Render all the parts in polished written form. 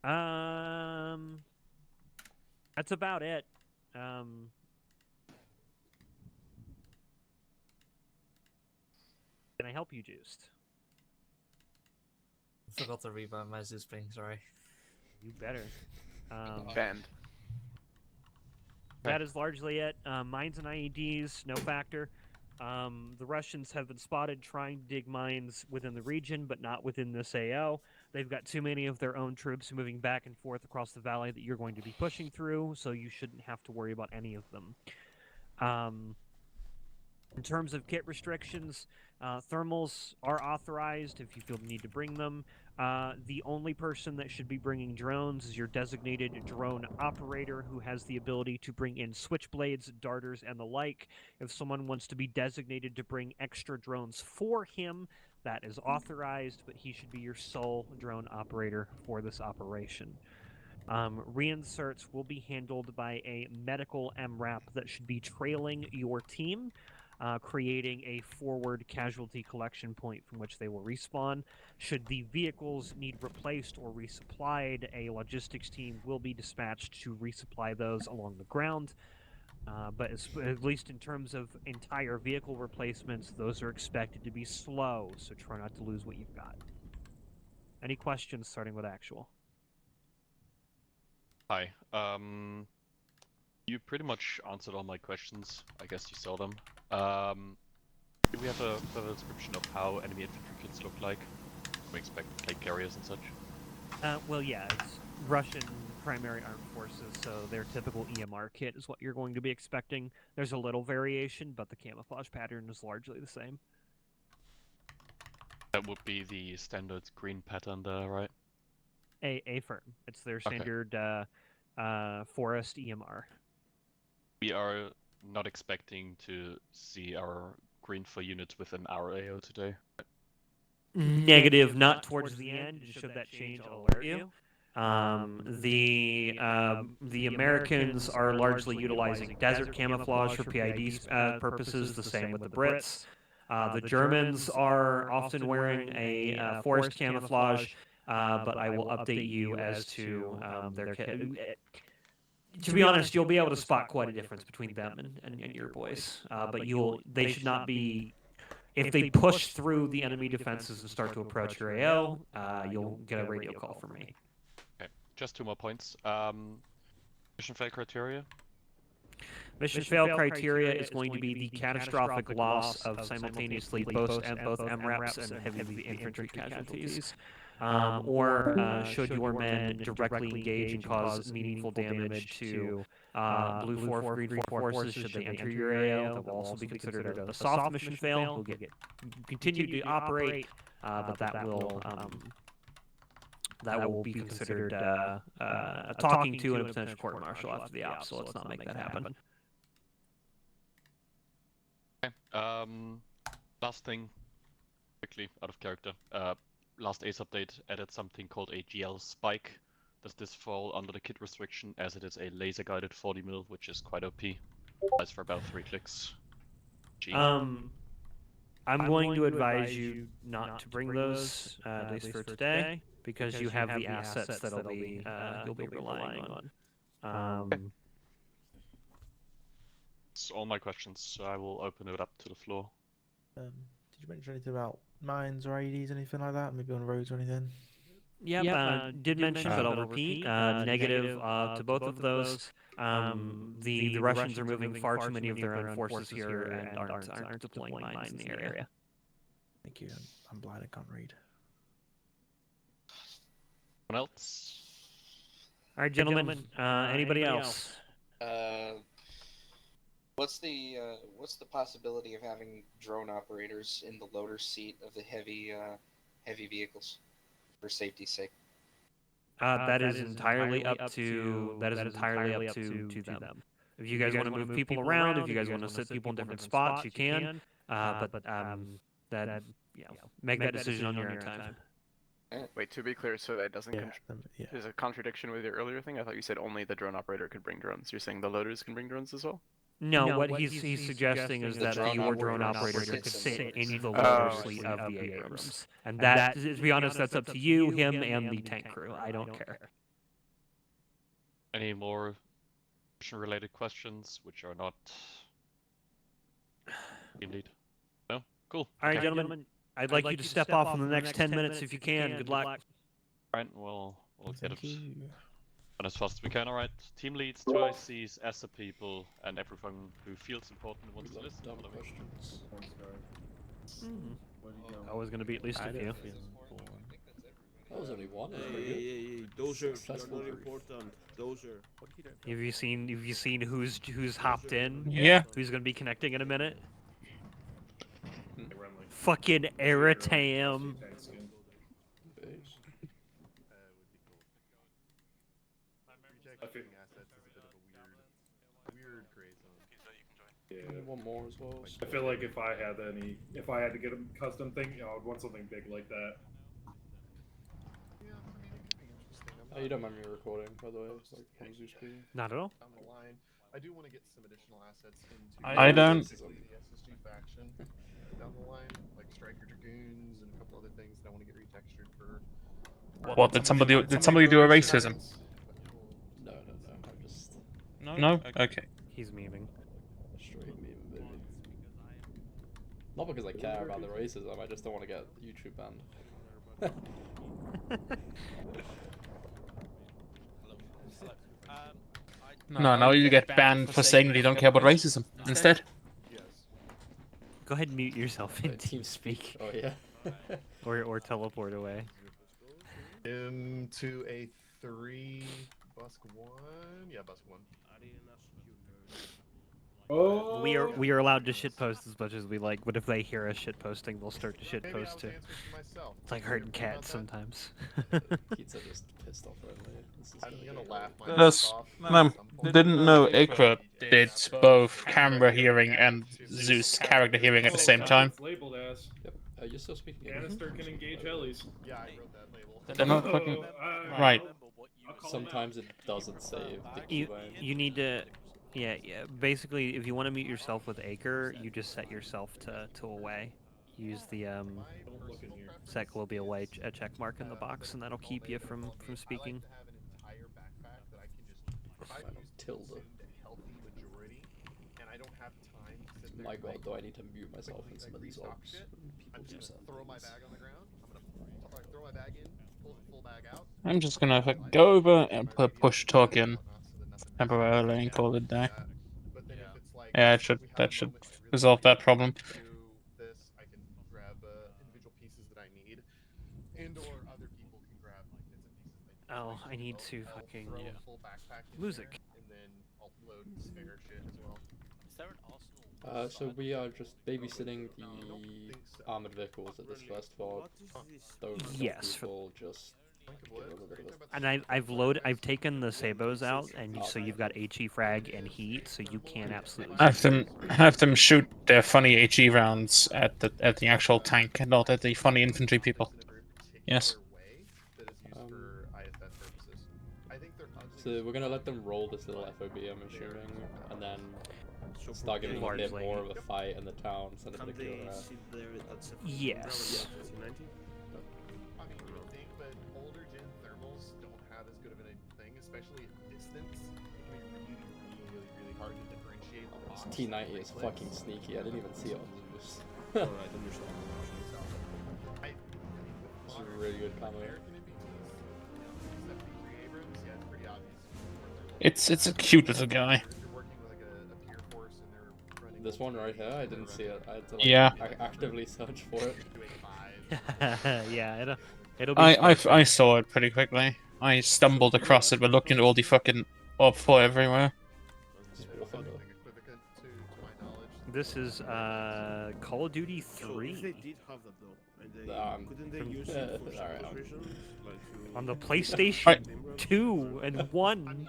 That's about it. Can I help you, Juiced? I forgot to rebuy my Zeus thing, sorry. You better. Banned. That is largely it. Mines and IEDs, no factor. The Russians have been spotted trying to dig mines within the region, but not within this AO. They've got too many of their own troops moving back and forth across the valley that you're going to be pushing through, so you shouldn't have to worry about any of them. In terms of kit restrictions, thermals are authorized if you feel the need to bring them. The only person that should be bringing drones is your designated drone operator who has the ability to bring in switchblades, darters, and the like. If someone wants to be designated to bring extra drones for him, that is authorized, but he should be your sole drone operator for this operation. Reinserts will be handled by a medical MRAP that should be trailing your team, creating a forward casualty collection point from which they will respawn. Should the vehicles need replaced or resupplied, a logistics team will be dispatched to resupply those along the ground. But at least in terms of entire vehicle replacements, those are expected to be slow, so try not to lose what you've got. Any questions starting with actual? Hi. You pretty much answered all my questions. I guess you saw them. Do we have a further description of how enemy infantry kits look like? We expect plate carriers and such. Well, yeah, it's Russian primary armed forces, so their typical EMR kit is what you're going to be expecting. There's a little variation, but the camouflage pattern is largely the same. That would be the standard green pattern there, right? A firm. It's their standard forest EMR. We are not expecting to see our green for units within our AO today. Negative, not towards the end. Should that change, I'll alert you. The Americans are largely utilizing desert camouflage for PID purposes, the same with the Brits. The Germans are often wearing a forest camouflage, but I will update you as to their kit. To be honest, you'll be able to spot quite a difference between them and your boys. But they should not be. If they push through the enemy defenses and start to approach your AO, you'll get a radio call from me. Okay, just 2 more points. Mission fail criteria? Mission fail criteria is going to be the catastrophic loss of simultaneously both MREPs and heavy infantry casualties. Or should your men directly engage and cause meaningful damage to blue 4, green 4 forces should they enter your AO, that will also be considered a soft mission fail. Will get continue to operate, but that will be considered a talking to and a potential court martial after the op. So let's not make that happen. Okay. Last thing, quickly out of character. Last ACE update added something called a GL spike. Does this fall under the kit restriction as it is a laser guided 40mm, which is quite OP? Applies for about 3 clicks. G. I'm going to advise you not to bring those, at least for today, because you have the assets that'll be you'll be relying on. That's all my questions, so I will open it up to the floor. Did you mention anything about mines or IEDs, anything like that? Maybe on roads or anything? Yeah, did mention, but I'll repeat. Negative to both of those. The Russians are moving far too many of their own forces here and aren't deploying mines in the area. Thank you. I'm blind, I can't read. Anyone else? All right, gentlemen. Anybody else? What's the possibility of having drone operators in the loader seat of the heavy vehicles for safety's sake? That is entirely up to them. If you guys want to move people around, if you guys want to sit people in different spots, you can. Make that decision on your own time. Wait, to be clear, so that doesn't there's a contradiction with your earlier thing? I thought you said only the drone operator could bring drones. You're saying the loaders can bring drones as well? No, what he's suggesting is that your drone operator could sit in the loader seat of the Abrams. And that, to be honest, that's up to you, him, and the tank crew. I don't care. Any more mission-related questions, which are not team lead? No? Cool. All right, Okay. gentlemen. I'd like you to step off in the next 10 minutes if you can. Good luck. Alright, we'll get it Thank you. done as fast as we can. Alright, team leads, 2 ICs, as a people, and everyone who feels important and wants to listen. Dumb Follow me. questions. Always going to be at least a few. That was only one. That was Hey, pretty good. hey, Dozier, you're Successful not brief. important. Dozier. Have you seen who's hopped in? Yeah. Who's going to be connecting in a minute? Hmm. Fucking Eritam. Base. One more as well. I feel like if I had to get a custom thing, I would want something big like that. Oh, you don't mind me recording, by the way, like Co-Zeus speaking. Not at all. Down the line, I do want to get some additional assets into I don't. the SSG faction down the line, like Striker Dragoons and a couple other things that I want to get retextured for. What did somebody do a racism? No, I'm just No. Okay. He's memeing. straight meme, baby. Not because I care about the racism, I just don't want to get YouTube banned. No, now you get banned for saying that you don't care about racism instead. Yes. Go ahead and mute yourself in Team TeamSpeak. Oh yeah. or teleport away. Into a 3 Busk 1. Yeah, Busk 1. Oh. We are allowed to shitpost as much as we like, but if they hear us shitposting, they'll start to Maybe I'll shitpost too. answer for myself. It's like herding cats sometimes. Kids are just pissed off right now. This is I'm gonna laugh my That's- ass off. Ma'am, didn't know Ikra did both camera hearing and Zeus character hearing at the same time. It's labeled as Yep. You're still speaking. Canister can engage helis. Yeah, I wrote that label. They're not fucking right. Sometimes it doesn't save the You keybinds. you need to, yeah. Basically, if you want to mute yourself with Acre, you just set yourself to away. Use the set will be away a check mark in the box, and that'll keep you from speaking. Tilde. My god, do I need to mute myself in some of these ops? I'm People just do gonna throw my things. bag on the ground. I'm gonna throw my bag in, pull the full bag out. I'm just gonna go over and put push talk in temporarily and call it a day. But then if it's like, Yeah, we have that a should moment where I really resolve that need problem. to do this, I can grab individual pieces that I need, and/or other people can grab like bits and pieces. They Oh, like I need I'll to fucking throw a full backpack in music. there, and then I'll load spare shit as well. Is there an arsenal? So we are just babysitting the armored vehicles at this first fort. Those Yes, people just give them a bit of a And I've taken the sabos out, and so you've got HE frag and heat, so you can absolutely. Have them shoot their funny HE rounds at the actual tank and not at the funny infantry people. Yes. So we're gonna let them roll this little FOB, I'm assuming, and then start giving them a bit more of a fight in the town, send it to the Kira. Yes. I mean, you would think, but older gen thermals don't have as good of a thing, especially at distance. It can be really hard to differentiate the box. This T90 is fucking sneaky, I didn't even see it on Zeus. Alright, understand. This is a really good camo. It's a cute little guy. This one right here, I didn't see it. I had to like, Yeah. actively search for it. Yeah, it'll be. I saw it pretty quickly. I stumbled across it by looking at all the fucking Op 4 everywhere. Just walk into it. This is Call of Duty So if they 3 did have that though, and couldn't they use it for alright, demonstration? Like to on the PlayStation Right. 2 and 1.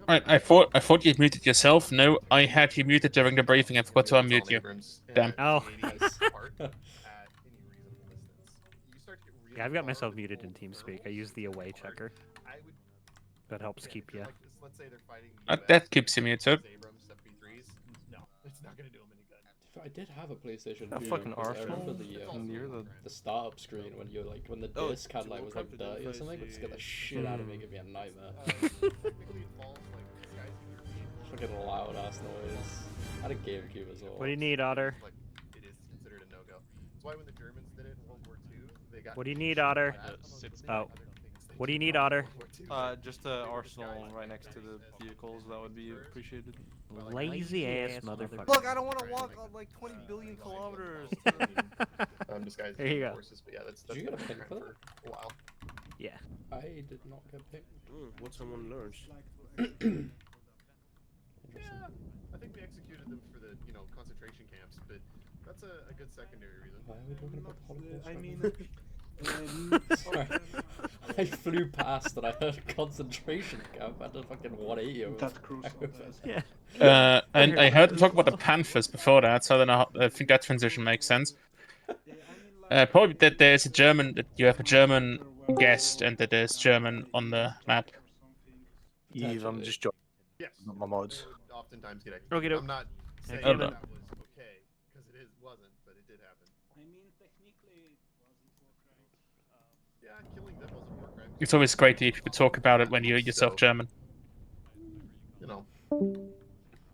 Right, I thought you'd muted yourself. No, I had you muted during the briefing. I forgot to unmute you. Damn. Oh. Yeah, I've got myself muted in TeamSpeak. I use the away checker. That helps keep you. Let's say they're fighting That keeps you muted. No, it's not gonna do them any good. I did have a PlayStation 2. That fucking 'cause I Arsenal remember near the startup screen when you like when the Oh, disc had like was like dirty or something. It scared the shit out of me, give me a nightmare. Technically, it falls like disguising your vehicle. Fucking loud ass noise. I had a GameCube as well. What do you need, Otter? Like, it is considered a no-go. That's why when the Germans did it in World War II, they got. What do you need, Otter? Oh. What do you need, Otter? Just an arsenal right next to the vehicles. That would be appreciated. Lazy ass motherfucker. Look, I don't want to walk on like 20 billion kilometers. Disguising There you go. forces, but yeah, that's Did you get a pink for for a while. Yeah. I did not get picked. What someone learns. Yeah, I think we executed them for the concentration camps, but that's a good secondary reason. Why are we talking about the Holocaust? I right mean, now? Sorry. I flew past and I heard a concentration camp. I had a fucking 180 over. That's crucial. Yeah. And I heard them talk about the Panthers before that, so I don't know. I think that transition makes sense. Probably that there's a German. That you have a German guest, and that there's German on the map. Eve, I'm just joking. Yes. My mods. Oftentimes get Okay, executed. I'm not saying Okay. that was okay, because it wasn't, but it did happen. I mean, technically, it wasn't war crime. Yeah, killing them wasn't war crime. It's always great if you could talk about it when you're yourself German.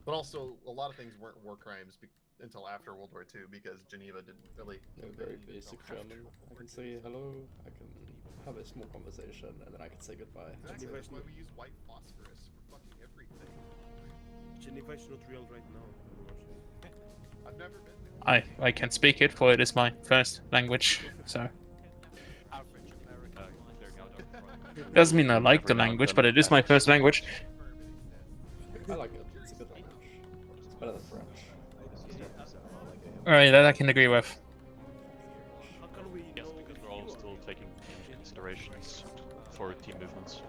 But also, a lot of things weren't war crimes until after World War II, because Geneva didn't really. No, very basic German. I can say hello, I can have a small conversation, and then I can say goodbye. Exactly. That's why we use white phosphorus for fucking everything. Geneva is not real right now. I've never been there. I can speak it, for it is my first language. So doesn't mean I like the language, but it is my first language. I like it. It's a good language. It's better than French. Alright, that I can agree with. How can we Yes, because we're all still taking into considerations for team movements.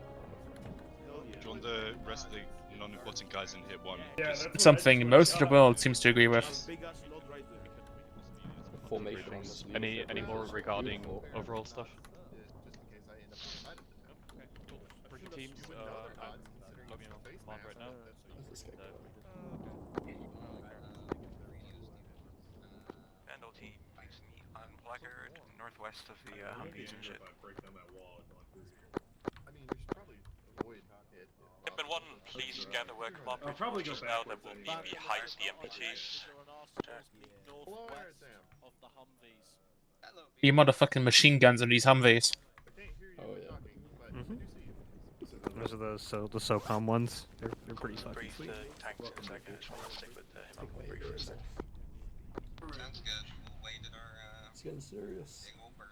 Do you want the rest of the non-important guys in hit one? Yeah, Just- that's what Something most of the world seems to agree with. big ass load right there. Formation on this. Any more regarding overall stuff? Just in case I end up inside of the town. For the teams, With no other gods, considering let me it's know. the face Mark mask, right now. This guy Vandal team using the unplacard northwest of the Humvees and shit. I mean, we should probably avoid it. But one, please gather where command I'll probably go just now that backwards will mean we hide the MPTs. Hello, Sam. Of the Humvees. You motherfucking machine guns on these Humvees. I can't hear you Oh, yeah. talking, but Mhm. I do see you. Those are the SOCOM ones. They're pretty fucking Brief sweet. the tanks in a second. Just want to stick with the Take my brief for a ears second. off. Sounds good. We'll wait at our It's getting serious. big old bird.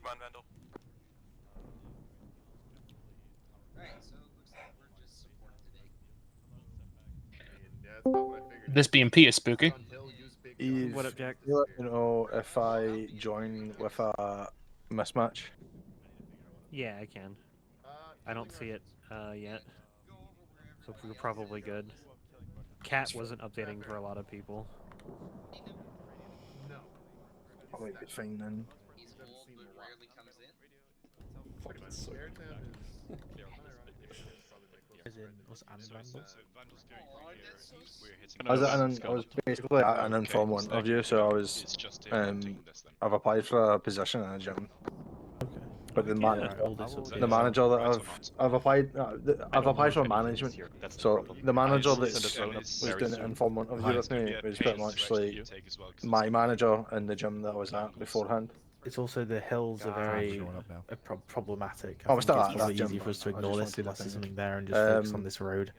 Come on, Vandal. Alright, so it looks like we're just support today. Yeah, that's about what I figured. This BMP is spooky. On Hill, use big Eve, guns. What up, Jack? you let me know if I join with a mismatch. Yeah, I can. I don't see it yet, so we're probably good. Cat wasn't updating for a lot of people. No. I might be fine then. He's old but rarely comes in. Fucking so. Airtown is. As in, what's Vandal? I was basically at an informal interview, so I was I've applied for a position in a gym. But the manager that I've applied for management. So the manager that was doing an informal interview with me was pretty much like my manager in the gym that I was at beforehand. It's also the hills are very problematic. Oh, I we're think still it's at probably that easy gym, for us to I just ignore this wanted to unless there's think. something there and just focus on Um, this road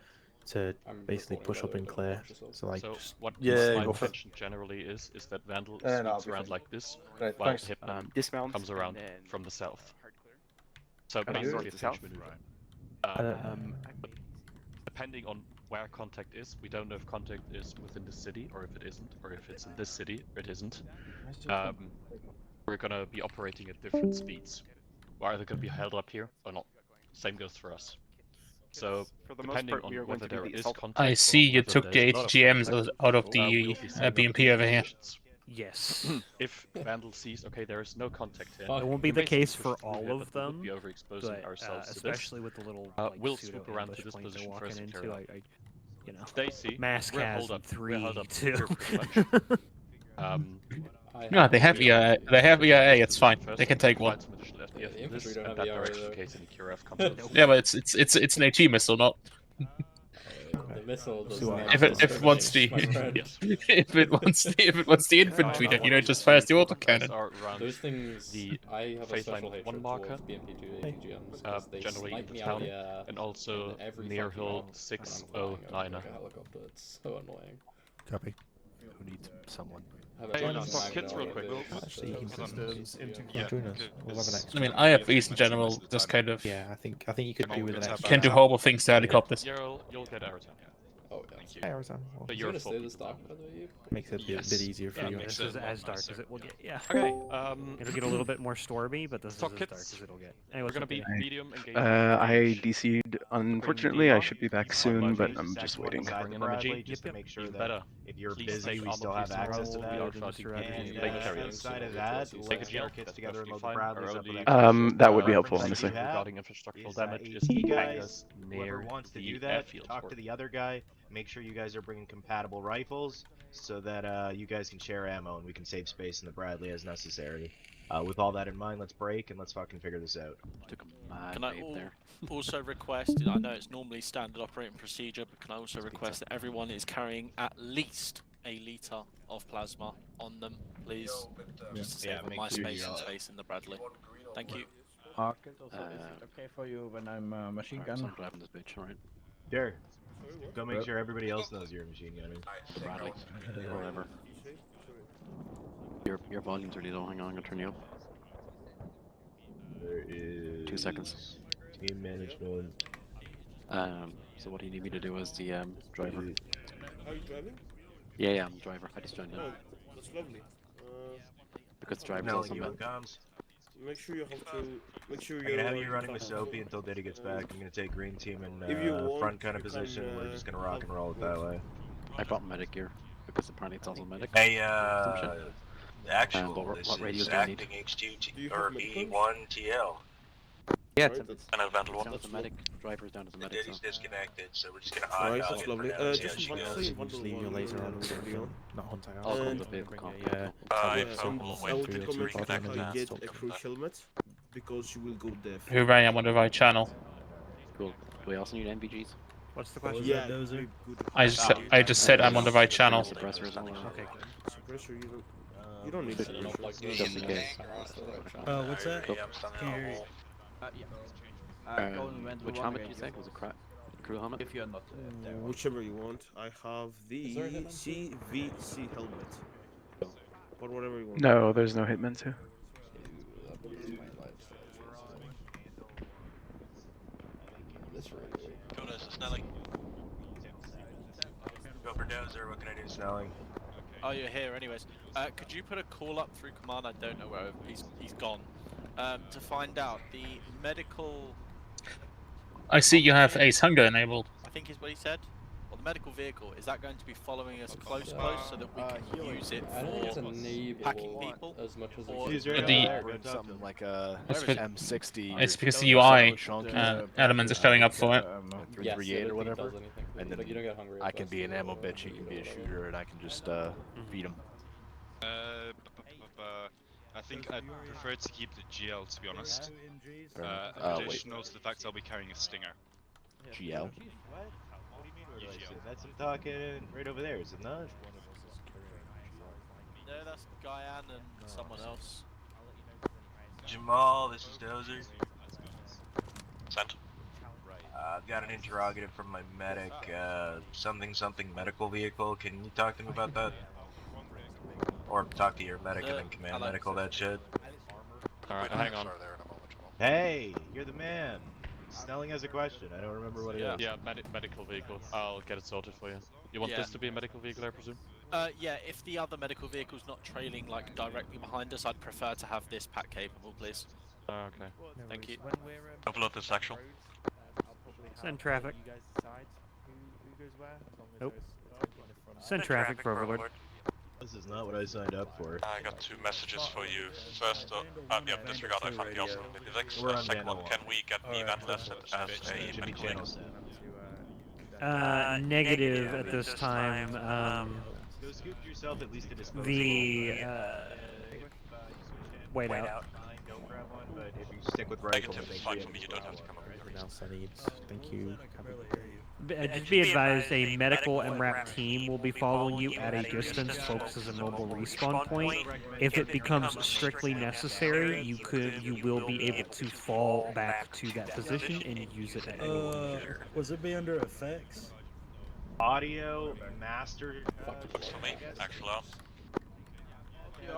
to I'm basically reporting push up that and over clear. yourself. So like, So just what Yeah, my go for it. intention generally is that Vandal No, I'll swings be around fine. like this, Right, while thanks. Hitman Dismount. comes around and then from the south. So Can I basically go a to the pinch south? maneuver. don't But depending on where contact is, we don't know if contact is within the city or if it isn't, or if it's in this city or it isn't. We're gonna be operating at different speeds. We're either gonna be held up here or not. Same goes for us. So For the most depending part, on we are going whether to do there the is assault. contact, I or see you whether took the there's a lot of HGMs contact, out of we'll the be setting up BMP over here. positions. Yes. If Vandal sees, okay, there is no contact here. Fuck. It won't be we the can basically case push for through all here, of but we would them, be overexposing but ourselves to this. especially with the little like, we'll pseudo swoop around to ambush this point they're position walking first and clear into, it out. you know, Stacy, mass we're held chasm up. 3, We're held up 2. here pretty much. No, they have EIA. They have EIA. It's fine. They can take one. Some additional FPS the in this infantry don't and have that EIA direction in though. case any QRF comes up. Yeah, but it's an AT missile, not. The missile does If it wants the if it wants the infantry, then just fires the autocannon. Those things, I have a special hatred one marker, towards BMP2 ATGMs because they generally snipe in me the out of town, the air, and also every near fucking hill round, and 609er. I'm like a helicopter. It's so annoying. Copy. Who needs someone? Hey, talk kids real quick. Actually, you can Yeah, join us. We'll have an extra. I mean, IFVs in general just kind of Yeah, I think you could do with an extra. can do horrible things to helicopters. You'll get airtime. Oh, thank you. Arizona. But You're you're gonna full. stay this dark, by the way. Makes it a bit easier for you. This is as dark as it will get. Yeah. Okay. It'll get a little bit more stormy, but this is as Talk dark kids. as it'll get. We're Anyway, gonna be medium engaged. I DC'd. Unfortunately, I should be back soon, but I'm just waiting. Bring an energy. Just to make sure that better. if you're Please busy, stay we on still the have piece access to of that. the outshot you can And use lane carriers. inside of that, Take a let's get GL, our kids that's together and perfectly load the fine. Bradleys Our up with only, extra that would be helpful, reference honestly. you have Regarding infrastructural is, damage if is you behind guys, us whoever near wants to the do that, airfield. talk to the other guy. Make sure you guys are bringing compatible rifles so that you guys can share ammo and we can save space in the Bradley as necessary. With all that in mind, let's break and let's fucking figure this out. Can I also request, I know it's normally standard operating procedure, but can I also request that everyone is carrying at least a litre of plasma on them, please? Just to save up my space and space in the Bradley. Thank you. Hawkins, also, is it okay for you when I'm machine gun? I'm driving this bitch, alright. Sure. Go make sure everybody else knows you're a machine gunner. Bradley. Whatever. Your volume's really low. Hang on, I'm gonna turn you up. There is 2 seconds. Team management. So what do you need me to do as the driver? Are you driving? Yeah, I'm the driver. I just joined in. Oh, that's lovely. Because the driver's also you met. on comms. Make sure you have to. Make sure I'm you're. gonna have you running with Soapy until Diddy gets back. I'm gonna take green team in If you want, front kind of you can, position. We're just gonna rock and roll it that way. I bought medic gear because apparently it's also medic. Hey, But actual, what this radios is do I need? acting HQ or B1TL. Yeah, And Vandal 1. Down as a medic. Driver's down as a The medic. Diddy's So. disconnected, so we're just gonna Alright, eyeball that's it for lovely. now and see how Just she one goes. thing, Just leave your laser on, not hunting out. I'll And- come to vehicle comp. Yeah. Alright, and so we'll I wait would for you to recommend reconnect you that. get a crew helmet because you will go deaf. Who I am on the right channel. Cool. Do we also need NVGs? What's the question? Yeah, very good. I just said I'm on the right channel. Suppressor as well. Okay, good. Suppressor, you don't need suppressor. Just in case. What's that? Yeah, I'm standing on the wall. Which helmet you say? Was it crew helmet? If you're not Whichever you want. I have the CVC helmet. Or whatever you want. No, there's no hitmen too. Jonas, Snelling. Go for Dozer, what can I do, Snelling? Oh, you're here anyways. Could you put a call up through command? I don't know where he's gone. To find out the medical. I see you have Ace Hunger enabled. I think is what he said. Well, the medical vehicle is that going to be following us close so that we can use it I don't think it's for enabled packing people? as much as Or something like a It's be- M60. It's because the or UI chunky, elements are showing up for it. 338 or whatever. And then But you don't get hungry. I can be an ammo bitch, he can be a shooter, and I can just beat him. I think I'd prefer to keep the GL, to be honest. Wait. Additional to the fact I'll be carrying a Stinger. GL? That's him talking right over there, is it not? No, that's Guyan and someone else. Jamal, this is Dozer. Sent. I've got an interrogative from my medic, something medical vehicle. Can you talk to me about that? Or talk to your medic and then command medical that shit. Alright, hang on. Hey, you're the man. Snelling has a question. I don't remember what it is. Yeah, medical vehicle. I'll get it sorted for you. You want this to be a medical vehicle, I presume? Yeah, if the other medical vehicle's not trailing like directly behind us, I'd prefer to have this pack capable, please. Okay. Thank you. Upload this actual. Send traffic. Nope. Send traffic for Overlord. This is not what I signed up for. I got 2 messages for you. First, yeah, disregard, I found the Austin with the Vex. We're on Second Vandal one, 1. can we get the event listed as a medical vehicle? Negative at this time. Go scoop yourself at least a disposable. Wait out. Go grab one, but if you stick with rifles, make sure you don't have to come up with Anything else I need? Thank you. Have a good day. Just be advised, a medical MRAP team will be following you at a distance. Focus as a mobile respawn point. If it becomes strictly necessary, you will be able to fall back to that position and use it at any point. Was it be under effects? Audio master. Looks for me, actually.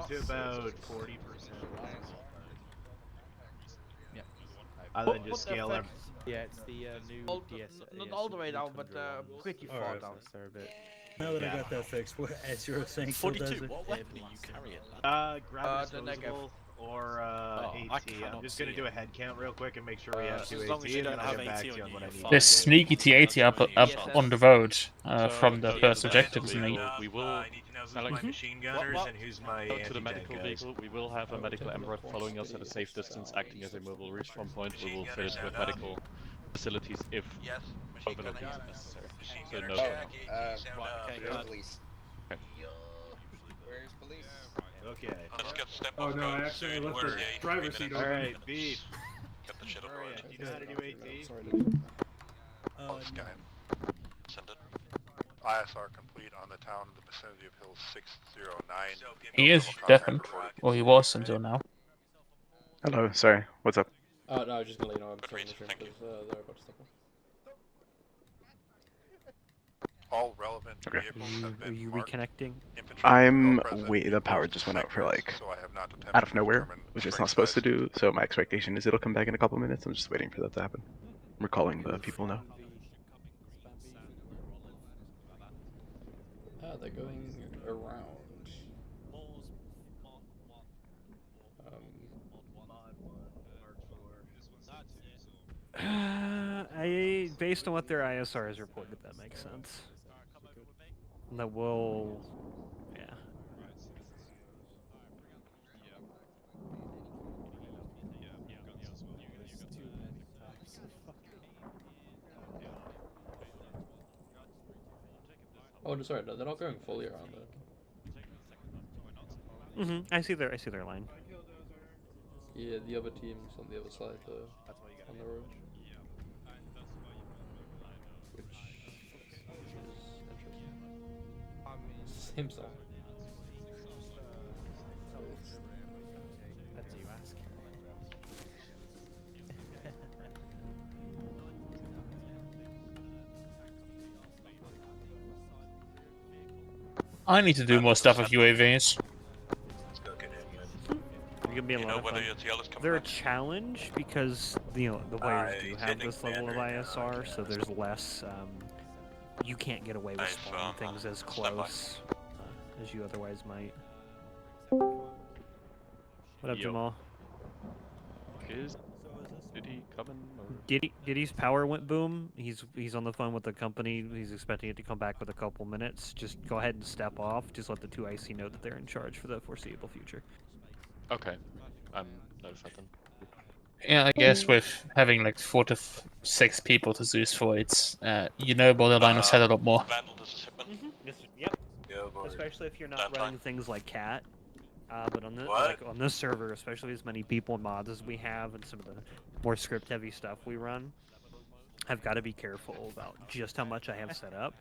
To about 40%. Yep. Other than just scale them. Yeah, it's the new DS. Not all the way down, but pretty far Alright, down. they're a bit. Now that I got that fixed, as you were saying, 42, what weapon are you carrying? Grab the a negative. disposable or I AT. cannot I'm just gonna see do it. a head count real quick and make sure we have 2 as long AT, as you and then don't I'll have get back AT to you on on what you, I you're need. fine. There's sneaky T80 up on the road from the first objective, isn't he? We will. I need to know who's my machine gunners and who's my Go to the anti-tank medical guys. vehicle. We will have a medical emirate following us at a safe distance, acting as a mobile respawn point. We will fit it with medical facilities if overloading is necessary. So no. Police. Okay. Where's police? Okay. Let's get step Oh up no, I code actually soon. left We're the 8 driver's seat open. Alright, B. Get the shit over Alright, with. you know how to do AT? I'll scan. Send it. ISR complete on the town in the vicinity of Hill 609. He is deafened, or he was until now. Hello, sorry. What's up? No, I was just gonna let you know I'm filming the stream because they're about to stop us. All relevant vehicles have Are been you marked. reconnecting? The power just went out for like out of nowhere, which it's not supposed to do. So my expectation is it'll come back in a couple minutes. I'm just waiting for that to happen. I'm recalling the people now. They're going around. Based on what their ISR has reported, that makes sense. That will, yeah. Oh, sorry, no, they're not going fully around there. I see their line. Yeah, the other team's on the other side, on the road. Which is interesting. Same song. That's you ask. I need to do more stuff with UAVs. You're gonna be a lot of fun. They're a challenge because the players do have this level of ISR, so there's less. You can't get away with spawning things as close as you otherwise might. What up, Jamal? Is Diddy coming? Or... Diddy's power went boom. He's on the phone with the company. He's expecting it to come back with a couple minutes. Just go ahead and step off. Just let the 2 IC know that they're in charge for the foreseeable future. Okay, I'm notified then. Yeah, I guess with having like 4 to 6 people to Zeus for, it's borderline will set a lot more. Yep. Especially if you're not running things like Cat. But on on this server, especially as many people and mods as we have, and some of the more script-heavy stuff we run, I've got to be careful about just how much I have set up.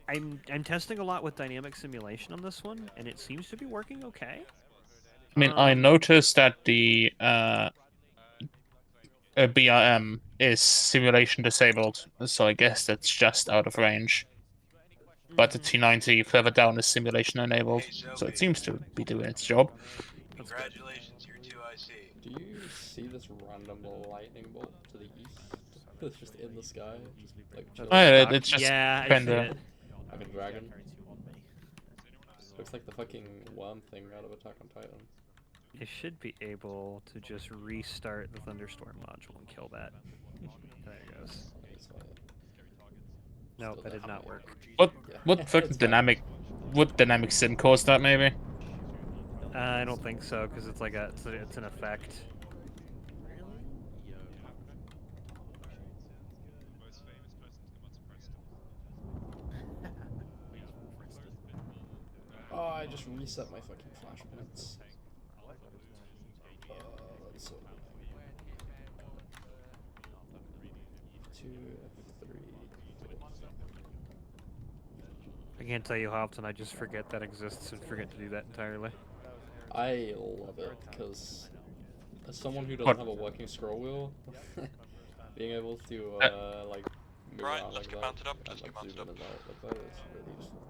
I'm testing a lot with dynamic simulation on this one, and it seems to be working okay. I mean, I noticed that the BRM is simulation disabled, so I guess that's just out of range. But the T90 further down is simulation enabled, so it seems to be doing its job. Congratulations, you're 2IC. Do you see this random lightning bolt to the east? It's just in the sky, just like chilling. Oh, yeah, it's just I see kinda... it. Like a dragon. Looks like the fucking worm thing out of Attack on Titan. It should be able to just restart the Thunderstorm module and kill that. There it goes. Nope, that did not work. What fucking dynamic? Would dynamic sim cause that maybe? I don't think so, because it's like it's an effect. I just reset my fucking flashpoints. That's so annoying. 2 F3. I can't tell you how often I just forget that exists and forget to do that entirely. I love it because as someone who doesn't have a working scroll wheel, being able to like move around like that and like zoom in and out like that is really useful.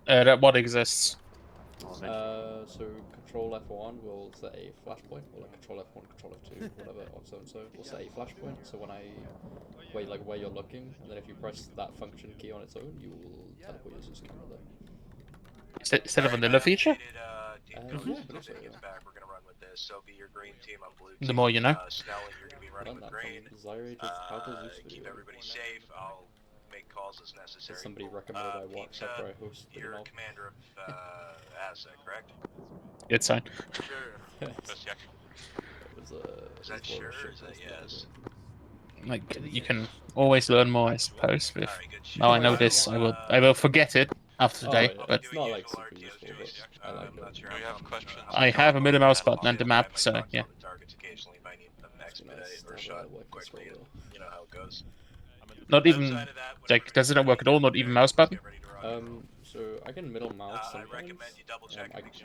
That what exists? So control F1 will set a flashpoint, or like control F1, control F2, whatever on so will set a flashpoint. So when where you're looking, and then if you press that function key on its own, you will teleport your Zeus camera there. Is that a vanilla feature? Yeah, I believe so, yeah. We're gonna run with this. Sophie, you're green team. I'm blue The team. more you know. Snell, you're gonna be running with green. Keep everybody safe. I'll make calls as necessary. Somebody recommended I watch after I host the You're commander of Asset, correct? It's fine. Sure. That's the action. Is that sure? Or is that yes? Like you can always learn more, I suppose. But if now I know this, I will forget it after today. Yeah. But It's not like super useful, but I like it. Do we have questions? I have a middle mouse button and the map, so yeah. Targets occasionally if I need them expedited or shot quickly. You know how it goes. Not even like does it not work at all? Not even mouse button. So I can middle mouse sometimes.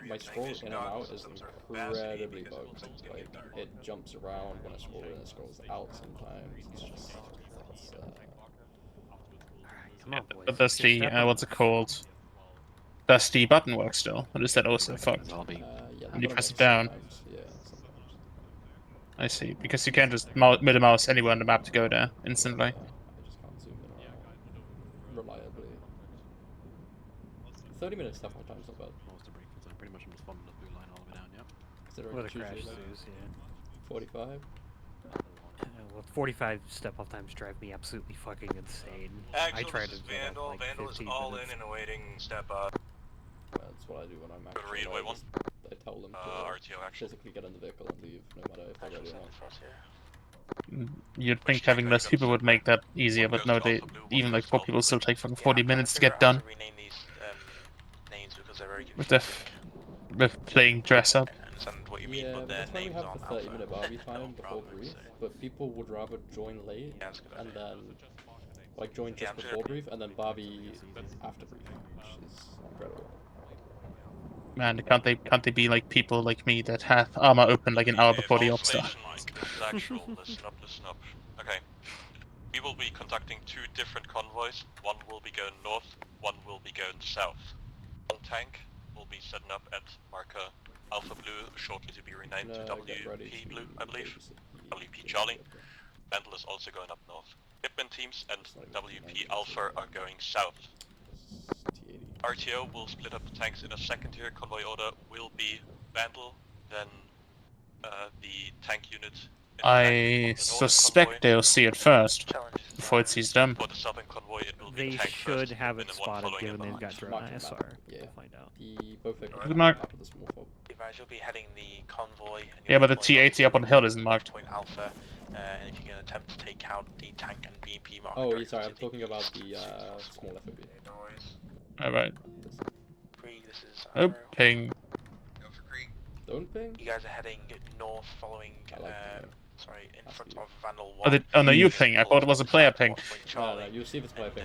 My scroll in and out is incredibly bugged. Like it jumps around when I scroll in, it scrolls out sometimes. It's just But does the what's it called? Does the button work still? Or is that also fucked? yeah, When you press it down. Yeah, I see, because you can't just middle mouse anywhere on the map to go there instantly. I just can't zoom in and out reliably. 30-minute step by time's not bad. Pretty much just following the blue line all the way down, yeah. Considering What a it's crash usually Zeus, yeah. 45. Well, 45 step-off times drive me absolutely fucking insane. Axel, I try this to is get up Vandal. like Vandal is 15 all minutes. in and awaiting step up. That's what I do when I'm actually Read away one. I tell them to RTO action. physically get in the vehicle and leave, no matter if they're ready or not. You'd think having less people would make that easier, but no, they even like 4 people still take fucking 40 minutes to get done. With playing dress up. Yeah, but that's why we have the 30-minute Barbie time before brief, but people would rather join late and then like join just before brief and then Barbie after brief, which is incredible. Man, can't they be like people like me that have armor open like an hour before the op start? Listen up. Okay. We will be conducting 2 different convoys. One will be going north, one will be going south. One tank will be setting up at marker Alpha Blue, shortly to be renamed to WP Blue, I believe. WP Charlie. Vandal is also going up north. Hitman teams and WP Alpha are going south. RTO will split up the tanks in a second tier. Convoy order will be Vandal, then the tank unit. I suspect they'll see it first before it sees them. For the southern convoy, it will be They tank should first, have then it the one spotted following given it they've behind. got drone ISR. Yeah. We'll find out. Both vehicles Good mark. the small fob. You'll be heading the convoy. And Yeah, but the T-80 up on the hill isn't marked. Point Alpha, and if you're going to attempt to take out the tank and BP marker. Oh, sorry, I'm talking about the small FOB. Alright. This is Oh, ping. Go for Creek. Don't ping? You guys are heading north following, sorry, in front of Vandal 1. Oh, no, you ping. I thought it was a player ping. No, you'll see if it's player ping.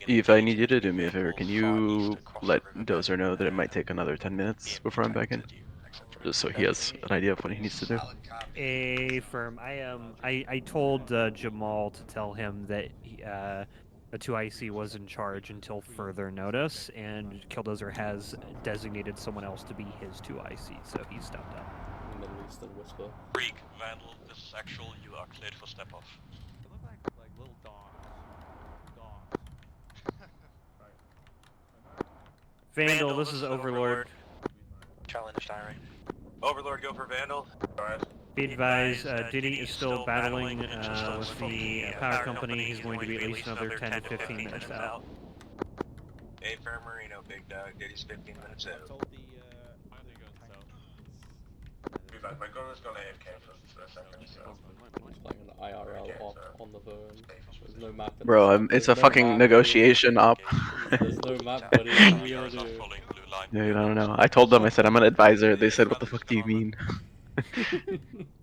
Eve, I need you to do me a favor. Can you let Dozer know that it might take another 10 minutes before I'm back in? Just so he has an idea of what he needs to do. Affirm. I told Jamal to tell him that the 2IC was in charge until further notice, and Killdozer has designated someone else to be his 2IC, so he stepped up. Middle Eastern Whisper. Freak, Vandal, this is actual. You are cleared for step off. They look like little dogs. Vandal, this is Overlord. Challenge diary. Overlord, go for Vandal. Alright. Be advised, Diddy is still battling with the power company. He's going to be at least another 10 to 15 minutes out. Hey, Fair Marino, Big Dog. Diddy's 15 minutes out. My gun is gonna AFK for a second, so. He's playing on the IRL op on the phone. There's no map. In Bro, it's a fucking negotiation op. There's no map, buddy. What are we gonna do? Dude, I don't know. I told them, I said, I'm an advisor. They said, what the fuck do you mean?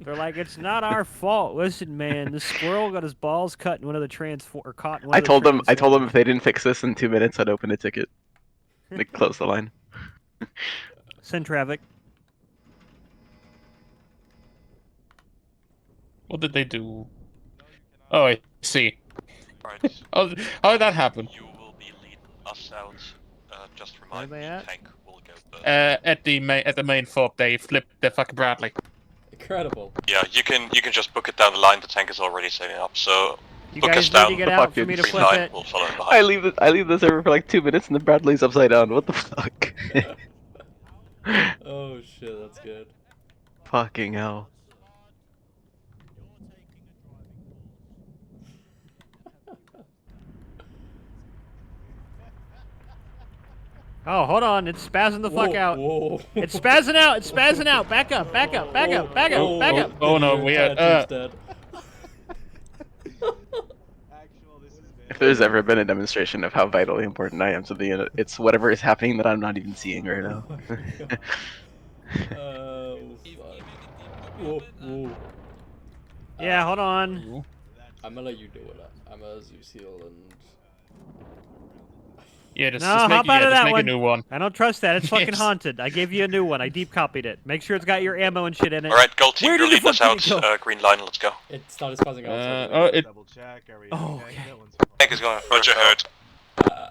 They're like, it's not our fault. Listen, man, the squirrel got his balls cut in one of the caught in one I of the told them trans- if they didn't fix this in 2 minutes, I'd open a ticket. Like, close the line. Send traffic. What did they do? Oh, I see. Right. Oh, how did that happen? You will be leading us out. Just remind me, tank will go first. At the main fob, they flipped the fucking Bradley. Incredible. Yeah, you can just book it down the line. The tank is already setting up, so You book guys us need down. to get out for me to Green flip line it. will follow behind. I leave the server for like 2 minutes and the Bradley's upside down. What the fuck? Oh shit, that's good. Fucking hell. Oh, hold on. It's spazzing the fuck out. Whoa. It's spazzing out. It's spazzing out. Back up. Back up. Back up. Back up. Back up. Oh no, we had. Dead. If there's ever been a demonstration of how vitally important I am to the unit, it's whatever is happening that I'm not even seeing right now. Whoa, whoa. Yeah, hold on. I'm gonna let you do it. I'm a Zeus heal and. Yeah, just No, make, hop out of just that make one. a new one. I don't trust that. It's fucking Yes. haunted. I gave you a new one. I deep copied it. Make sure it's got your ammo and shit in it. Alright, gold team, Where you're did the leading us fuck did out. it go? Green line, let's go. It started spazzing out. Oh, it. Oh, okay. Tank is going. Roger, heard.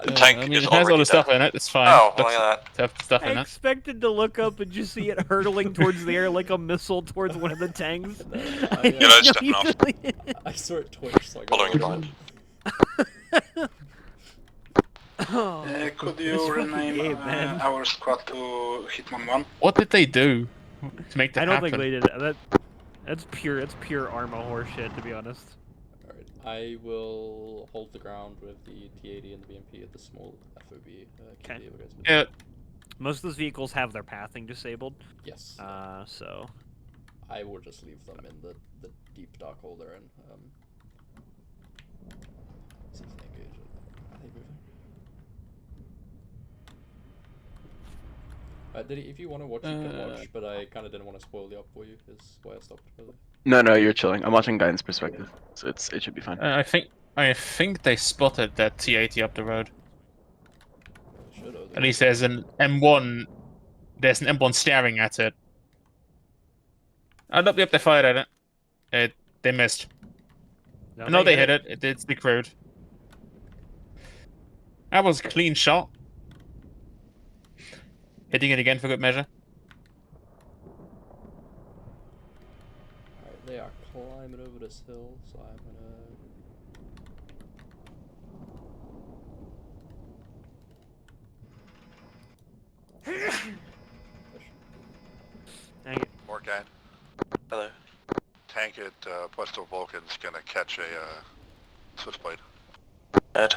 The tank I mean, is it has all already the stuff dead. in it. It's fine. Oh, Looks look at to have stuff I in it. expected to look up and just see it hurtling towards the air like a missile towards one of the tanks. I Yeah, that's didn't know stepping you off. really- I saw it twitch, so I got Following blind. Could This you fucking rename game, man. our squad to Hitman 1? What did they do to make that I don't happen? think they did it. That's pure armor horseshit, to be honest. Alright, I will hold the ground with the T-80 and the BMP at the small FOB. Okay. Yeah. Most of those vehicles have their pathing disabled. Yes. So. I will just leave them in the deep dark hole they're in. See if they engage it. Are they moving? If you want to watch, you can watch, but I kind of didn't want to spoil the op for you, is why I stopped early. No, you're chilling. I'm watching guidance perspective, so it should be fine. I think they spotted that T-80 up the road. At least there's an M1. There's an M1 staring at it. Oh, nope, yep, they fired at it. They missed. No, they hit it. It's the crude. That was a clean shot. Hitting it again for good measure. Alright, they are climbing over this hill, so I'm gonna... Thank you. Morgan. Hello. Tank at west of Vulcan's gonna catch a switchblade. Ed.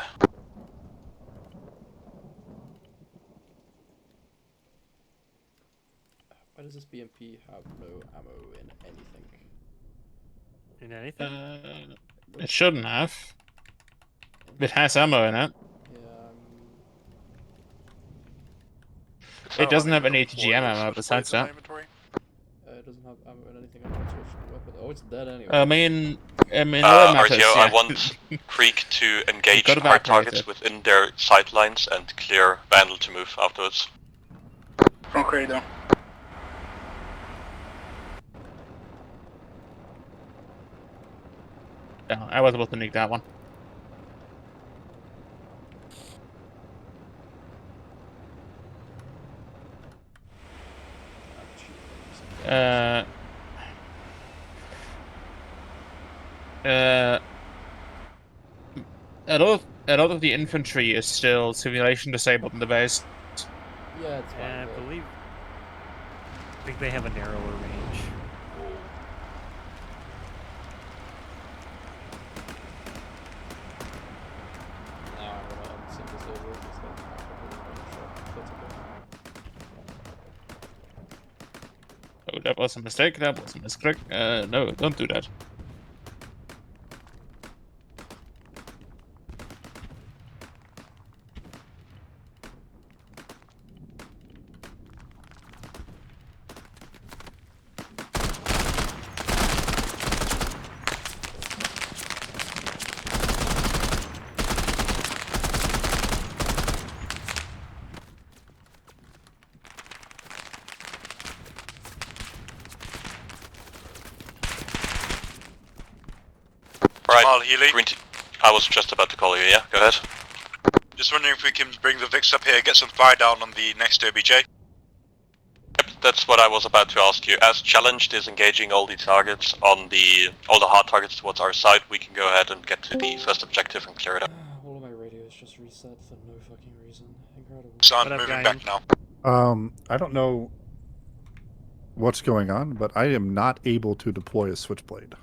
Why does this BMP have no ammo in anything? In anything? It shouldn't have. It has ammo in it. It doesn't have any ATGM ammo besides that. It doesn't have ammo in anything. I'm not switching the weapon. Oh, it's dead anyway. I mean, other matters, RTO, yeah. I want Creek to engage Got to hard backtrack targets it. within their sight lines and clear Vandal to move afterwards. From corridor. Yeah, I was about to nick that one. A lot of the infantry is still simulation disabled in the base. Yeah, it's fine. I but- believe. I think they have a narrower range. Now I'm gonna unsync this over because that's not really one shot. That's okay. Oh, that was a mistake. That was a mistake. No, don't do that. Right. Healy. I was just about to call you, yeah? Go ahead. Just wondering if we can bring the Vix up here, get some fire down on the next OBJ. Yep, that's what I was about to ask you. As challenged is engaging all the targets on all the hard targets towards our side, we can go ahead and get to the first objective and clear it up. All of my radios just reset for no fucking reason. Incredible. So I'm moving back now. I don't know what's going on, but I am not able to deploy a switchblade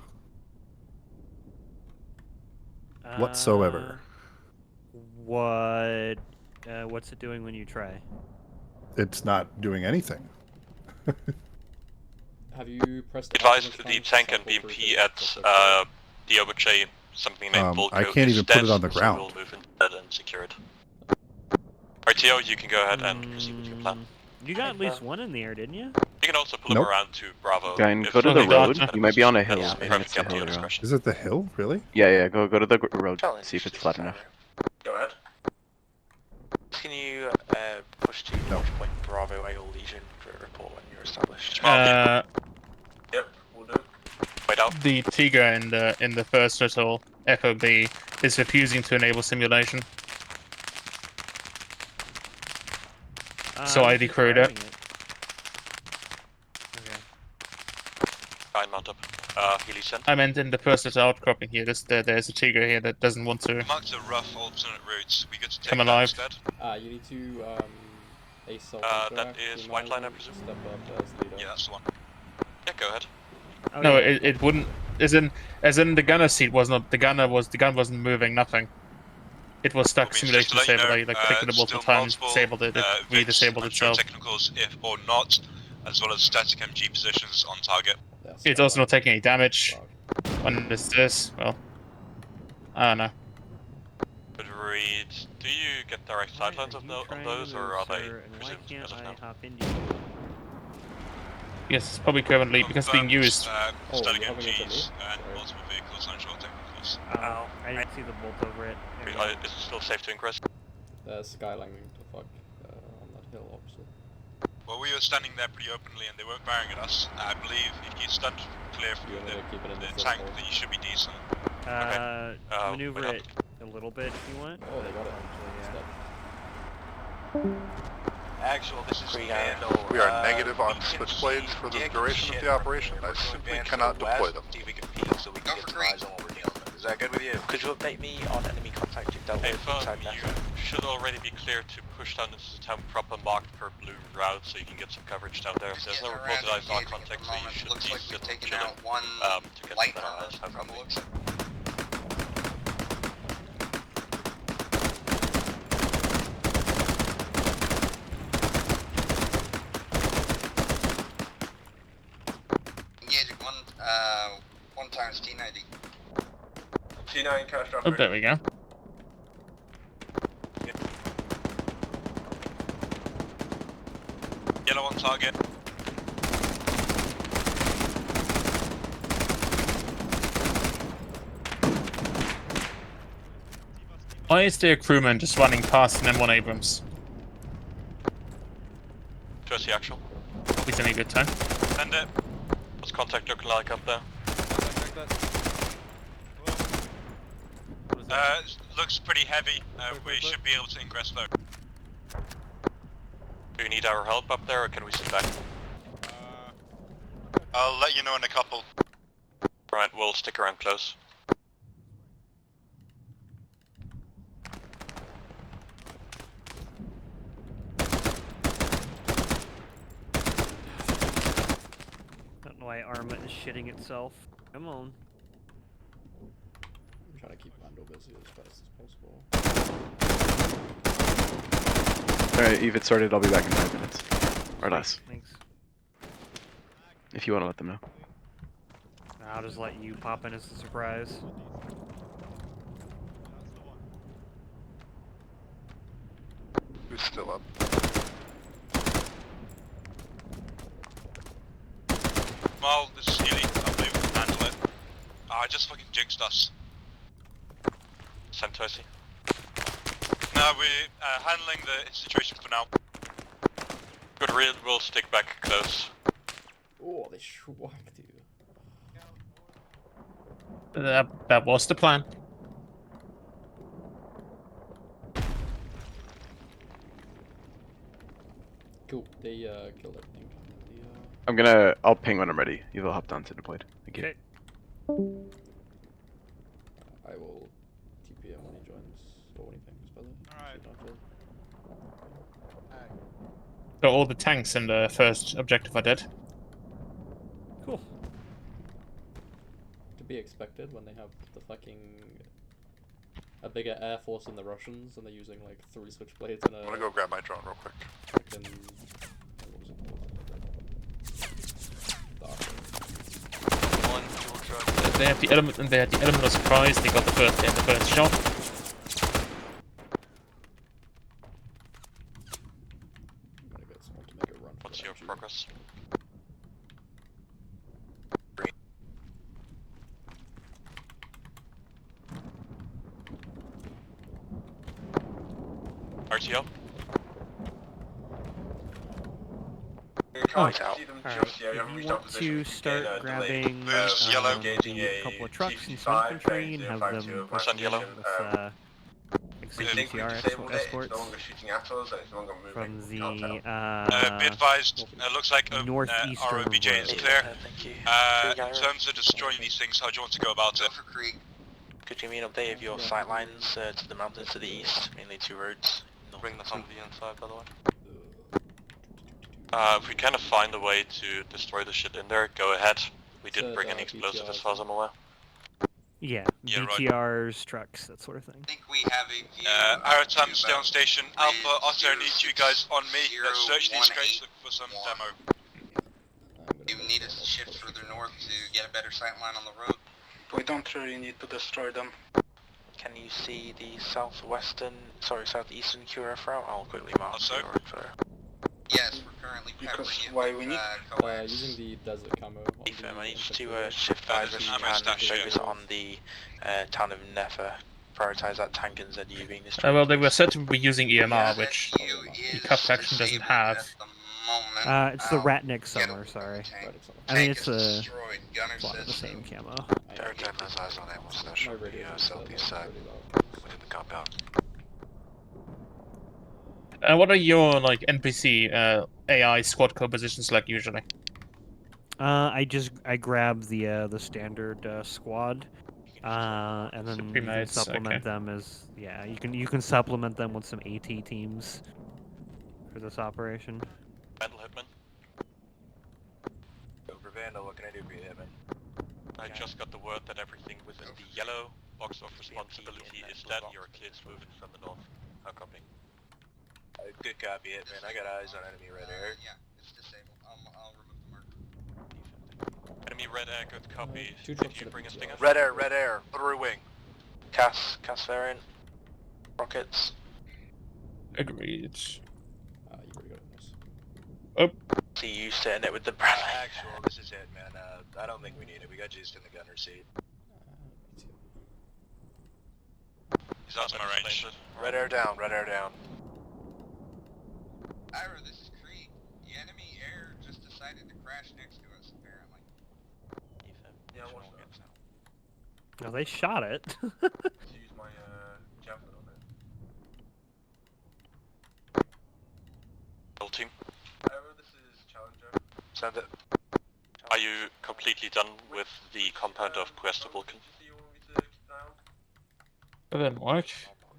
whatsoever. What's it doing when you try? It's not doing anything. Have you pressed Advised the tank and BMP at the OBJ, something named Volko I can't even put it on the so ground. we'll move instead and secure it. RTO, you can go ahead and proceed with your plan. You got at least one in the air, didn't you? You can also pull him around to Bravo. Go to the road. You might be on a hill. I think it's the Perfect, hill. Yeah. Is it the hill, really? Yeah, go to the road. See if it's flat enough. Go ahead. Can you push to point Bravo AO Legion for a report when you're established? Yep, we'll do. Wait out. The Tigra in the first little FOB is refusing to enable simulation. So I decrewed it. Fine, mount up. Healy sent. I meant in the first little outcropping here. There's a Tigra here that doesn't want to Marked a rough alternate routes. We get to take come that alive. instead. You need to assault. That is white line, I presume. Step up as leader. Yeah, that's the one. Yeah, go ahead. No, it wouldn't. As in the gunner seat was not. The gun wasn't moving. Nothing. It was stuck. Simulation disabled. I clicked it multiple times. Disabled it. It re-disabled itself. Technicals, if or not, as well as static MG positions on target. It's also not taking any damage. When is this? Well, I don't know. Good read. Do you get direct sightlines of those, or are they presumed as of now? Yes, it's probably currently because being used. Static MGs and multiple vehicles on short technicals. Oh, I didn't see the bolt over it. Is it still safe to ingress? There's skylining to fuck on that hill opposite. Well, we were standing there pretty openly and they weren't firing at us. I believe if you stand clear from the tank, then you should be decent. Maneuver it a little bit if you want. Oh, they got it. Actual, this is handle. We are negative on switchblades for the duration of the operation. I simply cannot deploy them. See if we can peek so we can get some eyes on what we're dealing with. Is that good with you? Could you update me on enemy contact you've dealt with inside You should already be clear to push down into the town proper marked per blue route so you can get some coverage down there. There's no reported eyes on contact, so you should be still chilling to get to the house. Engaging one times T90. T9 cash Oh, there we go. Yellow on target. Why is there a crewman just running past an M1 Abrams? Just the actual. He's in a good time. Send it. What's contact looking like up there? Looks pretty heavy. We should be able to ingress though. Do you need our help up there, or can we sit back? I'll let you know in a couple. Right, we'll stick around close. Don't know why Arma is shitting itself. Come on. I'm trying to keep Mando busy as fast as possible. Alright, Eve, it started. I'll be back in 5 minutes. Or less. Thanks. If you want to let them know. I'll just let you pop in as a surprise. Who's still up? Well, this is Healy. I believe we can handle it. I just fucking jinxed us. Santosi. No, we're handling the situation for now. Good read, we'll stick back close. Oh, they schwacked you. That was the plan. Cool. They killed everything. I'll ping when I'm ready. You've all hopped on to deployed. Thank you. Okay. I will TP him when he joins, or when he pings, by the way. Alright. So all the tanks in the first objective are dead. Cool. To be expected when they have the fucking a bigger air force than the Russians, and they're using like 3 switchblades and a. I'm gonna go grab my drone real quick. Fucking, what was it called? They have the element, and they had the element of surprise. They got the first shot. I'm gonna get someone to make a run. What's your progress? RTO? Oh, alright. If you want to start grabbing a couple of trucks and some infantry and have them push in with CCR escorts from the be advised, looks like northeastern ROBJ is road. clear. In terms of destroying these things, how do you want to go about it? Could you mean update of your sight lines to the mountains to the east, mainly 2 roads? Bring the Humvee inside, by the way. If we kind of find a way to destroy the shit in there, go ahead. We didn't bring any explosive as far as I'm aware. Yeah, Yeah, BTRs, trucks, that sort of thing. I think we have a Aratam, stay on station. Alpha, Otto, need you guys on me. Let's search these crates, look for some demo. You need us to shift further north to get a better sight line on the road. We don't really need to destroy them. Can you see the southeastern QRF route? I'll quickly mark Also? Yes, we're currently peppering it with coax. Using the desert camo. Ethan, I need you to shift 5 as you can focus on the town of Nefer. Prioritize that tank and ZU being destroyed. Well, they were said to be using EMR, which the Cup faction doesn't have. It's the Ratnik Summer, sorry. I mean, it's a lot of the same camo. Airtime has eyes on Amos, that should be southeast side, within the compound. What are your NPC AI squad compositions like usually? I grab the standard squad, and then you can supplement them as you can supplement them with some AT teams for this operation. Vandal Hitman. Over Vandal, what can I do for you, Hitman? I just got the word that everything within the yellow box of responsibility is dead. You're cleared to move in from the north. How copy? Good copy, Hitman. I got eyes on enemy red air. Yeah, it's disabled. I'll remove the mark. Enemy red air, good copy. Did you bring a stinger? Red air, Blue wing. Cass variant. Rockets. Agreed. You already got it, nice. Oh. See you setting it with the Bradley. Actual, this is it, man. I don't think we need it. We got juiced in the gunner seat. He's out of my range. Red air down. Ira, this is Creed. The enemy air just decided to crash next to us, apparently. Yeah, what's up? No, they shot it. Use my javelin on it. Whole team. Ira, this is Challenger. Send it. Are you completely done with the compound of Puesto Vulcan? That didn't work.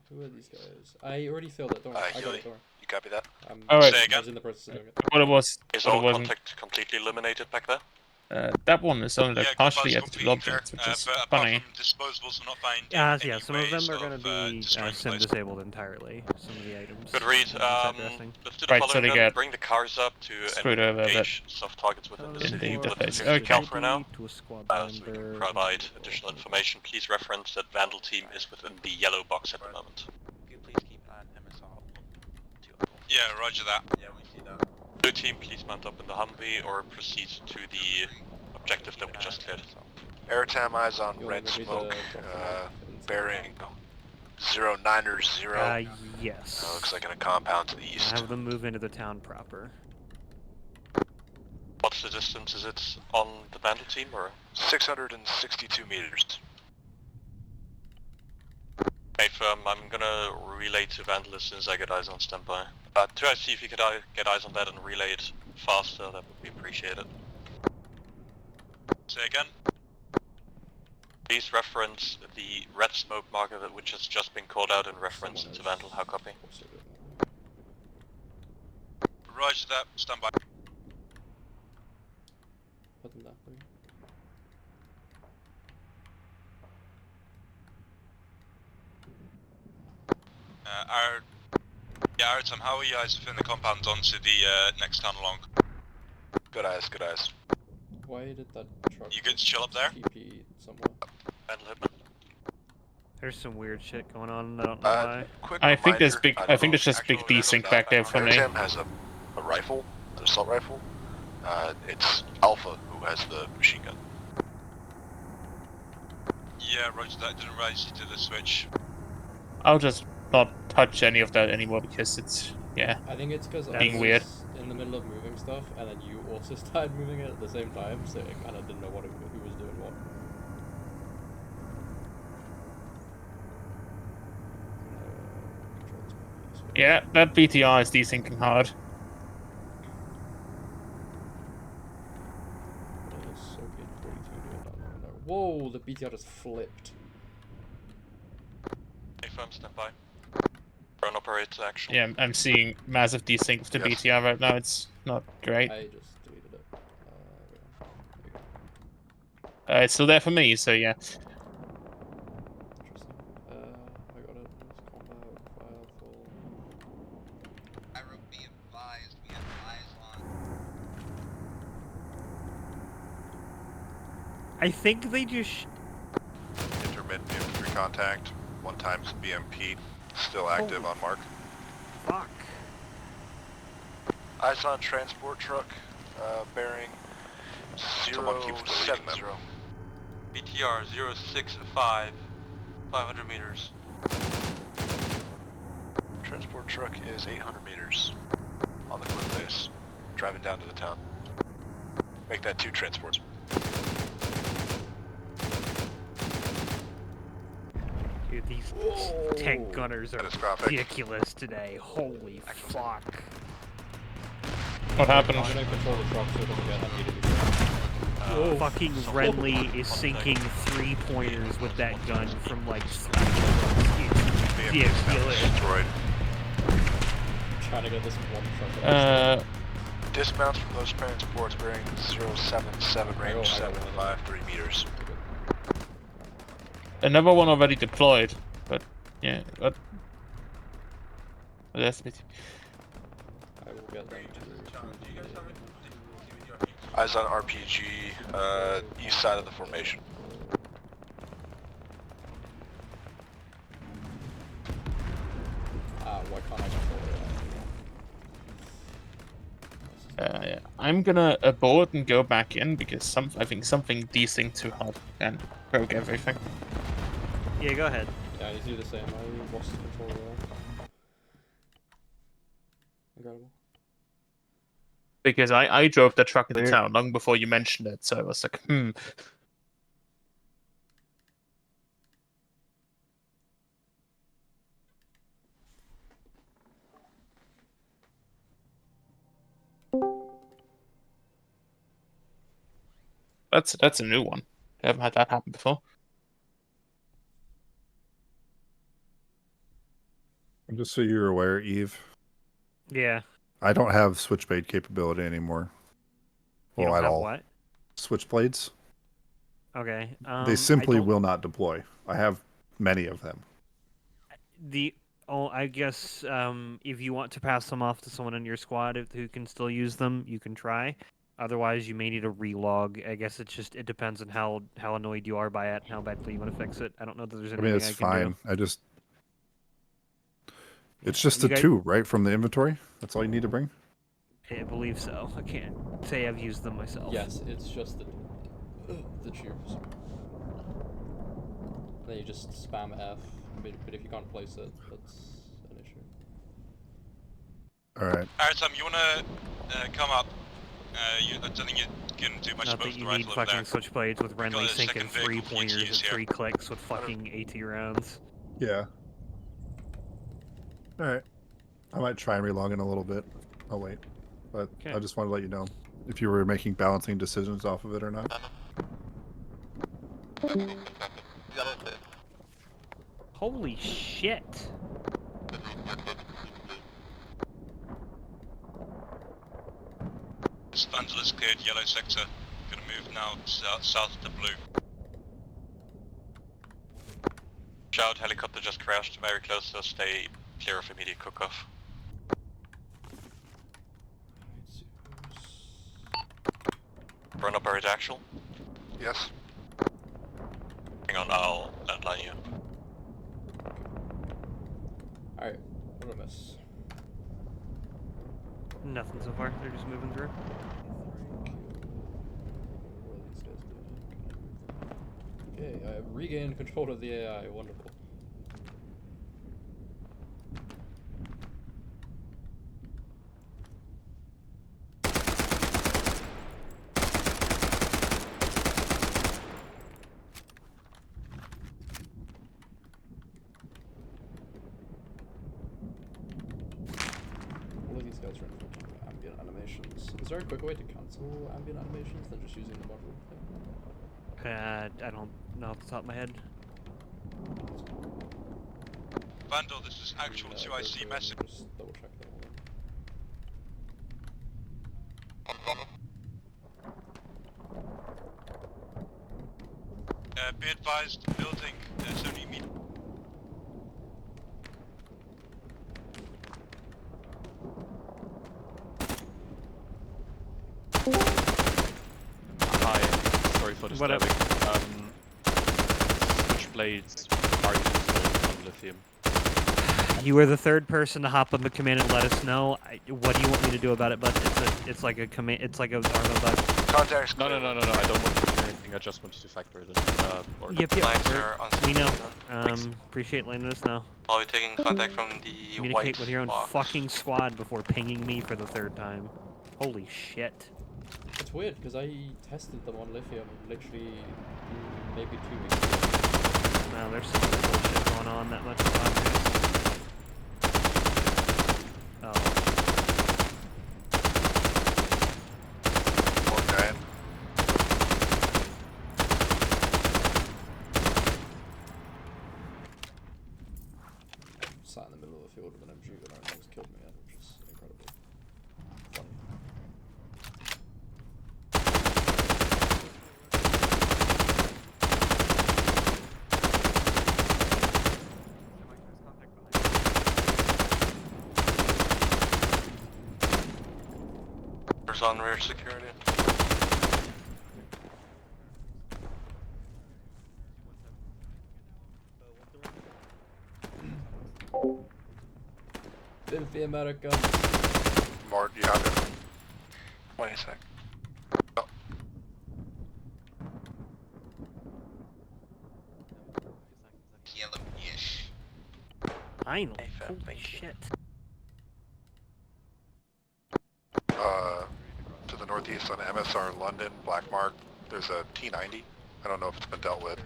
Who are these guys? I already filled it, don't worry. I got it, don't worry. You copy that? Alright. I was in the process of doing it. What it was. Is what all it wasn't. contact completely eliminated back there? That one is only partially compound's edited completely objects, which clear, is but apart funny. from disposables, I'm not finding Yeah, any some of them ways are going to be destroying the sim place. disabled entirely. Some of the items. Good read. Let's do the Right, so following they then. get Bring the cars up to screwed over, engage soft targets within the city. Indeed, Let's that's do the okay. count for now. To a squad So we can provide additional information. Please reference that Vandal team is within the yellow box at the moment. Could you please keep an MSR? Yeah, roger that. Yeah, we see that. Blue team, please mount up in the Humvee or proceed to the objective that we just cleared. Airtime eyes on You red want me to smoke, read bearing 090. Yes. Looks like in a compound to the east. Have them move into the town proper. What's the distance? Is it on the Vandal team or? 662 meters. Okay, firm. I'm gonna relay to Vandal as soon as I get eyes on standby. Try to see if you could get eyes on that and relay it faster. That would be appreciated. Say again. Please reference the red smoke marker which has just been called out in reference to Vandal. How copy? Roger that. Standby. Put them there, please. Aratom, how are you guys within the compound onto the next town along? Good eyes, good eyes. Why did that truck? You good to chill up there? TP somewhere. Vandal Hitman. There's some weird shit going on. I don't know why. Quick I think there's reminder, big. I think there's just big desync back there for me. Aratom has a rifle, an assault rifle. It's Alpha who has the machine gun. Yeah, roger that. Didn't realize you did a switch. I'll just not touch any of that anymore because it's I think it's because I being was weird. in the middle of moving stuff, and then you also started moving it at the same time, so it kind of didn't know who was doing what. Yeah, that BTR is desyncing hard. Whoa, the BTR just flipped. Hey, firm, stand by. Drone operator action. Yeah, I'm seeing massive desync with the BTR right now. It's not great. I just deleted it. It's still there for me, so yeah. I got it. Let's combat file full. I wrote be advised, we have eyes on. I think they just. Intermittent infantry contact. 1 times BMP. Still active on mark. Fuck. Eyes on transport truck. Bearing 070. BTR 065, 500 meters. Transport truck is 800 meters on the cliff face, driving down to the town. Make that 2 transports. Dude, these tank gunners are ridiculous today. Holy fuck. What happened? I'm gonna control the truck so it doesn't get unneeded. Fucking Renly is sinking 3-pointers with that gun from like. It's ridiculous. Destroyed. Trying to get this one truck. Dismounts from those transports bearing 077, range 753 meters. Another one already deployed, but yeah, but that's it. I will get them Eyes on RPG, east side of the formation. Why can't I control it? Yeah. I'm gonna abort and go back in because I think something desynced too hard and broke everything. Yeah, go ahead. Yeah, I need to do the same. I lost control there. Incredible. Because I drove the truck into town long before you mentioned it, so I was like, That's a new one. I haven't had that happen before. And just so you're aware, Eve. Yeah. I don't have switchblade capability anymore. You Well, don't at have all. what? Switchblades. Okay. They simply I don't- will not deploy. I have many of them. I guess if you want to pass them off to someone in your squad who can still use them, you can try. Otherwise, you may need a relog. I guess it depends on how annoyed you are by it and how badly you want to fix it. I don't know that there's anything It's I can fine. do. It's just you the guys- 2, right, from the inventory? That's all you need to bring? I believe so. I can't say I've used them myself. Yes, it's just the tubes. Then you just spam F, but if you can't place it, that's an issue. Alright. Aratom, you wanna come up? I don't think you can do much Not about that the you rifle need over fucking there. switchblades with Got Renly a sinking second vehicle for you to 3-pointers use at here. 3 clicks with fucking AT rounds. Yeah. Alright. I might try and relog in a little bit. I'll wait. But Okay. I just wanted to let you know if you were making balancing decisions off of it or not. Holy shit. Los Angeles cleared, yellow sector. Gonna move now south to blue. Shout, helicopter just crashed, very close, so stay clear of immediate cook-off. Run operator actual? Yes. Hang on, I'll landline you. Alright, what did I miss? Nothing so far. They're just moving through. What are these guys doing? Can I move them? Okay, I have regained control of the AI. Wonderful. All of these guys are in fucking ambient animations. Is there a quicker way to cancel ambient animations than just using the module thing? I don't know off the top of my head. Vandal, this is actual 2IC message. Just double check that one. Be advised, building, there's only me. Hi, sorry for disturbing. Switchblades are useful on lithium. You were the third person to hop on the command and let us know. What do you want me to do about it? But it's like a command. It's like a armor bug. Contacts. No, I don't want you to do anything. I just want you to factor it in. Or Yep. Lines are on We know. Appreciate letting us know. I'll be taking contact from the Communicate with your own fucking squad before pinging me for the third time. Holy shit. It's weird because I tested them on lithium literally maybe 2 weeks ago. Wow, there's some bullshit going on that much progress. Oh. Okay. Sat in the middle of the field with an MG that almost killed me, which is incredible. Funny. There's on rear security. Filthy America. Mort, you have it. Wait a sec. Yellow-ish. Finally. Holy shit. To the northeast on MSR London, Black Mark, there's a T90. I don't know if it's been dealt with.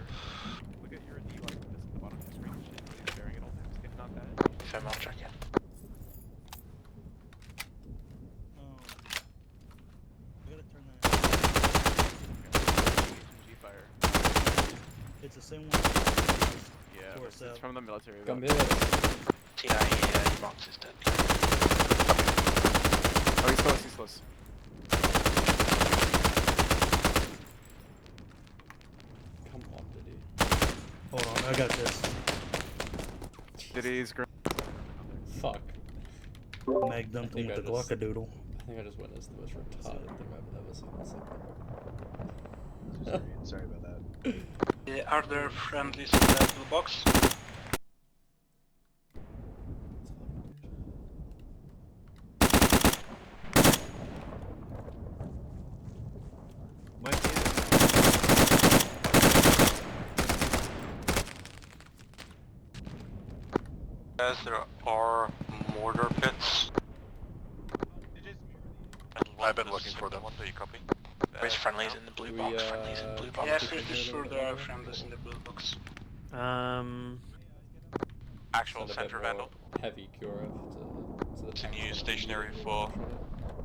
Look at your DUI this at the bottom of the screen. Sharing at all times. If not that. Fem, I'll check in. It's the same one. Yeah, it's from the military. Come here. T90 box is dead. Oh, he's close, he's close. Come on, Diddy. Hold on, I got this. Diddy's Fuck. Meg dumped him with the glockadoodle. I think I just witnessed the most retarded thing I've ever seen in something. Sorry about that. Are there friendlies in the blue box? As there are mortar pits. I've been looking for them. Do you copy? There's friendlies in the blue box. Friendlies in the blue box. Yeah, pretty sure there are friendlies in the blue box. Actual send a center bit more vandal. heavy QRF to the tanks. Continue stationary for.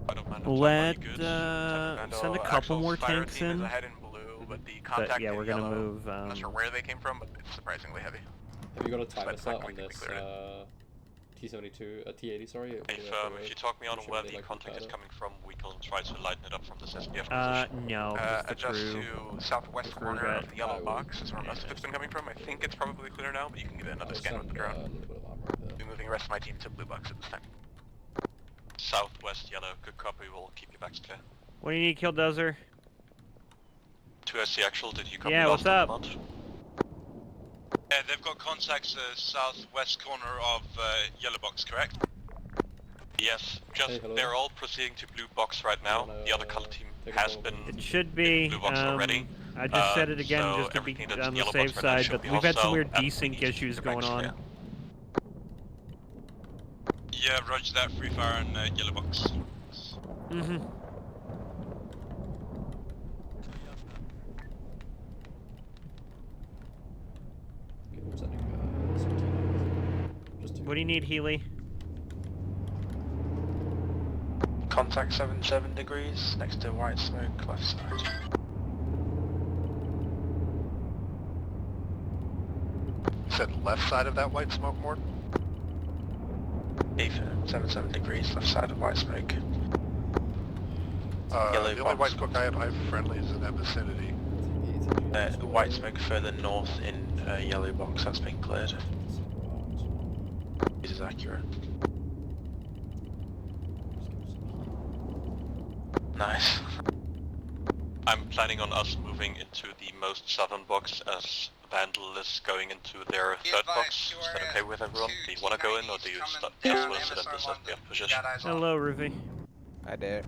I don't mind. Let send a couple more tanks in. Ahead in blue, but the contact But yeah, we're gonna yellow, move. I'm not sure where they came from, but it's surprisingly heavy. Have you got a timer But set we on can this clear T72, T80? Sorry. If you talk me on where the contact is coming from, we can try to lighten it up from this SPF position. No. Adjust to southwest corner red. of the yellow box is where most of it's been coming from. I think it's probably clear now, but you can give it another scan with the drone. Be moving the rest of my team to blue box at this time. Southwest yellow, good copy. We'll keep your backs clear. What do you need, Killdozer? 2SC actual, did you copy? Yeah, what's up? Yeah, they've got contacts southwest corner of yellow box, correct? Yes, just they're all proceeding to blue box right now. The other color team has been. It should be. Blue box already. I just said it again so just to be everything that's on the yellow safe box right now side, should but be we've had some hostile, weird and we desync need to issues keep your going backs on. clear. Yeah, roger that. Free fire and yellow box. Mm-hmm. What do you need, Healy? Contact 77 degrees next to white smoke, left side. You said left side of that white smoke, Mort? 77 degrees, left side of white smoke. Yellow the only white smoke I have friendlies in that vicinity. White smoke further north in yellow box, that's been cleared. This is accurate. Nice. I'm planning on us moving into the most southern box as Vandal is going into their third box. Is that okay with everyone? Do you want to go in or do you just want to sit in this SPF position? Hello, Ruby. Hi there.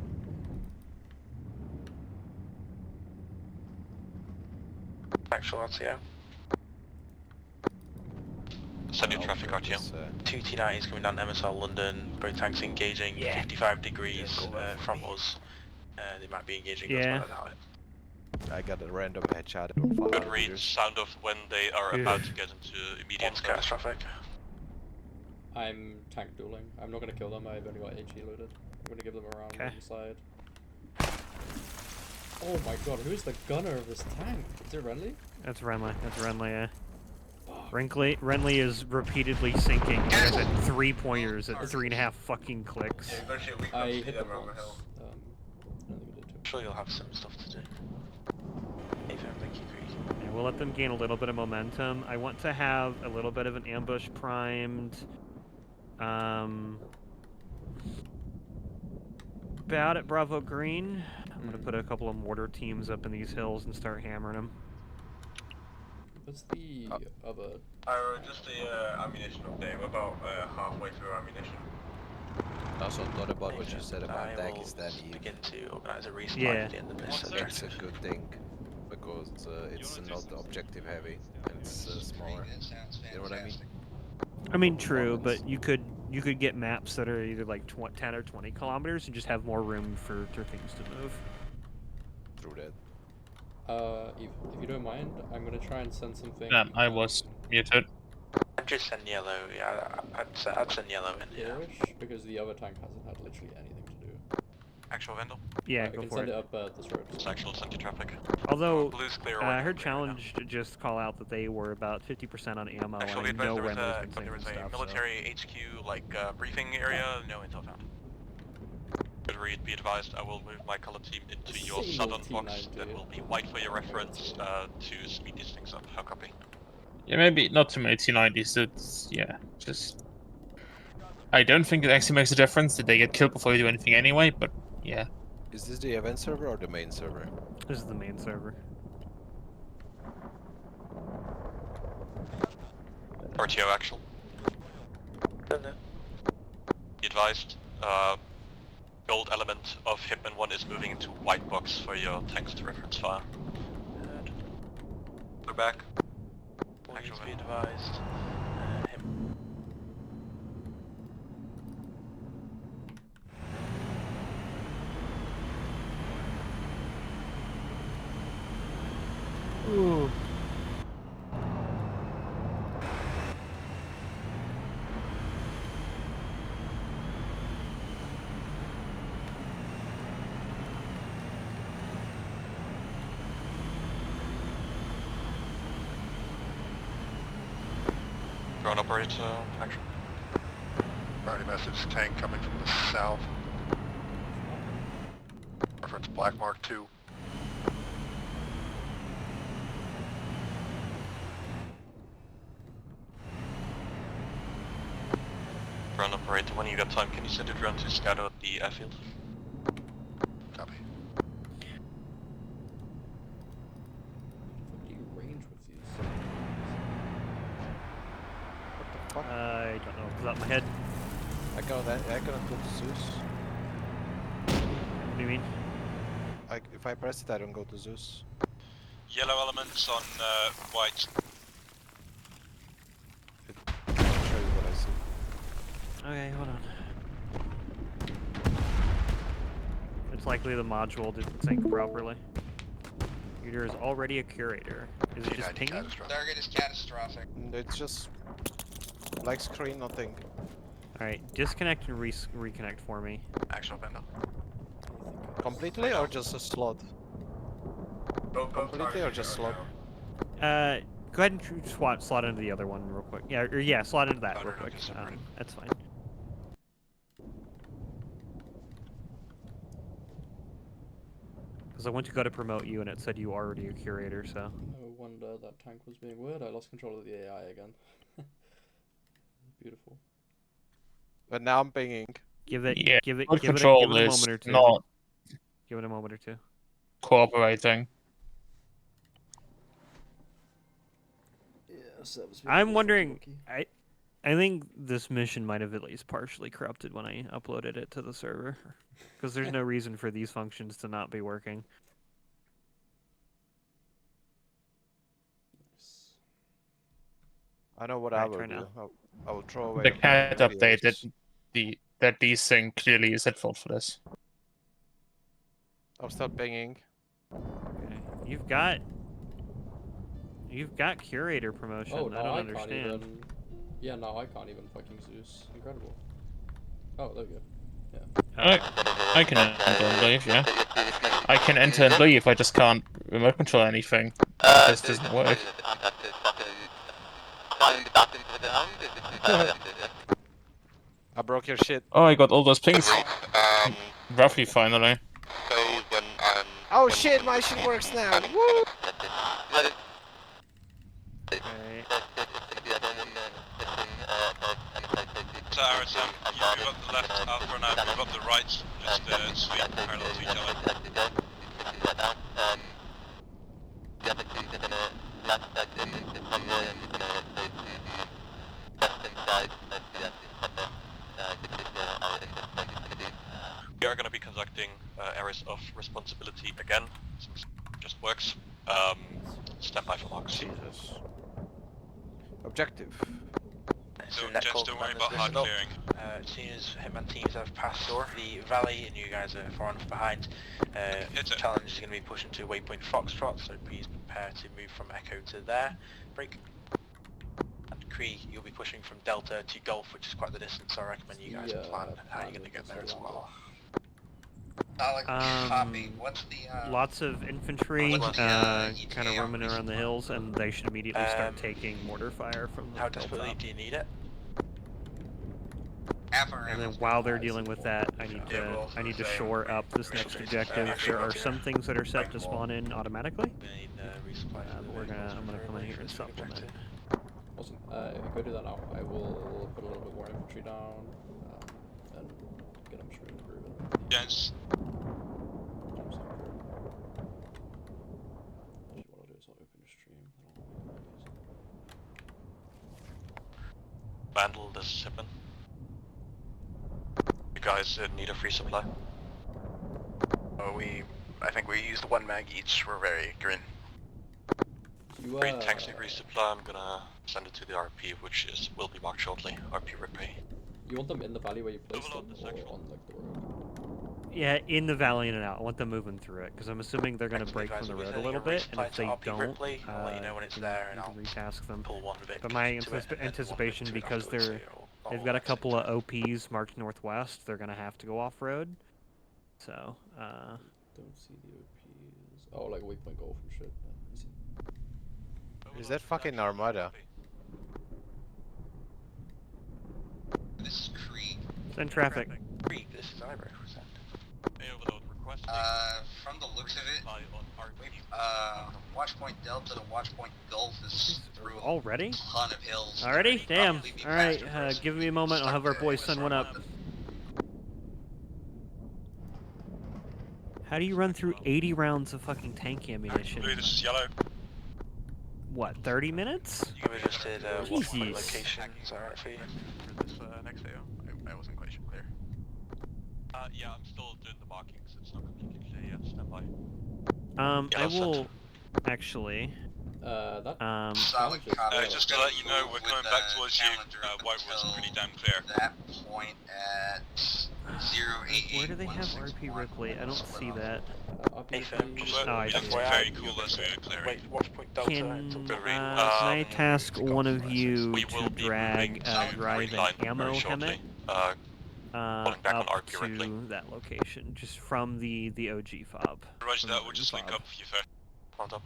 Actual RTO. Send your traffic RTO. 2 T90 is coming down MSR London, both tanks engaging 55 degrees from us. They might be engaging us, but I doubt it. I got a random headshot. Good read, sound of when they are about to get into immediate gas traffic. I'm tank dueling. I'm not gonna kill them, I've only got HE loaded. I'm gonna give them a round on the side. Oh my god, who's the gunner of this tank? Is it Renly? That's Renly. That's Renly, yeah. Renly is repeatedly sinking. He has 3 pointers at 3.5 fucking clicks. I hit the box. I'm sure you'll have some stuff to do. Yeah, we'll let them gain a little bit of momentum. I want to have a little bit of an ambush primed. About at Bravo Green. I'm gonna put a couple of mortar teams up in these hills and start hammering them. What's the other? Just the ammunition update. We're about halfway through ammunition. Also thought about what you said about Dagestan. Begin to organize a resupply at the end of this. It's a good thing because it's not objective heavy and it's smaller. You know what I mean? I mean, true, but you could get maps that are either like 10 or 20 kilometers and just have more room for things to move. True that. If you don't mind, I'm gonna try and send something. I was muted. I'd just send yellow, yeah, I'd send yellow in, yeah. Because the other tank hasn't had literally anything to do. Actual Vandal? Yeah, I go can for send it. it up this road. It's actual send your traffic. Although, Blue's clear I heard Challenge just call out that they were about 50% on ammo, Actually, and I know Renly's been there saying was some a stuff, military HQ briefing area. No intel found. Good read. Be advised. I will move my color team into your southern box. That will be white for your reference to speed these things up. How copy? Yeah, maybe not too many T90s. It's, yeah, just. I don't think it actually makes a difference that they get killed before you do anything anyway, but yeah. Is this the event server or the main server? This is the main server. RTO actual. Be advised. Gold element of Hitman 1 is moving into white box for your tanks to reference fire. We're back. Please be advised. Ooh. Drone operator, action. Priority message, tank coming from the south. Reference Black Mark 2. Drone operator, when you got time, can you send a drone to scout out the airfield? Copy. What do you range with these? I don't know off the top of my head. I cannot go to Zeus. What do you mean? If I press it, I don't go to Zeus. Yellow elements on white. I'll show you what I see. Okay, hold on. It's likely the module didn't sync properly. Computer is already a curator. Is it just pinging? Target is catastrophic. It's just black screen, nothing. Alright, disconnect and reconnect for me. Actual window. Completely or just a slot? Completely or just slot? Go ahead and slot into the other one real quick. Yeah, slot into that real quick. That's fine. Because I went to go to promote you and it said you already a curator, so. No wonder that tank was being weird. I lost control of the AI again. Beautiful. But now I'm pinging. Give it a moment or two. Not Give it a moment or two. cooperating. Yeah, I'm wondering. I think this mission might have at least partially corrupted when I uploaded it to the server, because there's no reason for these functions to not be working. I know what I will do. I will throw away The cat updated that these thing clearly is at fault for this. I'll start pinging. Okay. You've got curator promotion. Oh, no, I don't I understand. can't even. Yeah, no, I can't even fucking Zeus. Incredible. Oh, there we go. Yeah. I can enter and leave, yeah. I can enter and leave, I just can't remote control anything. This doesn't work. I broke your shit. Oh, I got all those pings. Roughly, finally. Oh shit, my shit works now. Woo! So RSM, you move up the left, Alpha and I move up the right, just sweep parallel to each other. We are going to be conducting areas of responsibility again, since it just works. Stand by for marks. Jesus. Objective. So just don't worry about hard clearing. As soon as Hitman teams have passed the valley and you guys are far enough behind, challenge is going to be pushing to waypoint Foxtrot, so please prepare to move from Echo to there. Break. And Cree, you'll be pushing from Delta to Golf, which is quite the distance, so I recommend you guys plan how you're going to get there as well. Copy. What's the Lots of infantry kind of roaming around the hills, and they should immediately start taking mortar fire from the How desperately do you need it? And then while they're dealing with that, I need to shore up this next objective. There are some things that are set to spawn in automatically, but I'm gonna come in here and supplement. Awesome. Go do that now. I will put a little bit more infantry down and get them straight in the groove. Yes. Actually, what I'll do is I'll open the stream. Vandal, this is Hitman. You guys need a free supply? I think we used 1 mag each. We're very green. Green tanks need resupply. I'm gonna send it to the RP, which will be marked shortly. RP repay. You want them in the valley where you place them, or on like the road? Yeah, in the valley in and out. I want them moving through it, because I'm assuming they're going to break from the road a little bit, and if they don't, I'll let you know when it's there, and I'll retask them. pull one Vic But my to it, and then anticipation, one Vic to it because afterwards, so they've got a couple of OPs marked northwest, they're going to have to go off-road. So, Don't see the OPs. Oh, like waypoint golf and shit. Yeah, easy. Is that fucking Armada? This is Creek. Send traffic. Creek, this is Ira. From the looks of it, Watchpoint Delta to Watchpoint Gulf is through Already? a ton of hills. Already? Damn. Probably be Alright, faster for us give me a moment. I'll have our boys send one up. How do you run through 80 rounds of fucking tank ammunition? Blue, this is yellow. What, 30 minutes? You were just at Watchpoint Jesus. location. Is that right for you? For this next day, I wasn't quite clear. Yeah, I'm still doing the markings. It's not completely clear yet. Stand by. I will actually. Solid copy. Just to let you know, we're coming back towards you. Whitewood's pretty damn clear. That point at 088. Where do they have RP Ripley? I don't see that. Nathan, just Oh, I see. Very cool, that's very clear. wait, Watchpoint Delta. Can I task one of you to drive an ammo helmet up to that location, just from the OG fob? Roger that, we'll just link up for you first. Hold up.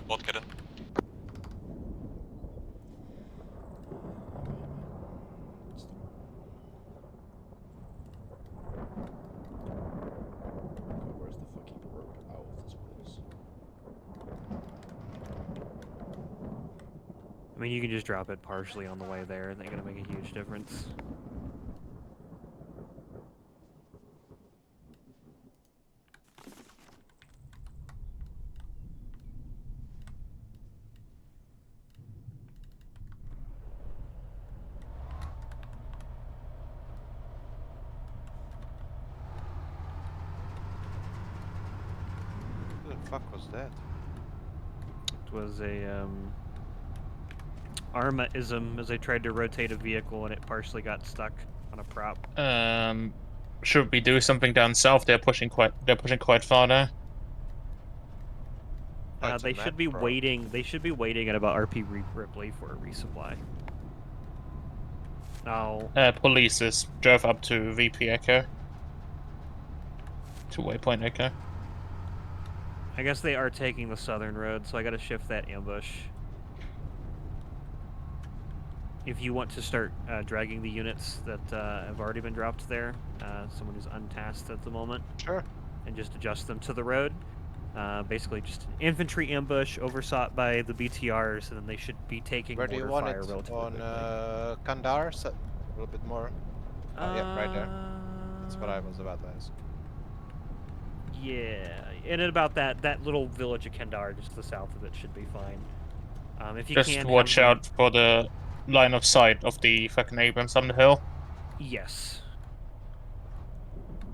What, get in? Where's the fucking road out of this place? I mean, you can just drop it partially on the way there. It ain't gonna make a huge difference. What the fuck was that? It was a Arma-ism as I tried to rotate a vehicle and it partially got stuck on a prop. Should we do something down south? They're pushing quite far now. They should be waiting. They should be waiting at about RP Ripley for a resupply. Oh. Police drove up to VP Echo. To Waypoint Echo. I guess they are taking the southern road, so I gotta shift that ambush. If you want to start dragging the units that have already been dropped there, someone who's untasked at the moment. Sure. And just adjust them to the road. Basically just an infantry ambush oversought by the BTRs, and then they should be taking Where do you mortar want fire it? relatively On quickly. Kandar? So, a little bit more. Oh, yeah, right there. That's what I was about to ask. Yeah, and at about that little village of Kendar, just to the south of it, should be fine. If you Just can watch out for the line of sight of the fucking Abrams on the hill. Yes.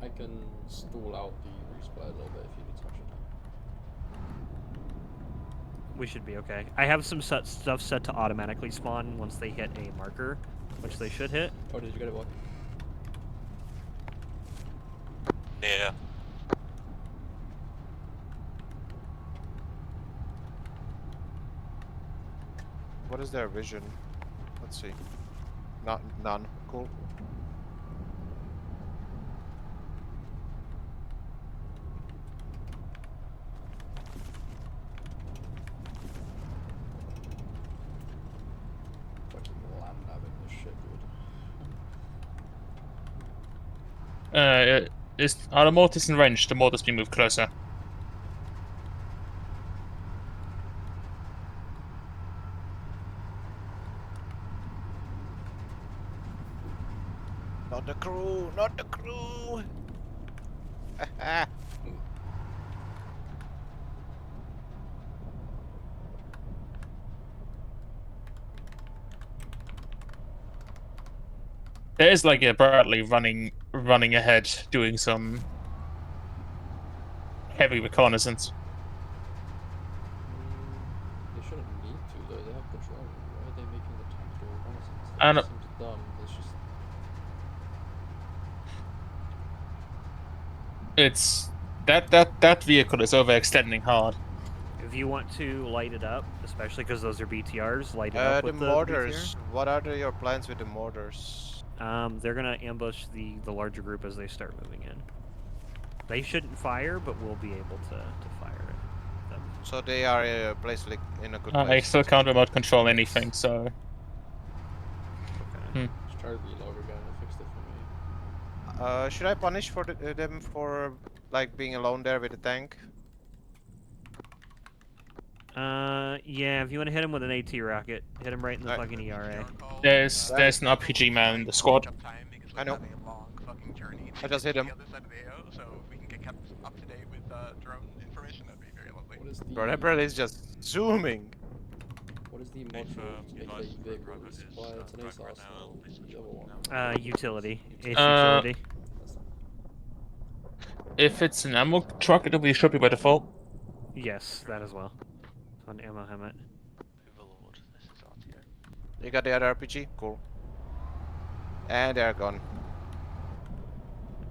I can stall out the resupply a little bit if you need to touch it. We should be okay. I have some stuff set to automatically spawn once they hit a marker, which they should hit. Oh, did you get it, boy? Yeah. What is their vision? Let's see. None. Cool. Fucking land nabbing this shit, dude. Are the mortars in range? The mortars be moved closer. Not the crew! Not the crew! There is like a Bradley running ahead, doing some heavy reconnaissance. They shouldn't need to though. They have control. Why are they making the tactical reconnaissance? I That don't- seems dumb. It's just It's that vehicle is overextending hard. If you want to light it up, especially because those are BTRs, light it up The with mortars. What are your plans with the mortars? They're gonna ambush the larger group as they start moving in. They shouldn't fire, but we'll be able to fire them. So they are placed like in a good I place. still can't remote control anything, so. Just try to relog again. I fixed it for me. Should I punish for them for like being alone there with the tank? Yeah, if you want to hit him with an AT rocket, hit him right in the fucking ERA. There's an RPG man in the squad. I know. I just hit him. Bro, that bird is just zooming. What is the module to make a vehicle resupply? It's an ace arsenal. The other one. Utility. Ace utility. If it's an ammo truck, it should be by default. Yes, that as well. On ammo helmet. You got the other RPG? Cool. And they're gone.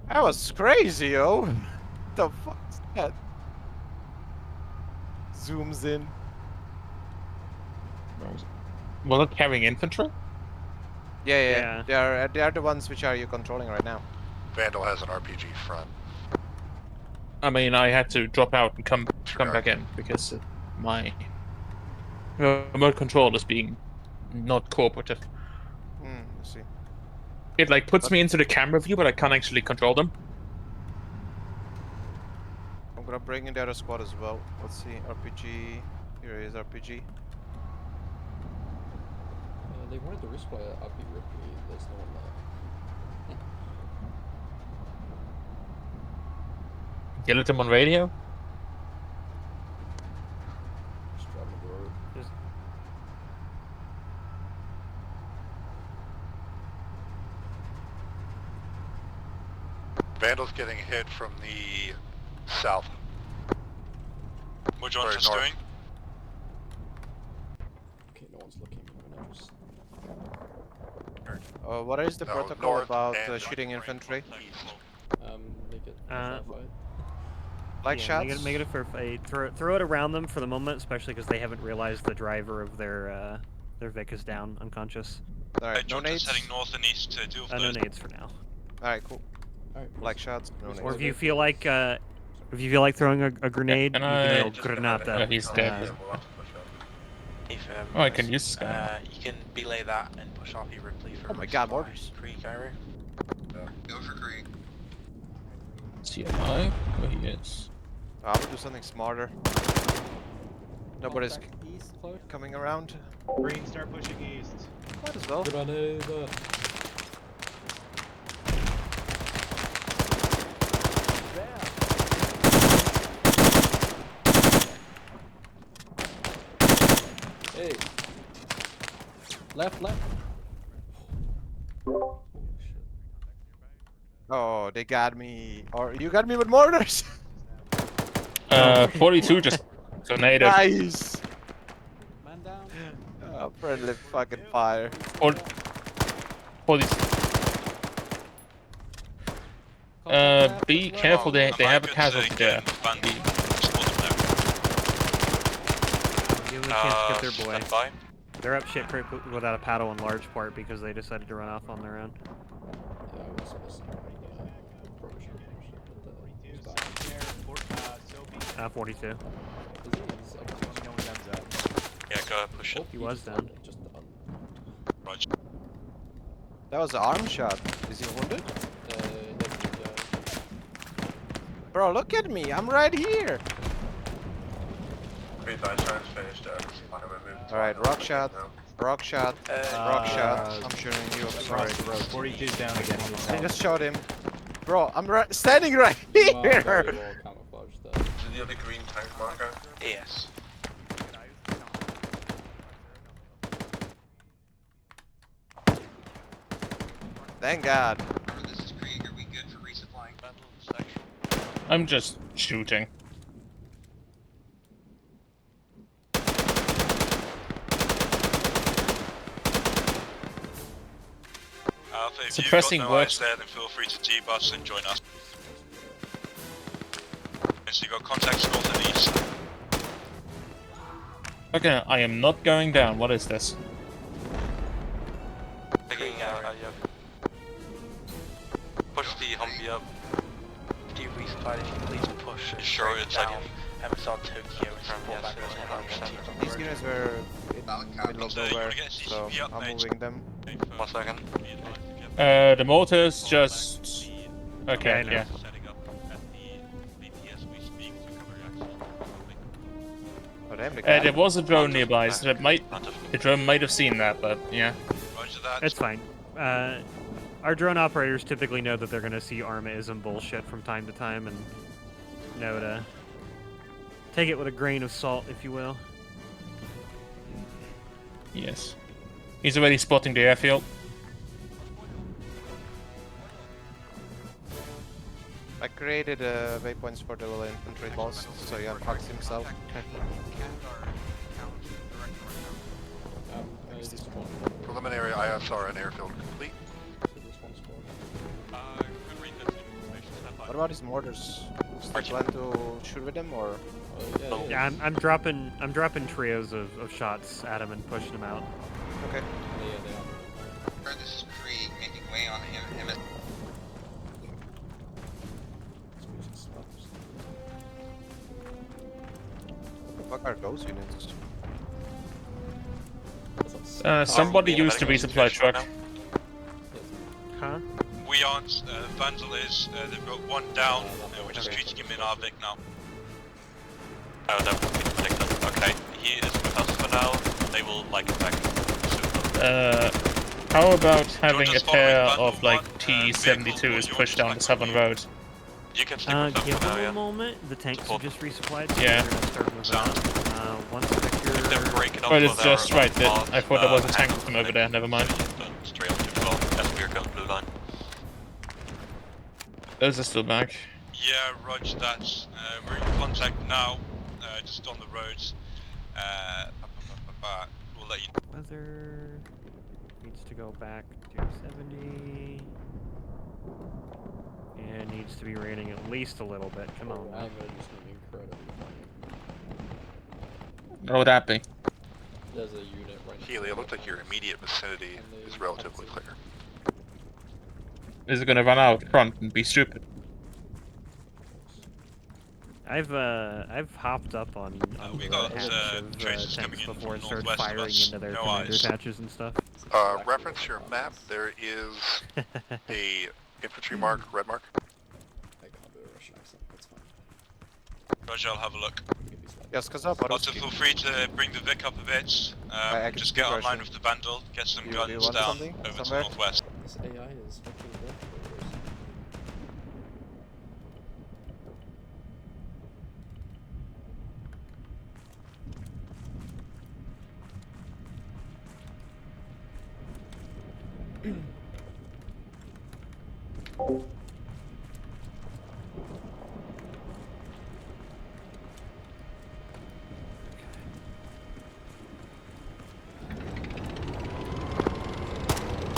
That was crazy, yo. What the fuck is that? Zooms in. Well, they're carrying infantry? Yeah. They are the ones which are you controlling right now. Vandal has an RPG front. I mean, I had to drop out and come back in because my remote control is being not cooperative. I see. It like puts me into the camera view, but I can't actually control them. I'm gonna bring in the other squad as well. Let's see, RPG. Here is RPG. They wanted to resupply RP Ripley. There's no one there. Yell at them on radio? Just driving up the road. Vandal's getting hit from the south. Which one's just doing? Okay, no one's looking. I'm gonna just... What is the No, protocol north about and shooting infantry? Make it a fair fight. Like shots? Make it a fair fight. Throw it around them for the moment, especially because they haven't realized the driver of their Vic is down, unconscious. Alright, no nades? Heading north and east to deal with No those. nades for now. Alright, cool. Like shots, no nades. Or if you feel like throwing a grenade, you can yell granata. He's dead. Oh, I can use this guy. You can belay that and push off your Ripley for. Oh my god, mortars. Creek, Cairo. Go for Creek. Is he alive? Oh, he is. I will do something smarter. Nobody's coming around. Green, start pushing east. Might as well. Granada. Hey. Left. Oh, they got me. Or you got me with mortars. 42 just donated. Nice. Man down. Oh, friendly fucking fire. 40. Be careful, they have a casualty there. Give them a chance to get their boy. They're up shit creek without a paddle in large part because they decided to run off on their own. Yeah, I was missing. Probably should have punished it, but 42. Yeah, go ahead, push it. He was down. Just done. Roger. That was an arm shot. Is he wounded? Yeah. Bro, look at me. I'm right here. Alright, rock shot. Rock shot. Rock shot. I'm shooting you. I'm sorry. 42's down again. I just shot him. Bro, I'm standing right here. Camouflage there. Is the other green tank marker? Yes. Thank God. This is Krieg. Are we good for resupplying? I'm just shooting. Suppressing works. There, then feel free to G-bus and join us. So you got contacts north and east. Okay, I am not going down. What is this? Push the Humvee up. Do you resupply outside if you please push Sure, straight it's down ideal. MSR Tokyo and support back those teams on the These road. units were in the middle of nowhere, so I'm moving them. 1 second. The mortars just... Okay, Yeah, I yeah. know. Setting up at the BTS we speak to cover your Oh, damn, the There was a drone nearby, so the drone might have seen that, but yeah. Roger that. It's fine. Our drone operators typically know that they're going to see Armaism bullshit from time to time and know to take it with a grain of salt, if you will. Yes. He's already spotting the airfield. I created waypoints for the little infantry boss, so he unfucks himself. Preliminary ISR and airfield complete. What about his mortars? Still plan to shoot with them, or? Yeah, I'm dropping trios of shots at him and pushing him out. Okay. This is Krieg making way on him. What are those units? Somebody used the resupply truck. Huh? We aren't. Vandal is. They've got one down. We're just treating him in our Vic now. Oh, that will be detected. Okay, he is with us for now. They will like him back soon. How about having a pair of like T-72s push down the southern road? You can stick with them Give for now, them yeah. a moment. The tanks are just resupplied, so Yeah. we're going to start moving out. Once They're breaking up Well, for it's their just right. path, I thought there was a tank from over there. Never mind. Straight up to 12 as we're going blue line. Those are still back. Yeah, roger that. We're in contact now, just on the roads. We'll let you know. Weather needs to go back to 70. And needs to be raining at least a little bit. Come on. I'm gonna do something incredibly funny. What would that be? There's a unit right Healy, it looks like your immediate vicinity is relatively clear. Is it gonna run out front and be stupid? I've hopped up on we the got, hatch of traces coming tanks in before and from started northwest of firing us. into their No commander's eyes. hatches and stuff. Reference your map, there is a infantry mark, red mark. I can't do a Russian accent, that's fine. Roger, I'll have a look. Yes, сказал Also, по-русски. feel free to bring the Vic up a bit. I can Just speak get online Russian. with the Vandal, get some Do you guns want down something? over to Somewhere? northwest. This AI is fucking good.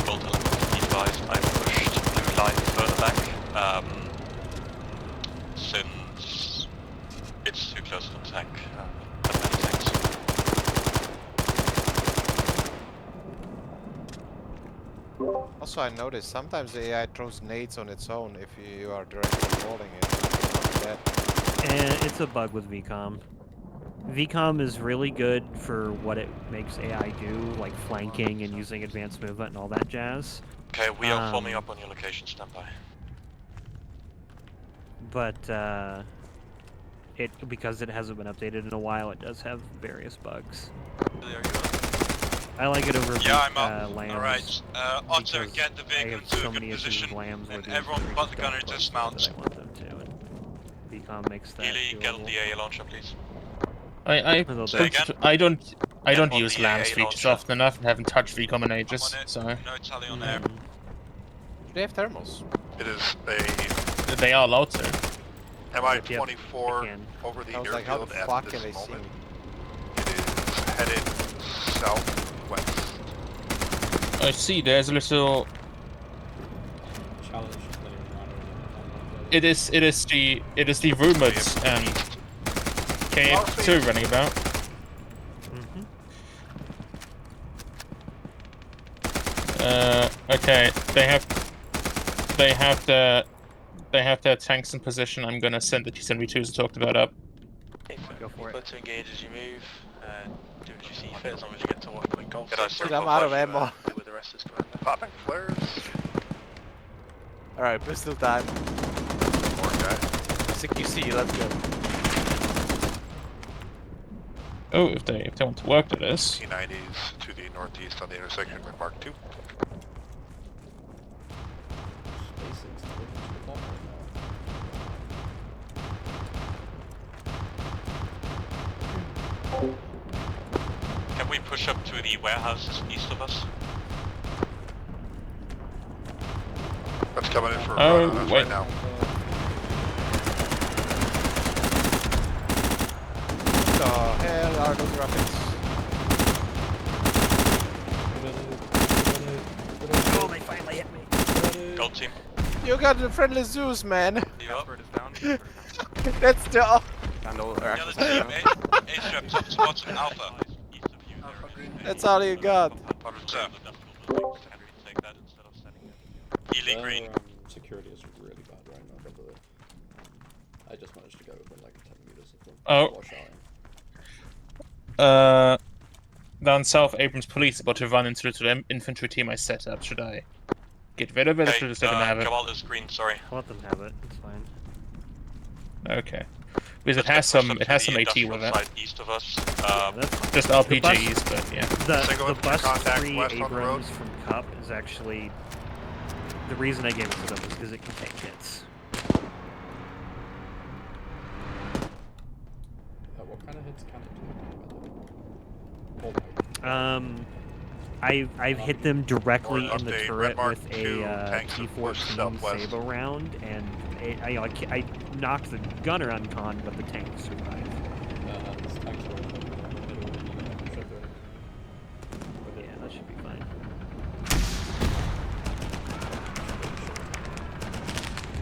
Bolton, be advised, I pushed blue line further back, since it's too close to the tank. And many tanks. Also, I noticed sometimes the AI throws nades on its own if you are directly holding it. Not bad. And it's a bug with VCOM. VCOM is really good for what it makes AI do, like flanking and using advanced movement and all that jazz. Okay, we are forming up on your location, standby. But because it hasn't been updated in a while, it does have various bugs. I like it over Yeah, I'm up. lambs. Alright, Otto, because get the I vehicle have to a so good many issues position, with lambs where and the everyone infantry but the just gunner don't push dismount. that I want them to, and VCOM makes that Healy, get on doable. the AA launcher, please. I don't on use the lambs AA features launcher. often enough and haven't touched VCOM in ages, so... No tally on air. Do they have thermals? It is a They are allowed to. MI-24 over the I was like, how airfield the at fuck this can they see moment. me? It is headed southwest. I see, there's a little... Challenge. It is the rumored KF2 running about. Okay, they have they have their tanks in position, I'm gonna send the T-72s I talked about up. Go for it. Look to engage as you move. Do as you see fit, as long as you get to 1 golf. Dude, I'm out of ammo. With the rest of this commander. Popping flares. Alright, pistol time. More guy. CQC, let's go. Oh, if they want to work to this. T90s to the northeast on the intersection with Mark II. Can we push up to the warehouses east of us? That's coming in for a run on us right now. What the hell are those rockets? Oh, they finally hit me. Gold team. You got the friendly Zeus, man. Yup. That's the... A-strap, top spots in Alpha. That's all you got. Healing green. Security is really bad right now, by the way. I just managed to go within like 10 meters of them. Oh. Down south, Abrams police about to run into the infantry team I set up. Should I get rid of it or should I just let them have it? Cabal is green, sorry. Let them have it, it's fine. Okay. Because it has some AT with it. East of us. Just RPGs, but yeah. The bus contact 3 west on the road. Abrams from Cup is actually... The reason I gave it to them is because it can take hits. What kind of hits can it do? I've hit them directly in the Update, turret Red Mark with II, a tanks have pushed T-14 southwest. Sabo round, and I knocked the gunner uncon, but the tank survived. Yeah, that should be fine.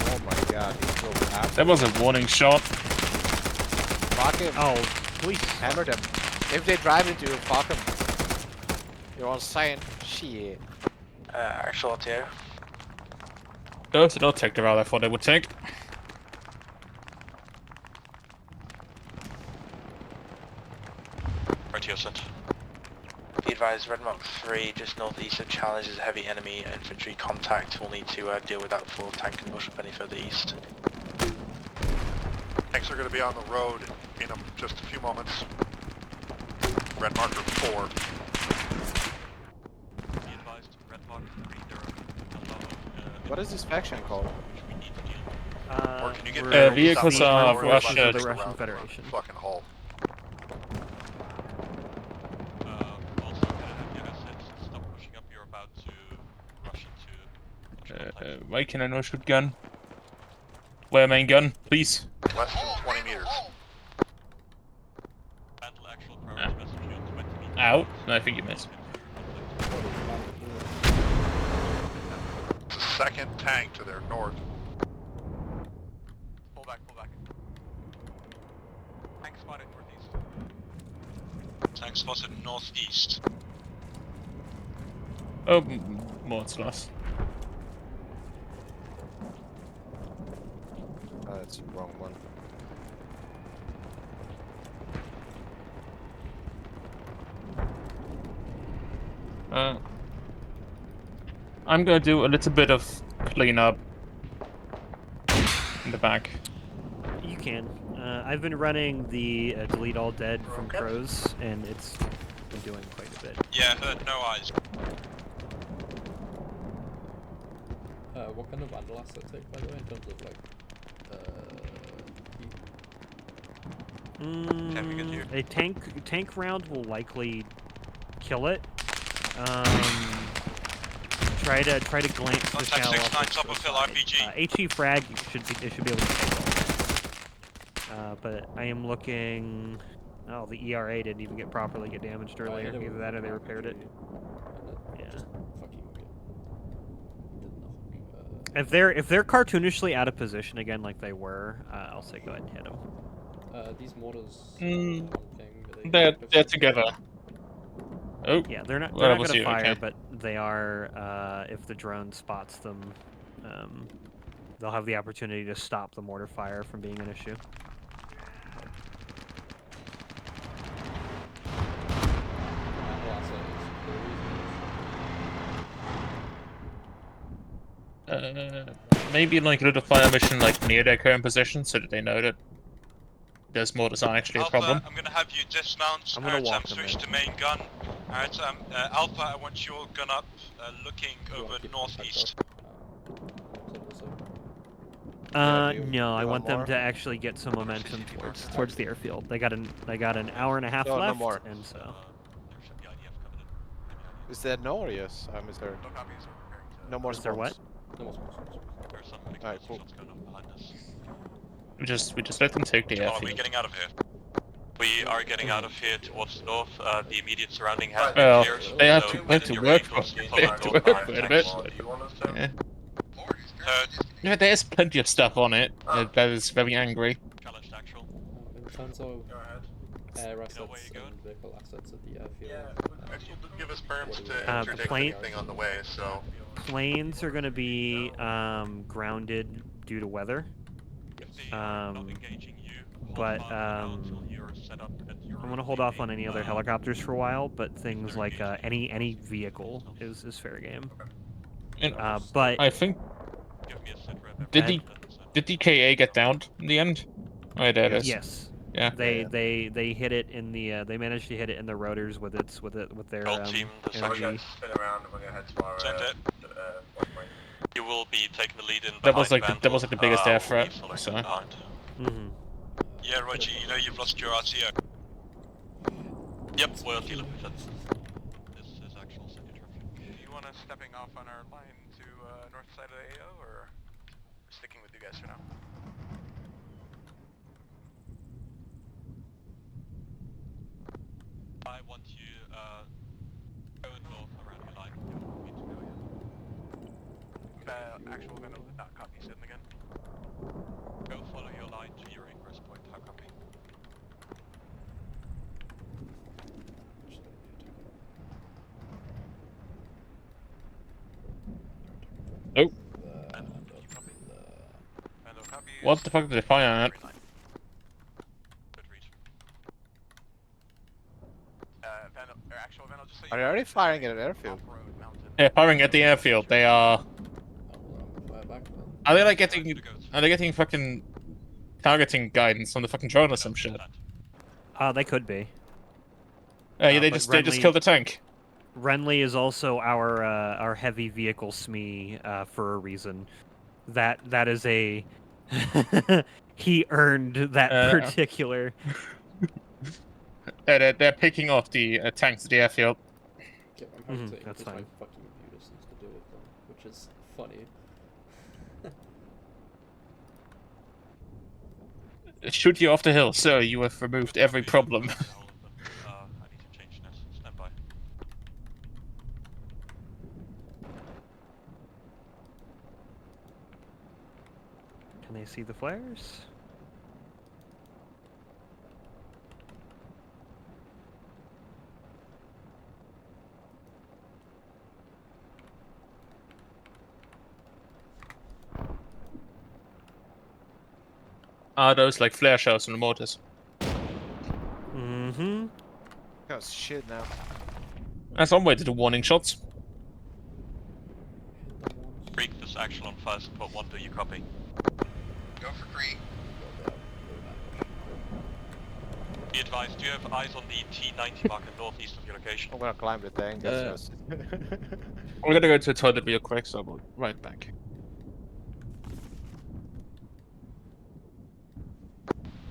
Oh my god, he's so bad. That was a warning shot. Fuck him. Oh, please. Hammer them. If they drive into you, fuck them. You know what I'm saying? Shit. Actual RTO. Those did not take the route I thought they would take. RTO sent. Be advised, Red Mark 3, just northeast of Challenge is a heavy enemy infantry contact. We'll need to deal with that before tank can push up any further east. Tanks are going to be on the road in just a few moments. Red marker 4. Be advised, Red Mark 3, there are a lot of... What is this faction called? Or can you get vehicles of Russia. The Russian Federation. Fucking hull. Also, can I have your assets stop pushing up? You're about to rush into... Why can I no shoot gun? Where main gun, please? Less than 20 meters. Battle actual priority message you on 20 meters. Out? No, I think you missed. It's a second tank to their north. Pull back, pull back. Tank spotted northeast. Tank spotted northeast. Oh, more it's lost. Oh, that's the wrong one. I'm gonna do a little bit of cleanup in the back. You can. I've been running the delete all dead from Crows, and it's been doing quite a bit. Yeah, heard no eyes. What kind of vandal assets take, by the way, in terms of like A tank round will likely kill it. Try to glance the shell Contact 69 top of hill RPG. HE frag should be able to take all. But I am looking. Oh, the ERA didn't even properly get damaged earlier. Either that or they repaired it. Yeah. If they're cartoonishly out of position again, like they were, I'll say go ahead and hit them. These mortars. They're together. Oh. Yeah, they're not Well, going to fire, okay. but they are if the drone spots them. they'll have the opportunity to stop the mortar fire from being an issue. Maybe like a little fire mission like near their current position so that they know that there's mortars aren't actually a problem. I'm gonna have you dismount. I'm gonna walk them switch in. to main gun. Alright, Alpha, I want your gun up, looking over northeast. No, I want them more? to actually get some momentum towards the airfield. They got an hour and a half No, no left, more. and so. Is that no or yes? I misheard. No more Is there what? spawns. No more spawns. Alright, cool. We just let them take the Are we airfield. getting out of here? We are getting out of here towards north. The immediate surrounding has been Well, cleared. they have so to within your work vehicles, for follow it north a bit. Yeah. There's plenty of stuff on it that is very angry. In terms of air assets and vehicle assets at the airfield, Give us perms to The interdict anything on the way, so... Planes are going to be grounded due to weather. But I'm going to hold off on any other helicopters for a while. But things like any vehicle is fair game. But I think did the KA get downed in the end? Oh, there it is. yes. Yeah. They hit it in the they managed to hit it in the rotors with their team, energy. Spin around and we're gonna head to our point. You will be taking the lead in That was like behind that was like the biggest air threat. Vandal, So. behind. Yeah, Reggie, you know you've lost your RTO. Yep, we're dealing with it. This is actual city traffic. Do you want us stepping off on our line to north side of the AO, or we're sticking with you guys for now? I want you go north around your line. You want me to go, yeah. Actual Venom did not copy Sidon again. Go follow your line to your ingress point. How copy? Nope. What the fuck did they fire at? Are they already firing at an airfield? Yeah, firing at the airfield. They are. Are they like getting? Are they getting fucking targeting guidance on the fucking drone or some shit? They could be. Yeah, they just killed the tank. Renly is also our heavy vehicle SME for a reason. That is a he earned that particular. They're picking off the tanks at the airfield. That's fine. My fucking computer seems to deal with them, which is funny. Shoot you off the hill, sir. You have removed every problem. I need to change this. Stand by. Can they see the flares? Are those like flare shells on the mortars? Mm-hmm. Oh shit now. That's one way to do warning shots. Creek, this action on fire support 1, do you copy? Go for Creek. Be advised, do you have eyes on the T-90 marker northeast of your location? I'm gonna climb the tank. We're gonna go to the toilet real quick, so we'll be right back.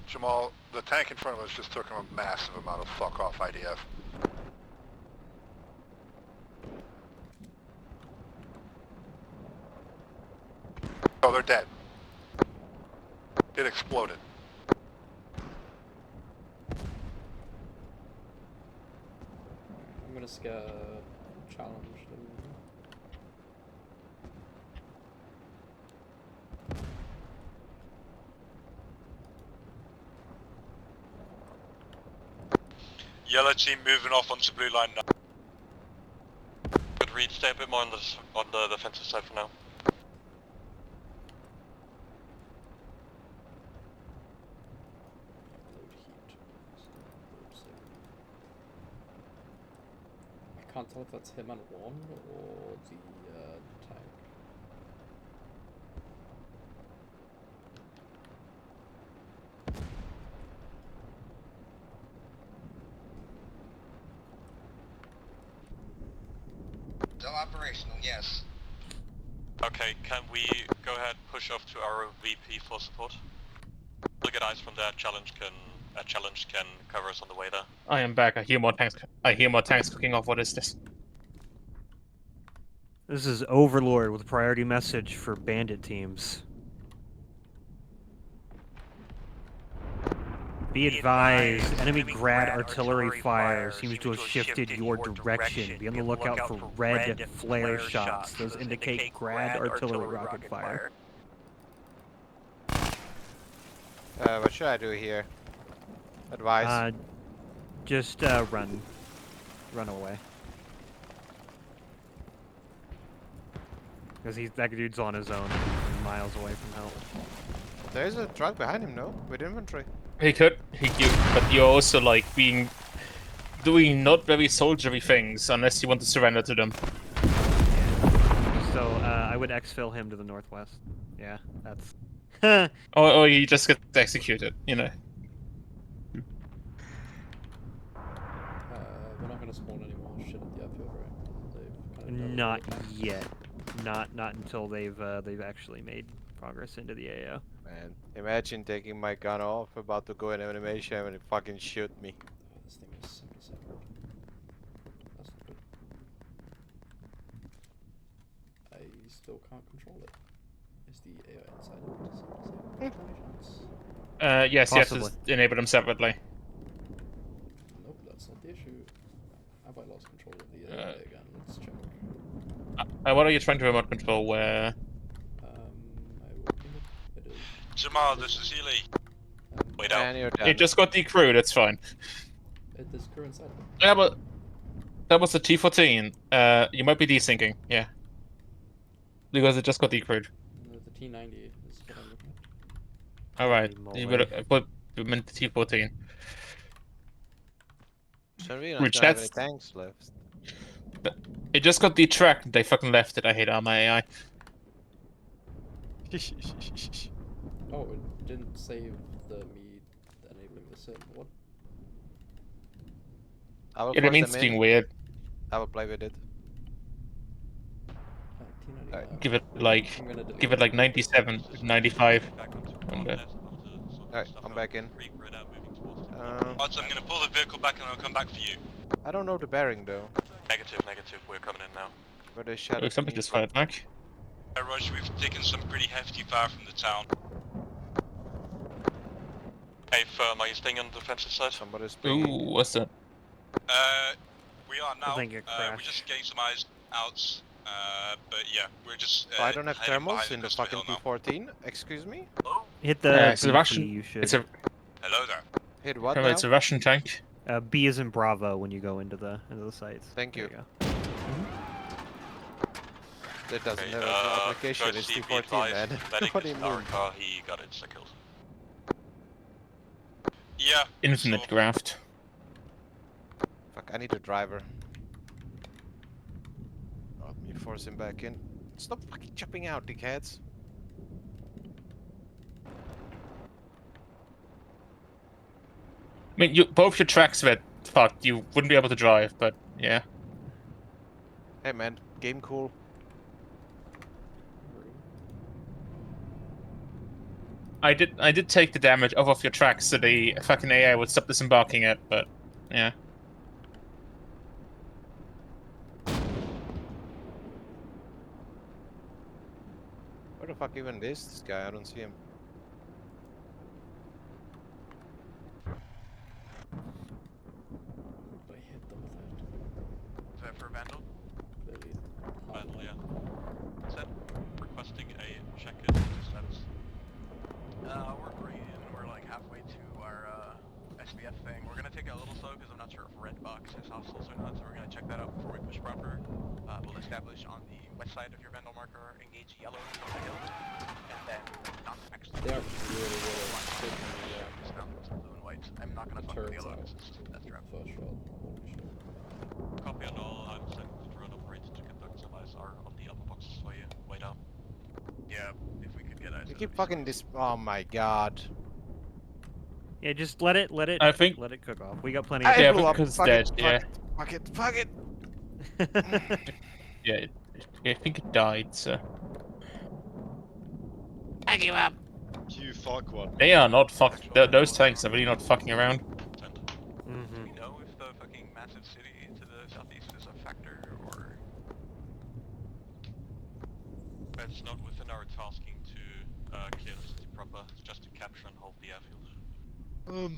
Jamal, the tank in front of us just took him a massive amount of fuck off IDF. Oh, they're dead. It exploded. I'm gonna scare challenge them. Yellow team moving off onto blue line now. Good read, stay a bit more on the defensive side for now. can't tell if that's him and one or the tank. Still operational, yes. Okay, can we go ahead and push off to our VP for support? Look at eyes from there. Challenge can cover us on the way there. I am back. I hear more tanks. I hear more tanks cooking off. What is this? This is Overlord with a priority message for bandit teams. Be advised, enemy grad artillery fire seems to have shifted your direction. Be on the lookout for red flare shots. Those indicate grad artillery rocket fire. What should I do here? Advise. Just run. Run away. Because that dude's on his own, miles away from help. There's a truck behind him, no? With infantry. He could, but you're also like doing not very soldiery things unless you want to surrender to them. So I would exfil him to the northwest. Yeah, that's. or he just gets executed, you know. We're not gonna spawn any more shit at the airfield, right? They've kind of Not yet. Not until they've actually made progress into the AO. Man, imagine taking my gun off, about to go in animation, and it fucking shoot me. Oh, this thing is 77. That's not good. I still can't control it. Is the AO inside of it? Yes, Possibly. you have to enable them separately. Nope, that's not the issue. Have I lost control of the AO again? Let's check. What are you trying to remote control? Where? Jamal, this is Healy. Wait out. It just got decrewed. That's fine. There's crew inside. Yeah, but that was the T-14. You might be desyncing. Yeah. Because it just got decrewed. The T-90 is what I'm looking at. All right. You would put meant the T-14. So we don't have any tanks left. It just got detracked. They fucking left it. I hate Arma AI. Oh, it didn't save me enabling the sim. What? Yeah, that means being weird. I will play with it. Give it like 97, 95. Alright, I'm back in. Odds, I'm gonna pull the vehicle back and I'll come back for you. I don't know the bearing though. Negative. We're coming in now. Where they shot at Somebody me. just fired back. Roger, we've taken some pretty hefty fire from the town. Hey, firm, are you staying on the defensive side? Somebody's Ooh, what's that? We are now. I think it we're crashed. just getting some eyes out. But yeah, we're just. I don't have heading thermals behind in the Crystal fucking Hill T-14. Excuse me? Hit the It's a BP, Russian. you should. It's a. Hello there. Hit what It's a Russian tank. B is in Bravo when you go into the sites. Thank you. There you go. That doesn't Okay, have an application, it's courtesy be T-14, advised, man. medic What do is you in our mean? car, he got it killed. Yeah. Infinite graft. Fuck, I need a driver. Oh, let me force him back in. Stop fucking chopping out, dickheads. I mean, both your tracks were fucked. You wouldn't be able to drive, but yeah. Hey man, game cool. I did take the damage off of your tracks so the fucking AI would stop disembarking it, but yeah. Where the fuck even is this guy? I don't see him. Is that for Vandal? Vandal, yeah. Set. Requesting a check-in status. We're green. We're like halfway to our SBF thing. We're gonna take it a little slow because I'm not sure if red box is hostile or not, so we're gonna check that out before we push proper. We'll establish on the west side of your Vandal marker, engage yellow on the hill, and then not actually. They are really Dismount to blue and white. I'm not gonna fuck with the yellow. That's trap. First shot. Holy shit. Copy on all. I'm keep fucking this. Oh my god. Yeah, just let it I think- let it cook off. We got plenty I of Yeah, blew up. because Fuck dead. it, Yeah, fuck it, fuck it. yeah. I think it died. So I give up. You fuck one. they are not fuck. Those tanks are really not fucking around. Mm-hmm. Do you know if the fucking massive city to the southeast is a factor, or...? It's not within our tasking to clear the city proper, it's just to capture and hold the airfield.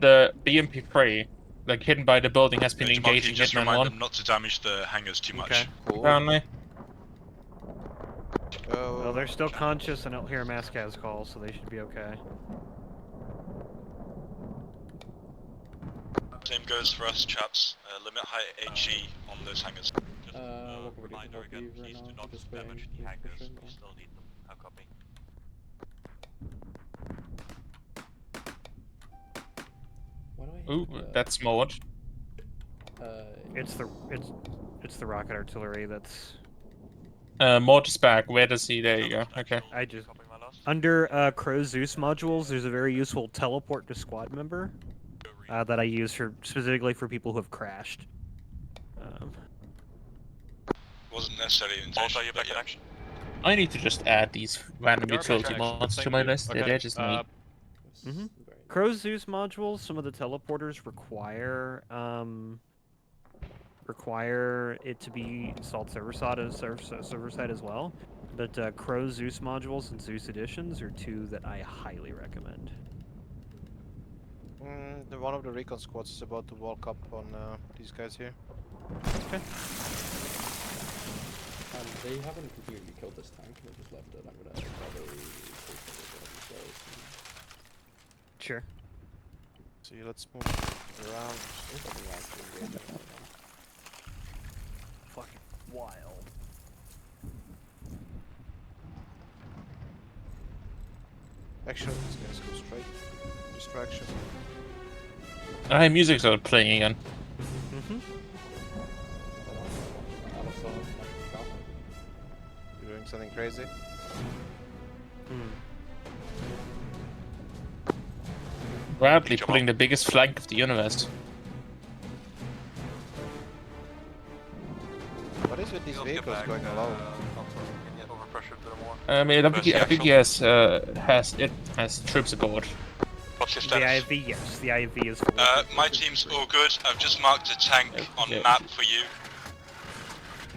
The BMP3, like hidden by the building, has been Jamal, engaging just Hitman remind 1. them not to damage the hangars too much. Okay. Apparently. Well, they're still conscious and don't hear Mascaz call, so they should be okay. Same goes for us, chaps. Limit high HE on those hangars. What can we do to help you right now? Do not Just damage waiting the to hangars, push in, we or- still need them. How copy? Why do I Ooh, hit, that's mod. It's the rocket artillery that's Mod is back. Where does he? There you go. Okay. I just under Co-Zeus modules. There's a very useful teleport to squad member that I use for specifically for people who have crashed. Wasn't necessarily intentional, but yeah. I need to just add these random utility mods to my list. They're just neat. Mm-hmm. Co-Zeus modules. Some of the teleporters require it to be installed server side as well. But Co-Zeus modules and Zeus editions are two that I highly recommend. One of the recon squads is about to walk up on these guys here. Okay. They haven't completely killed this tank, they just left it. I'm gonna probably Sure. See, let's move around. Fucking wild. Actually, these guys go straight. Distraction. Hey, music started playing again. Mm-hmm. You doing something crazy? Proudly pulling the biggest flank of the universe. What is with these vehicles going alone? I mean, I think he has troops aboard. What's your The status? IFV, yes. The IFV is full. My team's all good. I've just marked a tank on Yeah. map for you.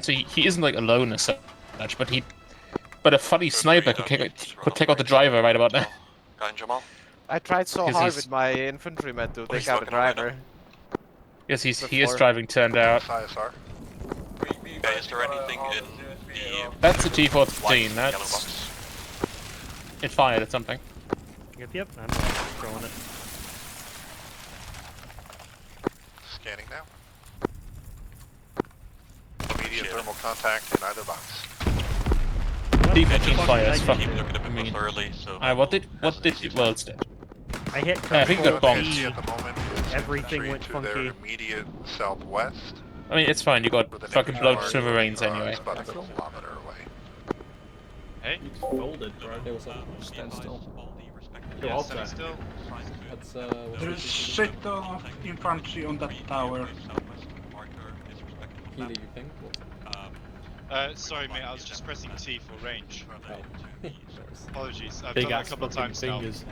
So he isn't like alone as such, but a funny sniper could take out the driver right about now. Guy and Jamal? I tried so Because hard he's- with my infantrymen to take he's out the working on it driver. Yes, he is Before. driving turned out. ISR. Okay, is there anything in the... That's a G14. white yellow That's box? it fired at something. Yep. I'm throwing it. Scanning now. Immediate thermal contact in either box. D14 fires. Keep Fucking. looking a I bit mean, more thoroughly, so... what did well, it's dead. I hit I think Control the bombs. P. At the moment is Everything infantry went to their funky. immediate southwest. I mean, it's fine. You got with an fucking infantry blown mark, smithereens anyway. It's about a kilometer away. Hey? You just folded, bro. Hey, what's up? Stand still. Yeah, Go stand outside. still. That's There is shit ton of infantry on that tower. Healy, you ping? Sorry mate, I was just pressing T for range. Oh. Apologies, I've Big done it a ass couple of fucking times now. fingers.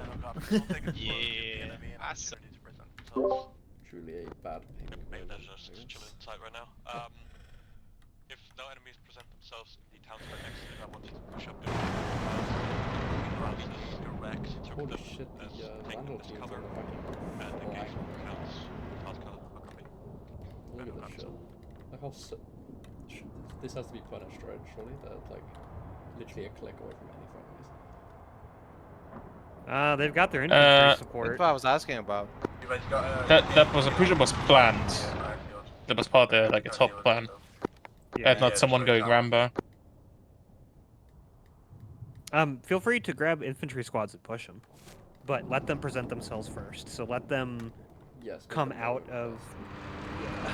Yeah. That's Truly a bad ping. Maybe they're just chilling inside right now. If no enemies present themselves in the towns right next to it, I want you to push up to direct to Holy them shit, as the taking Vandal this team's cover on the fucking and engage with the counts. Task color, copy. Look at this shit. Like how this has to be punished, right? Surely they're like literally a click away from any friendlies. They've got their infantry That's support. what I was asking about. That was, I'm pretty sure was planned. That was part of the top plan. Yeah. Not someone going Rambo. Feel free to grab infantry squads and push them, but let them present themselves first. So let them come out of. Yeah.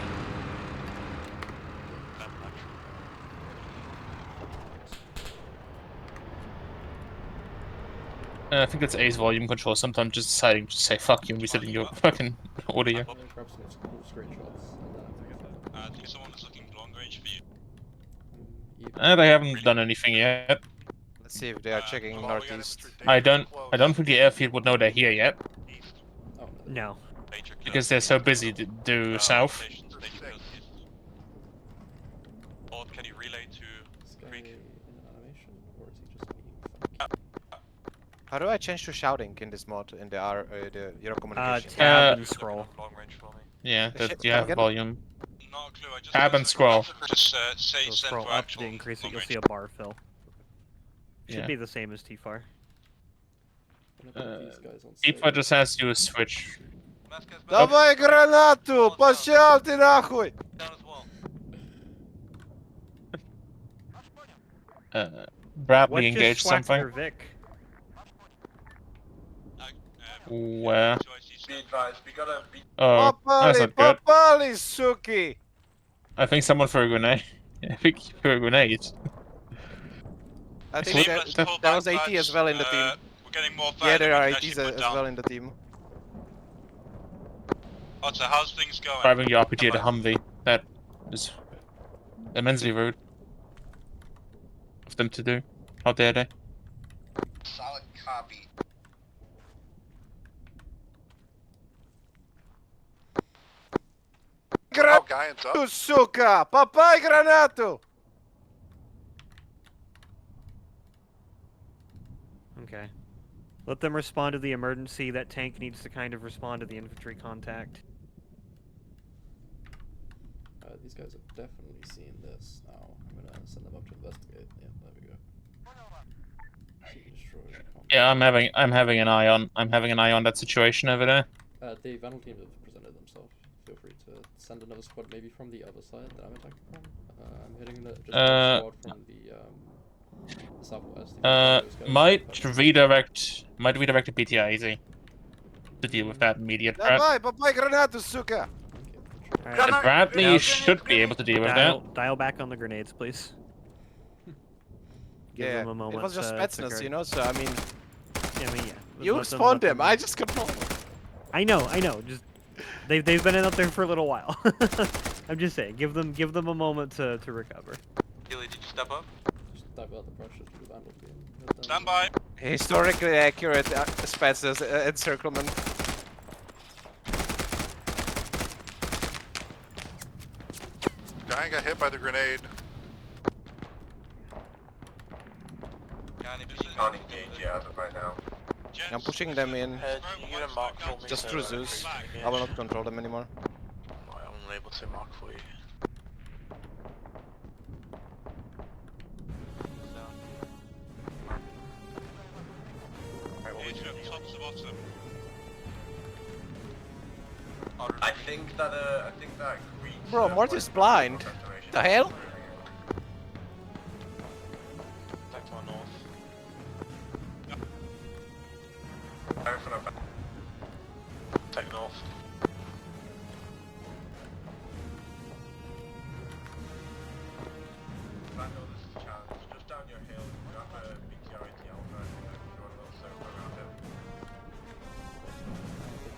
I think that's A's volume control. Sometimes just deciding to say fuck you and resetting your fucking audio. Grab some cool screenshots. I think someone is looking long range for you. They haven't done anything yet. Let's see if they are checking northeast. I don't think the airfield would know they're here yet. No. Because they're so busy to do south. Or can you relay to Creek? How do I change to shouting in this mod in the Euro communication? Tab and scroll. Yeah, Shit, that you have again? volume. Not a clue, I just Tab and scroll. Just say So send scroll for up actual to increase it. long You'll range. see a bar fill. Should Yeah. be the same as T-Far. T-Far just has you a switch. Давай гранату! Пошел ты нахуй! Bradley What just engaged slapped something. your Vic? Where? Be advised, we gotta be... Oh, that's not good. Попали, суки! I think someone threw a grenade. I think he threw a grenade. I think that was AT as well in the team. We're getting more Yeah, fire there than are we can ATs actually put as down. well in the team. Otter, how's things going? Driving your RPG at a Humvee. That is immensely rude of them to do. How dare they? Solid copy. Granatu, сука! Попай гранату! Okay. Let them respond to the emergency. That tank needs to kind of respond to the infantry contact. These guys have definitely seen this now. I'm gonna send them up to investigate. Yeah, there we go. Yeah, I'm having an eye on that situation over there. The Vandal team have presented themselves. Feel free to send another squad, maybe from the other side that I'm attacking from. I'm hitting just one squad from the southwest. Might redirect the PTI easy to deal with that immediate threat. Давай, попай гранату, сука! Bradley should be able to deal with that. Dial back on the grenades, please. Give them a moment. It was just to Spetsnaz, guard. you know, so I mean... yeah. You Let spawned them- him, I just controlled him. I know. Just they've been up there for a little while. I'm just saying, give them a moment to recover. Gilly, did you step up? Just divert the pressure to the Vandal team. Stand by. Historically accurate Spetsnaz encirclement. Guy got hit by the grenade. Not engaged yet as of right now. I'm pushing them in. You gonna mark for me? Just through Zeus. I will not control them anymore. I'm unable to mark for you. I think that Greek... Bro, Morty's blind. The hell? Back to our north. Take north. Just down your hill, you have a BTRT Alpha and you do a little circle around it.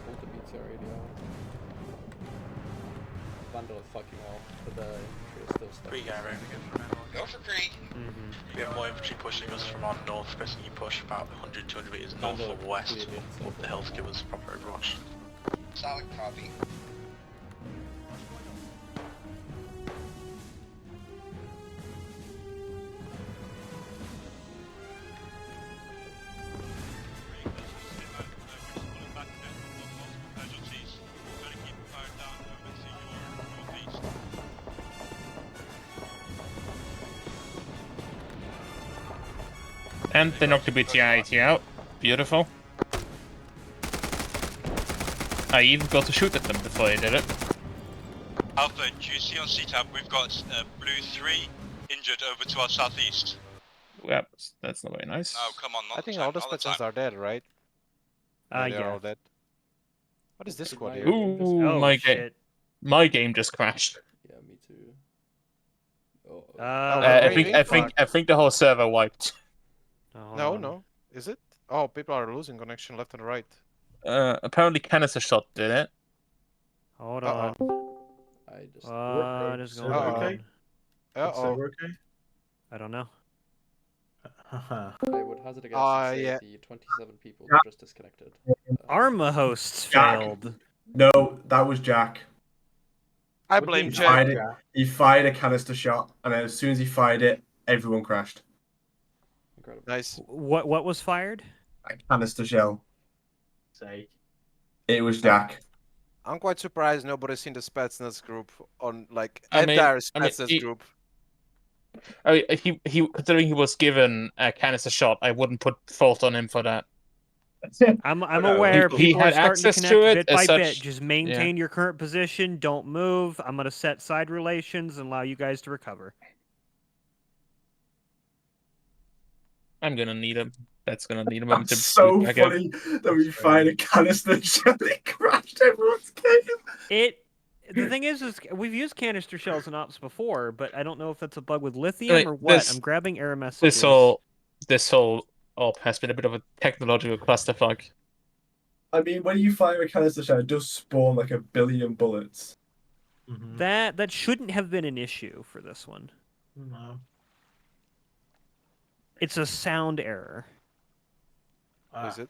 Hold the BTR radio. Vandal are fucking off, but the infantry is still stuck. Creek area. Go for Creek. We have more infantry pushing us from our north, pressing you push about 100, 200 meters north or west up the hill to give us proper overwatch. Solid copy. And they knocked the BTI out. Beautiful. I even got to shoot at them before they did it. Alpha, do you see on CTAB we've got Blue 3 injured over to our southeast? Yep, that's not very nice. Oh, come on, not I think the time, all the not the Spetsnaz time. are dead, right? They're Yeah. all dead. What is this squad here? Ooh, Oh, shit. my game just crashed. Yeah, me too. Oh, I think the whole server wiped. Oh, No. Is it? Oh, people are losing connection left and right. Apparently canister shot did it. Hold on. What is going on? Okay. I don't know. I would hazard a guess and say yeah. the 27 people who just disconnected. Arma hosts Jack. failed. No, that was Jack. I blame He Jack. fired it. He fired a canister shot, and then as soon as he fired it, everyone crashed. Incredible. Nice. What was fired? A canister shell. Say. It was Jack. I'm quite surprised nobody's seen the Spetsnaz group on like I mean- entire I mean, Spetsnaz group. I mean, he considering he was given a canister shot, I wouldn't put fault on him for that. I'm aware He people are had starting access to to connect it bit by as bit. such- Just maintain your current position. Don't move. I'm gonna set side relations and allow you guys to recover. I'm gonna need him. That's gonna need a moment That's to so boot back up. funny that we fired a canister shell and crashed everyone's game. The thing is we've used canister shells in ops before, but I don't know if that's a bug with lithium Wait, or what. this- I'm grabbing error messages. This whole op has been a bit of a technological clusterfuck. I mean, when you fire a canister shell, it does spawn like 1 billion bullets. That shouldn't have been an issue for this one. No. It's a sound error. Is it?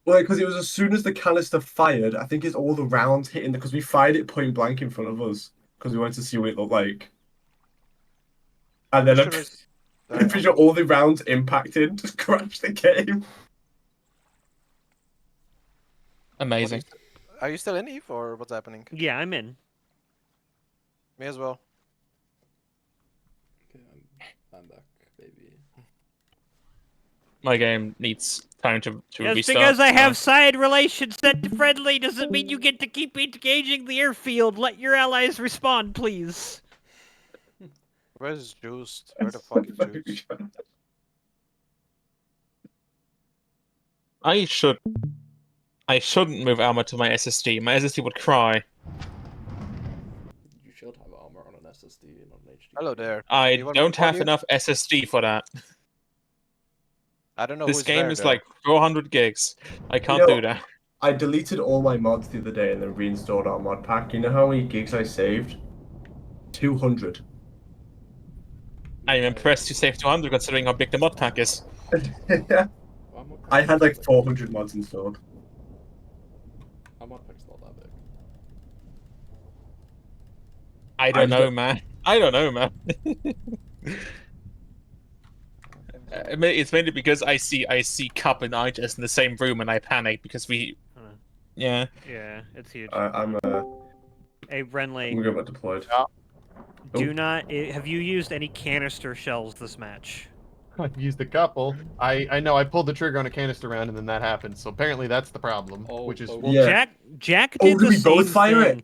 Well, because it was as soon as the canister fired, I think it's all the rounds hitting because we fired it point blank in front of us because we wanted to see what it looked like. And then I'm pretty sure all the rounds impacted, just crashed the game. Amazing. Are you still in, Eve, or what's happening? Yeah, I'm in. Me as well. Okay, I'm back, baby. My game needs time to Just restart. because I have side relations set to friendly doesn't mean you get to keep engaging the airfield. Let your allies respond, please. Where's Juiced? Where the fuck is Juiced? I shouldn't move armor to my SSD. My SSD would cry. You should have armor on an SSD and on an HD. Hello there. I You want me don't to call have you? enough SSD for that. I don't know This who's game there, is though. like 400 gigs. I can't do that. I deleted all my mods the other day and then reinstalled our mod pack. You know how many gigs I saved? 200. I'm impressed you saved 200 considering how big the mod pack is. I had like 400 mods installed. Our mod pack's not that big. I don't know, man. I don't know, man. It's mainly because I see Cup and I just in the same room and I panic because we. Yeah. Yeah, it's huge. I'm Hey, Renly. I'm gonna get deployed. Do not. Have you used any canister shells this match? I've used a couple. I know I pulled the trigger on a canister round and then that happened. So apparently that's the problem, which is Well, Jack did did the we same both fire thing.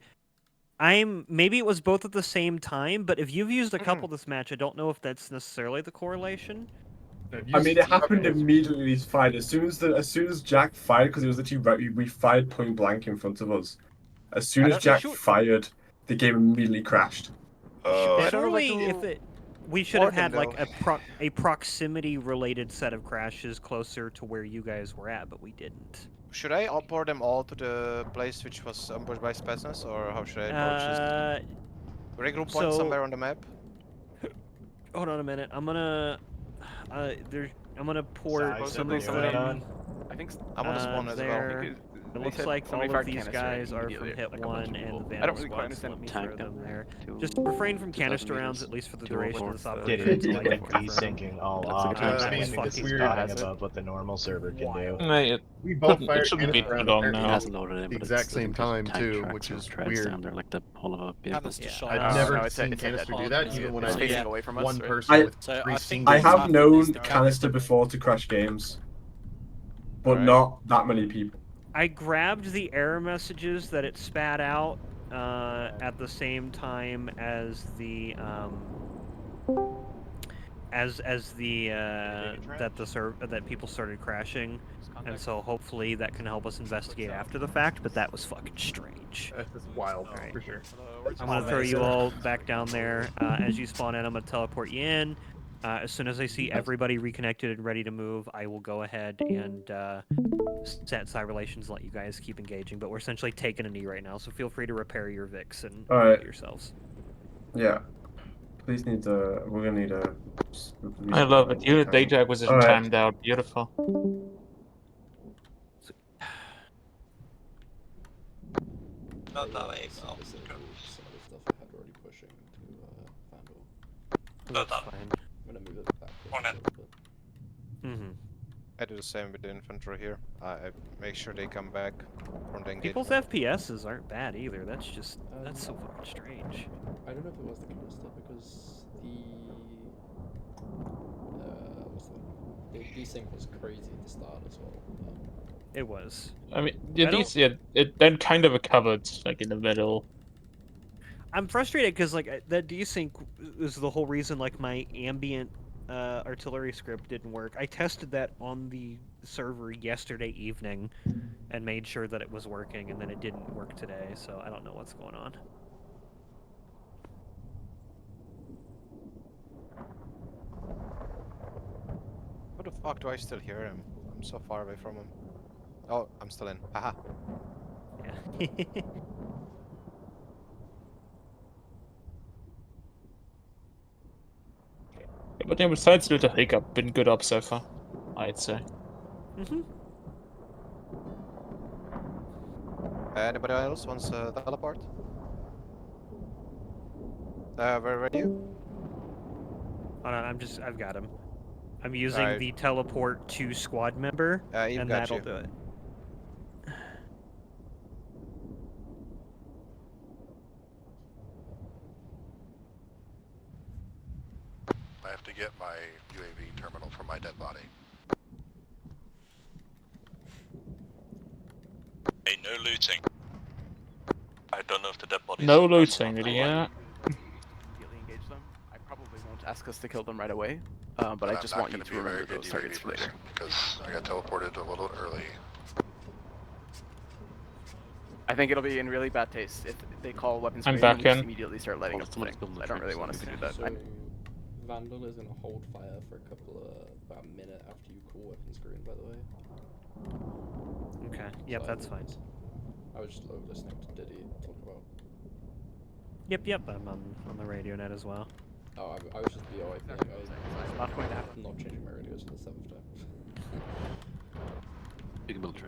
it? Maybe it was both at the same time, but if you've used a couple this match, I don't know if that's necessarily the correlation. I mean, it happened immediately. He's fired as soon as Jack fired, because it was literally right. We fired point blank in front of us. As soon as Jack fired, the game immediately crashed. Surely, we should have had Morgan, like a proximity-related set of crashes closer to where you guys were at, but we didn't. Should I outboard them all to the place which was ambushed by Spetsnaz, or how should I approach this? Regroup point so- somewhere on the map? Hold on a minute. I'm gonna port some of them. I think I'm on the spawn as well. there. It looks like all of these guys are from hit 1 and the Vandal squad, so let me throw them there. Just refrain from canister rounds, at least for the duration of this operation. Did it desyncing all off? I mean, it's weird. Above what the normal server can do. We both fired it shouldn't be canister rounds long apparently now. at the exact same time too, which is weird. I've never seen canister do that, even when I was one person with 3 single. I have known canister before to crash games, but not that many people. I grabbed the error messages that it spat out at the same time as the that people started crashing, and so hopefully that can help us investigate after the fact. But that was fucking strange. That's just wild, for sure. I'm gonna throw you all back down there. As you spawn in, I'm gonna teleport you in. As soon as I see everybody reconnected and ready to move, I will go ahead and set side relations, let you guys keep engaging. But we're essentially taking a knee right now, so feel free to repair your Vix and Alright. yourselves. Yeah. Please need to. We're gonna need a. I love it. Unit data acquisition timed out. Beautiful. Not that way. Some of the stuff I had already pushing to Vandal. That's fine. I'm gonna move it back a little bit. Mm-hmm. I do the same with the infantry here. I make sure they come back from the engagement. People's FPSs aren't bad either. That's just that's so fucking strange. I don't know if it was the Callista because the desync was crazy at the start as well. It was. I mean, it then kind of recovered like in the middle. I'm frustrated because like that desync is the whole reason like my ambient artillery script didn't work. I tested that on the server yesterday evening and made sure that it was working, and then it didn't work today. So I don't know what's going on. How the fuck do I still hear him? I'm so far away from him. Oh, I'm still in. Haha. Yeah. But then besides Little Hiccup, been good up so far, I'd say. Mm-hmm. Anybody else wants to teleport? Where are you? Hold on, I've got him. I'm using the teleport to squad member, and that'll do it. I have to get my UAV terminal from my dead body. Hey, no looting. I don't know if the dead body. No looting, yeah. Immediately engage them. I probably won't ask us to kill them right away, but I just want you to remember those targets for later. Because I got teleported a little early. I think it'll be in really bad taste if they call weapons I'm grade back and we just in. immediately start lighting up the thing. I don't really want us to do that. So Vandal is gonna hold fire for about a minute after you call weapons green, by the way. Okay. Yep, So that's fine. I was just listening to Diddy talk about. Yep. I'm on the radio net as well. Oh, I was just BOI thing. I'm not going to have not changing my radios for the 7th time.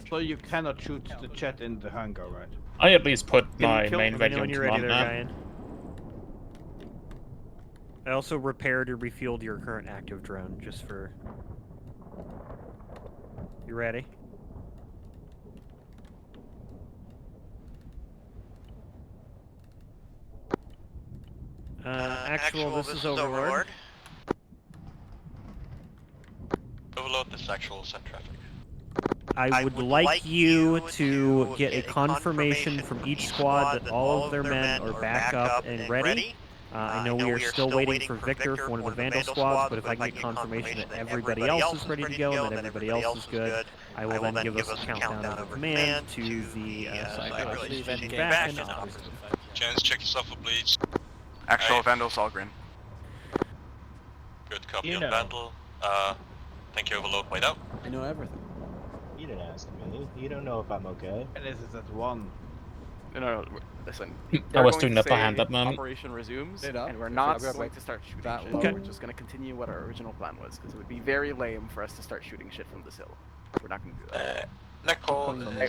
So you cannot shoot the chat in the hangar, right? I at least put my main radio when in you're ready command there, now. Ryan. I also repaired or refueled your current active drone, just for... You ready? Actual, this is Overlord. Overlord, this is actual send traffic. I would like you to get a confirmation from each squad that all of their men are back up and ready. I know we are still waiting for Victor for one of the Vandal squads, but if I can get confirmation that everybody else is ready to go and that everybody else is good, I will then give us a countdown over command to the side relations back and opposite. Jens, check yourself for bleeds. Actual Vandals all green. Good copy You on know. Vandal. Thank you, Overlord. Wait out. I know everything. You didn't ask me. You don't know if I'm okay. And this is at 1. No, listen. I They're was going doing to upper hand say that moment. Operation resumes, Straight up. and we're If not it's going like to start shooting that shit. low. Okay. We're just going to continue what our original plan was, because it would be very lame for us to start shooting shit from this hill. We're not going to do that. I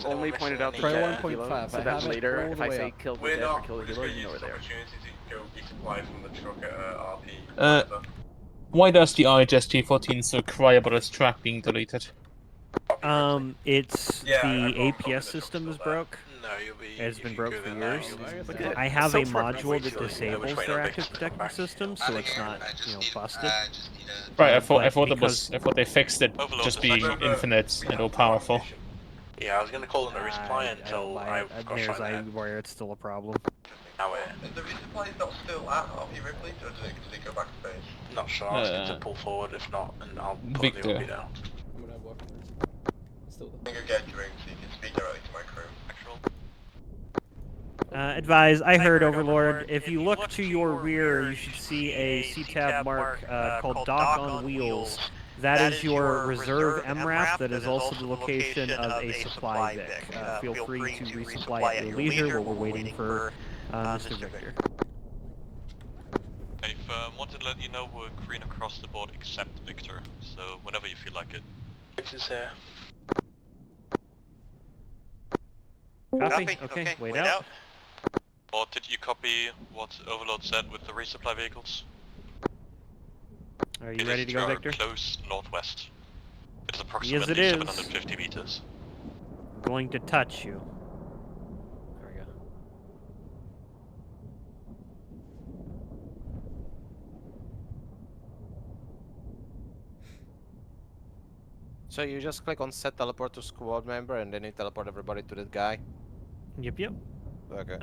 only pointed out the Try jet 1.5, helo, so I that have it later, all if the I way say up. kill the jet or kill the helo, you know we're there. Why does the IHS T14 so cry about its track being deleted? It's the APS system is broke. No, you'll be. It's been broke for years. Look at I have a Self-report module that way disables to their make active sure protection back. system, so it's not, busted. Right, I But thought because- they fixed it Overlord, just this is being actually- infinite and all powerful. Yeah, I was gonna call in a resupply until I got there's shot in the head. where it's still a problem. Now we're The resupply is not still at RP Ripley, or did it go back to base? not sure. I was going to pull forward. If not, and I'll put Victor. the OP down. I'm gonna work on this. It's still there. I'm gonna get a drink so you can speak directly to my crew. Actual. Advise, I heard Overlord. If you look to your rear, you should see a C-tab mark called Dock on Wheels. That is your reserve MRAP. That is also the location of a supply Vic. Feel free to resupply at your leisure while we're waiting for Mr. Victor. I've wanted to let you know we're green across the board except Victor, so whenever you feel like it. Victor's here. Copy. Okay, wait out. Or did you copy what Overlord said with the resupply vehicles? Are you ready to go, Victor? Close northwest. It is approximately Yes, it is. 750 meters. I'm going to touch you. There we go. So you just click on set teleport to squad member and then you teleport everybody to that guy? Yep. Okay.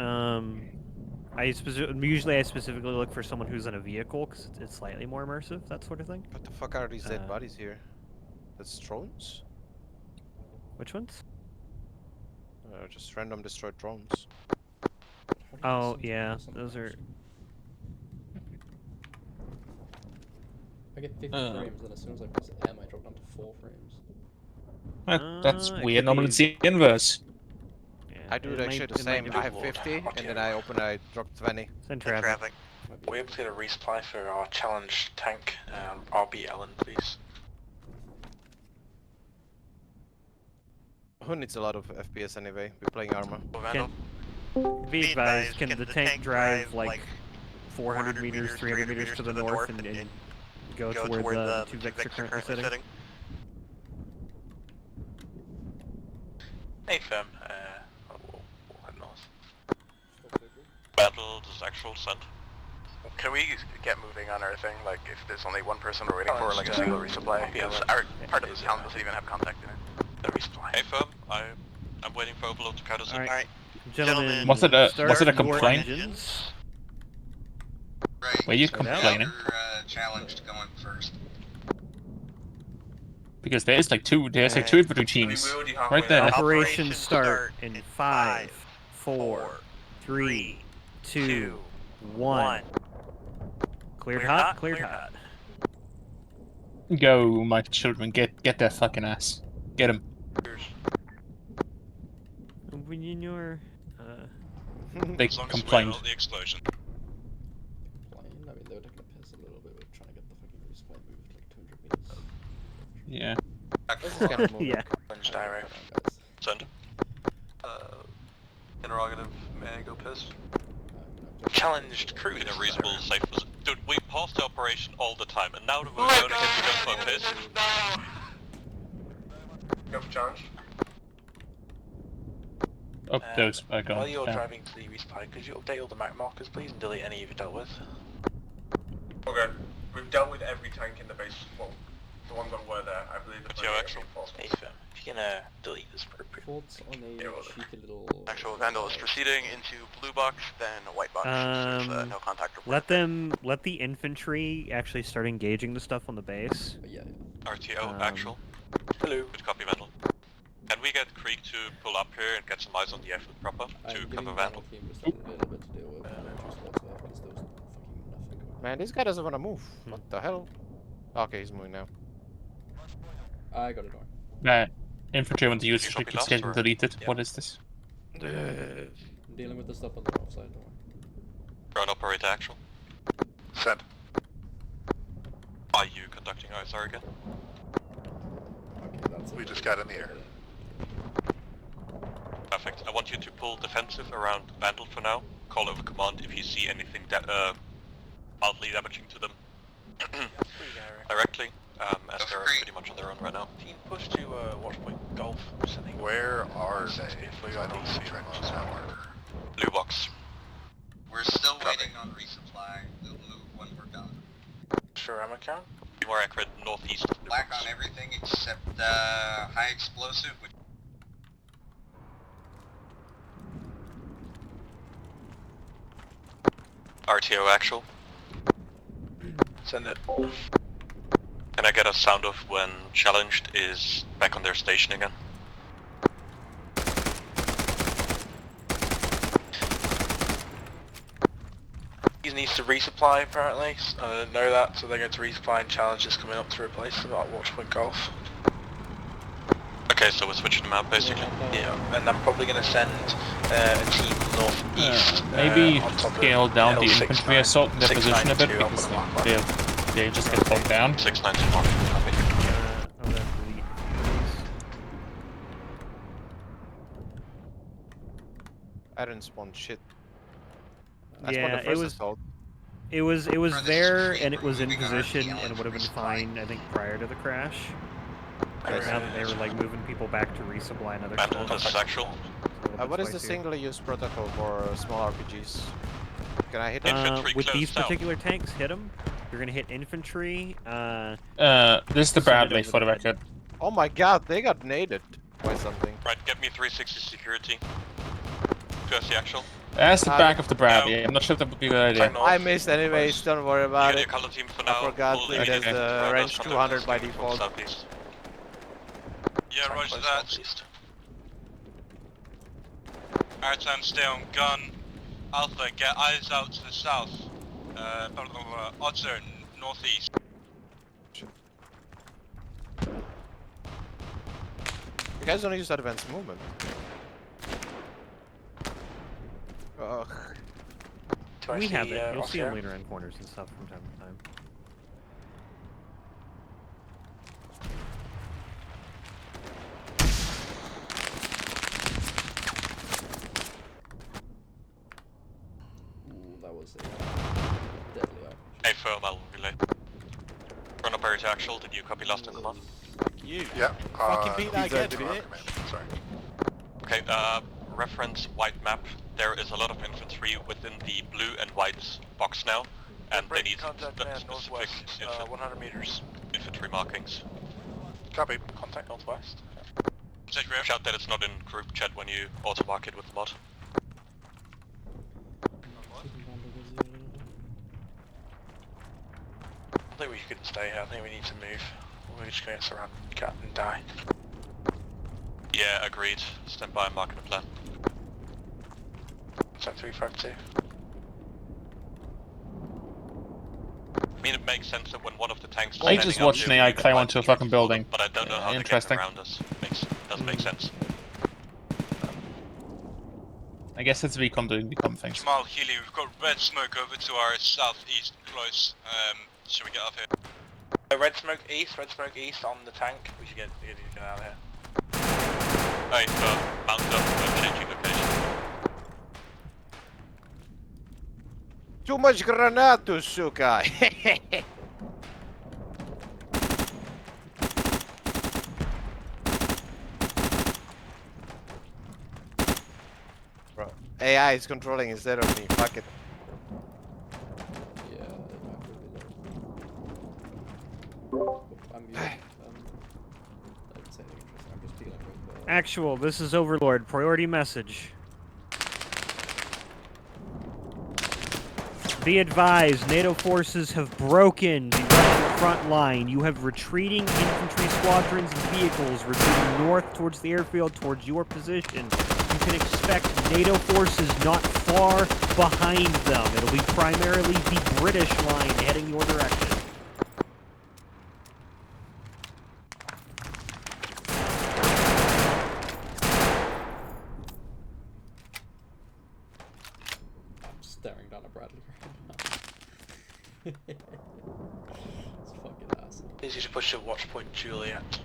Usually I specifically look for someone who's in a vehicle because it's slightly more immersive, that sort of thing. What the fuck are these dead bodies here? That's drones? Which ones? Just random destroyed drones. Oh yeah, those are. I get 50 frames, and as soon as I press M, I drop down to 4 frames. That's weird. Normally it's the inverse. Yeah, I do actually the same. I have 50, and then I open, I drop 20. Send traffic. We're able to get a resupply for our challenge tank. RB Ellen, please. Who needs a lot of FPS anyway? We're playing armor. Be advised, can the tank drive like 400 meters, 300 meters to the north and go to where the two Vics are currently sitting? Hey, firm. We'll head north. Battle, does actual send. Can we get moving on our thing? Like, if there's only one person we're waiting for, like a single resupply? Because our part of the town doesn't even have contact in it. The resupply. Hey, firm. I'm waiting for Overlord to count us in. Alright. Gentlemen, was it a complaint? Right. Were you complaining? Challenged going first. Because there's like two infantry teams right there. Operation start in 5, 4, 3, 2, 1. Cleared hot. Cleared hot. Go, my children, get that fucking ass. Get him. When you're, They complained. The explosion. I mean, they were taking a piss a little bit with trying to get the fucking resupply moved like 200 meters. Yeah. This is gonna move. Yeah. Direct. Send. Interrogative, may I go piss? Challenged crew. In a reasonable, safe position. Dude, we pass the operation all the time, and now that we're going to get to go for a piss. Go for challenge. Oh, those are gone. While you're driving to the resupply, could you update all the map markers, please, and delete any you've dealt with? Okay, we've dealt with every tank in the base. Well, the ones that were there, I believe. It's your actual. Hey, Fim, if you can delete this appropriate. Thoughts on a cheeky little... Actual Vandal is proceeding into blue box, then a white box. There's no contact report. Let the infantry actually start engaging the stuff on the base. Yeah. RTO, actual. Hello. Good copy, Vandal. Can we get Krieg to pull up here and get some eyes on the effort proper to cover Vandal? Man, this guy doesn't want to move. What the hell? Okay, he's moving now. I got a door. Infantry when the user gets getting deleted. Yeah. What is this? I'm dealing with the stuff on the north side, don't worry. Ground operator actual. Send. Are you conducting ISR again? Okay, that's We just got in the air. Perfect. I want you to pull defensive around Vandal for now. Call over command if you see anything that mildly damaging to them. Directly, as they're pretty much on their own right now. Team push to watchpoint golf. Where are they? I don't see them on that marker. Blue box. We're still waiting on resupply. We'll move when we're done. Sure, I'm account. Be more accurate, northeast of Blue Black box. on everything except high explosive, which RTO actual. send it. Can I get a sound of when challenged is back on their station again? He needs to resupply apparently. I didn't know that, so they're going to resupply and challenges coming up to replace them at Watchpoint Golf. Okay, so we're switching them out basically. Yeah, and I'm probably going to send a team northeast. Maybe on top scale of down the L69 infantry assault in their position a bit 692 because on the mark. they just get bogged down. 691. I didn't spawn shit. I spawned Yeah, the first assault. it was there and it was in position and would have been fine, I think, prior to the crash. But now that they were like moving people back to resupply another Battle is actual. What is the single-use protocol for small RPGs? Can I hit them? With these particular tanks, hit them. You're gonna hit infantry. This is the Bradley for the record. Oh my god, they got naded by something. Right, get me 360 security. Just the actual. That's the back of the Bradley. I'm not sure if that would be a good idea. I missed anyways, don't worry about it. Color team for now. I forgot it has the range 200 by default. Southeast. Yeah, roger that. Airtime, stay on gun. Alpha, get eyes out to the south. Odds are northeast. You guys don't use advanced movement. Ugh. We have it. You'll see them later in corners and stuff from time to time. Ooh, that was a deadly eye. Hey, firm, I'll relay. Chronoberry to actual, did you copy last in the month? You? Yeah. Fucking beat that again, bitch. Sorry. Okay, reference white map. There is a lot of infantry within the blue and white box now, and they need specific 100 meters. infantry markings. Copy. Contact northwest. Shout that it's not in group chat when you auto-mark it with the mod. I think we can stay here. I think we need to move. We're just going to surround Cat and die. Yeah, agreed. Stand by and marking the plan. Set 352. I mean, it makes sense that when one of the tanks is I just watched an AI climb onto a fucking building. But I don't know how they get Interesting. around us. Doesn't make sense. I guess it's recon doing recon things. Jamal, Healy, we've got red smoke over to our southeast close. Should we get up here? Red smoke east on the tank. We should get out of here. Hey, mount up, changing location. Too much granatus, Sukai! Bro, AI is controlling instead of me, fuck it. Yeah, I'm muted. I didn't say anything interesting. I'm just dealing with. Actual, this is Overlord. Priority message. Be advised, NATO forces have broken the Russian front line. You have retreating infantry squadrons and vehicles retreating north towards the airfield towards your position. You can expect NATO forces not far behind them. It'll be primarily the British line heading your direction. I'm staring down a Bradley right now. It's fucking awesome. Easy to push to Watchpoint Juliet.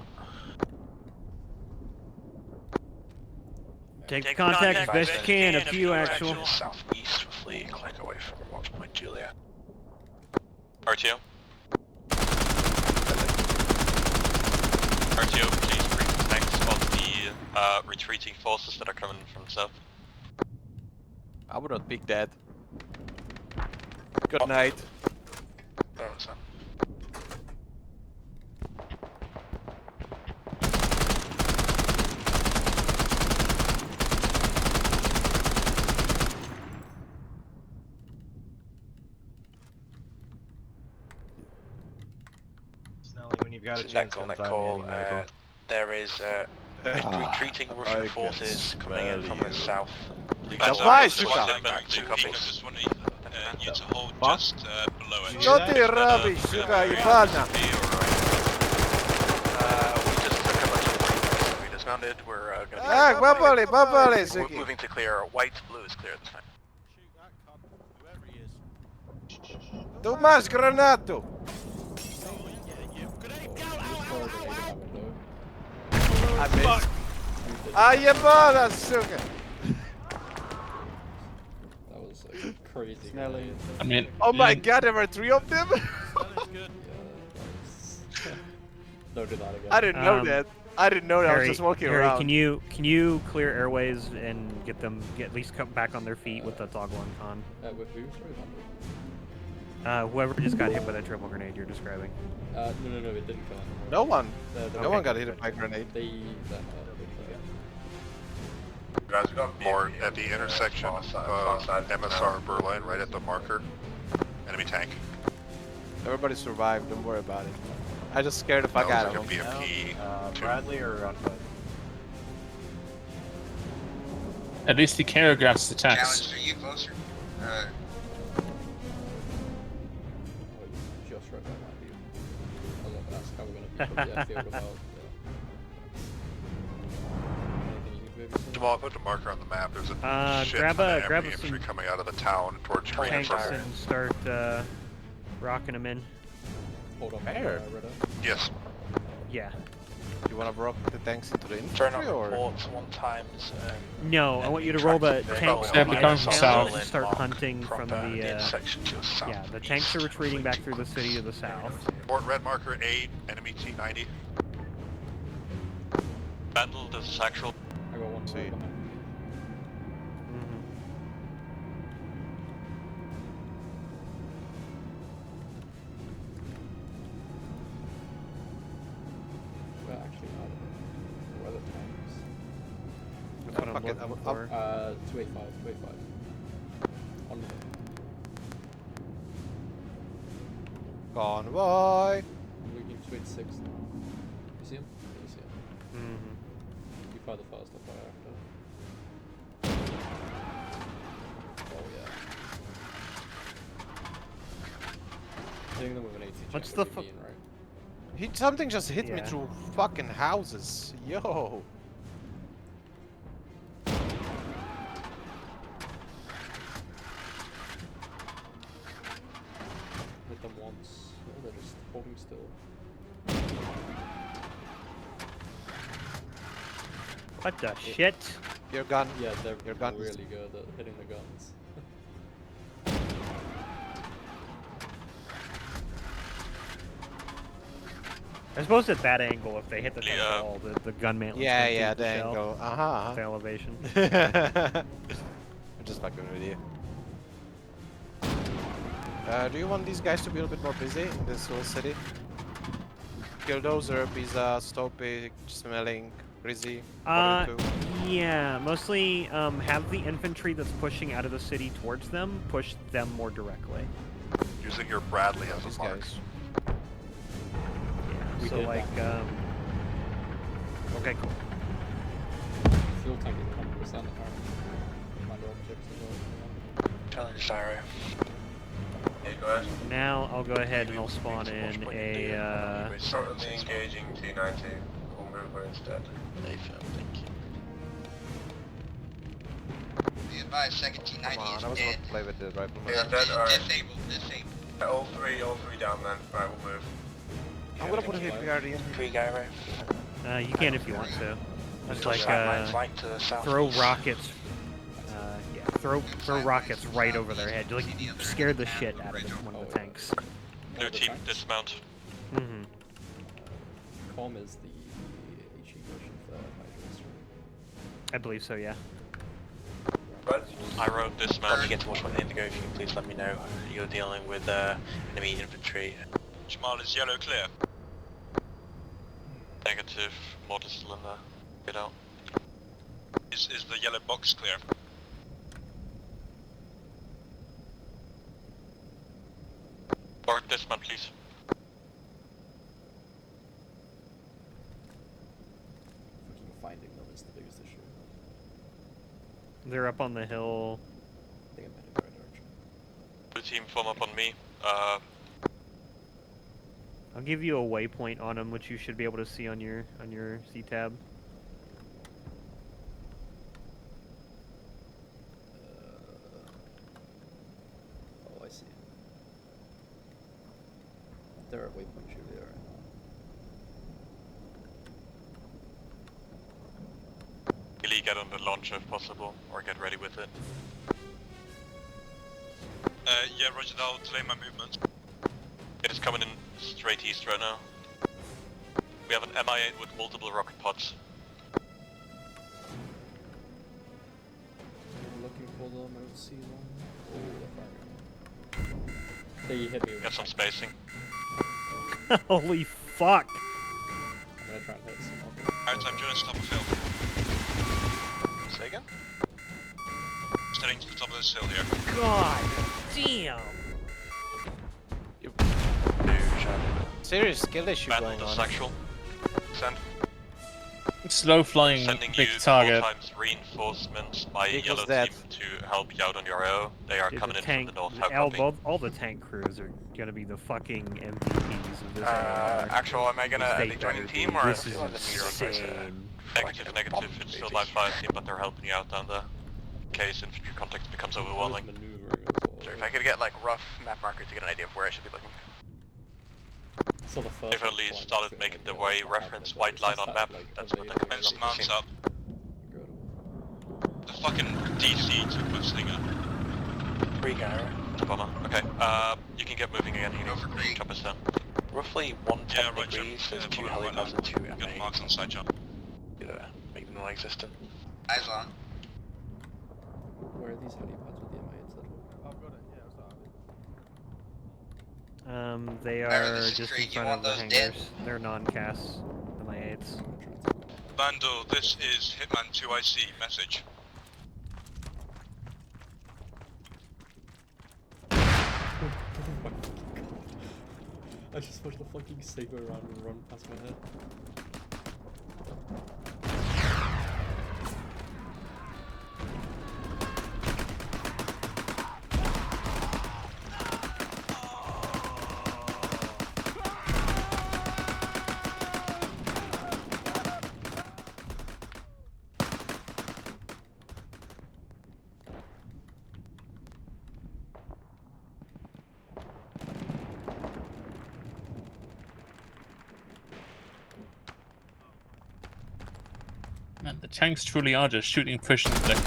Take contact as best you can. A few actual. Southeast roughly, click away from Watchpoint Juliet. RTO. RTO, please brief the tanks of the retreating forces that are coming from the south. I would not pick that. Good night. When you've got a chance on that call, there is retreating Russian forces coming in from the south. Nice, And you to hold just below it. Что ты рабишь, сука, ебана? We just took a bunch of points. We dismounted. We're gonna be Babali, suki. moving to clear. White, blue is clear this time. Tu más granatu. I missed. Ah, ебана, сука. That was like crazy. Smelly. I mean, Oh my god, there were 3 of them? Don't do that again. I didn't know that. I didn't know that. I was just walking Harry, around. can you clear airways and get them at least come back on their feet with the toggle on con? With who? Whoever just got hit by that triple grenade you're describing. No, it didn't kill anyone. No one. The No one got hit by a grenade. Guys, we got more at the intersection of MSR and Berlin, right at the marker. Enemy tank. Everybody survived, don't worry about it. I just scared the fuck out of them. BMP. Bradley or on foot? at least he choreographs the attacks. Challenge, are you closer? Just right behind you. I was gonna ask how we're gonna put the airfield about. Jamal, put the marker on the map. There's a shit grab ton a- of grab enemy some infantry coming out of the town towards green and Tanks purple. and start rocking them in. Hold on. Where? Yes. Yeah. You wanna rock the tanks into the Turn infantry on or? reports 1 times. No, I want you to roll the tanks Yeah, from become the south. and start hunting from the intersection to the south. yeah, the tanks are retreating back through the city to the south. Port red marker 8, enemy T-90. Vandal, this is actual. I got one. See. We're actually out of it. Where are the tanks? That's what I'm fuck it, looking I'll- for. 285. On the Convoy! looking 286 now. You see him? You see him. Mm-hmm. You fire the first, I'll fire after. Oh yeah. Hitting them with an 80 What's check the would be mean, right? Something just hit me Yeah. through fucking houses. Yo! Hit them once. Oh, they're just holding still. What the shit? Your gun. Yeah, they're Your gun is- really good at hitting the guns. I suppose at that angle, if they hit the tank at all, the gunman. Yeah, yeah, the angle. Uh-huh. The elevation. I'm just fucking with you. Do you want these guys to be a little bit more busy in this little city? Killdozer, Pizza, Stopic, Smelling, Rizzy, Yeah, mostly have the infantry that's pushing out of the city towards them push them more directly. Using your Bradley as these a mark. guys. Yeah, so like, okay, cool. Fuel tank is 100% apparently. Commander objects as well. Challenge Syro. Yeah, go ahead. Now I'll go ahead and I'll spawn in a. Shortly engaging T-90. We'll move her instead. Thank you. Be advised, second T-90 Come on, is I was dead. about to play with the rifleman. Yeah, dead, alright. Disabled. All three down then. Right, we'll move. I'm gonna put a hit guardian. Free gyro. You can if you want to. Just like Right to the south. throw rockets. Yeah, throw rockets right over their head. Like scare the shit out of one of the tanks. New team dismount. Mm-hmm. Com is the HE version for Hydras, right? I believe so. Yeah. Right. I wrote When dismount. you get towards Point Indigo, if you can please let me know you're dealing with enemy infantry. Jamal, is yellow clear? Negative. Mod is still in there. Get out. Is the yellow box clear? Or dismount, please. Fucking finding them is the biggest issue. They're up on the hill. I think I'm heading the right direction. The team form up on me. I'll give you a waypoint on them, which you should be able to see on your C-tab. Oh, I see. There are waypoints here. They are. Really get on the launcher if possible, or get ready with it. Yeah, roger that, I'll delay my movement. It is coming in straight east right now. We have an MI8 with multiple rocket pods. I'm looking for them, I don't see them. Oh, they're firing. They hit me with Get some spacing. Holy fuck! I'm gonna try and hit some of them. Alright, I'm doing stop a field. Say again? Steading to the top of this hill here. God damn! Serious skill issue Battle going the on. sexual. Send. Slow flying Sending big you target. 4 times reinforcements by Equals yellow that. team to help you out on your AO. They are Dude, coming the in tank, from the north. How copy? all the tank crews are gonna be the fucking MVPs of this. Actual, am I gonna They are they joining better team be. or This is insane. Negative, negative. It's still live fire team, but they're helping you out down there. In case infantry contact becomes overwhelming. Sure, if I could get like rough map marker to get an idea of where I should be looking. So the first They've only started making the way. Reference white line on map. That's what they're Commence mounts up. The fucking DC took my slinger. Bomber. Okay, you can get moving again. You need choppers down. Roughly 110 degrees, there's 2 helipads and 2 Got marks on side jump. Make them non-existent. Eyes on. Where are these helipads with the MI8s that They are just in front of the hangars. They're non-CAS, MI8s. Bando, this is Hitman 2IC, message. I just watched the fucking saber around and run past my head. Man, the tanks truly are just shooting, pushing about.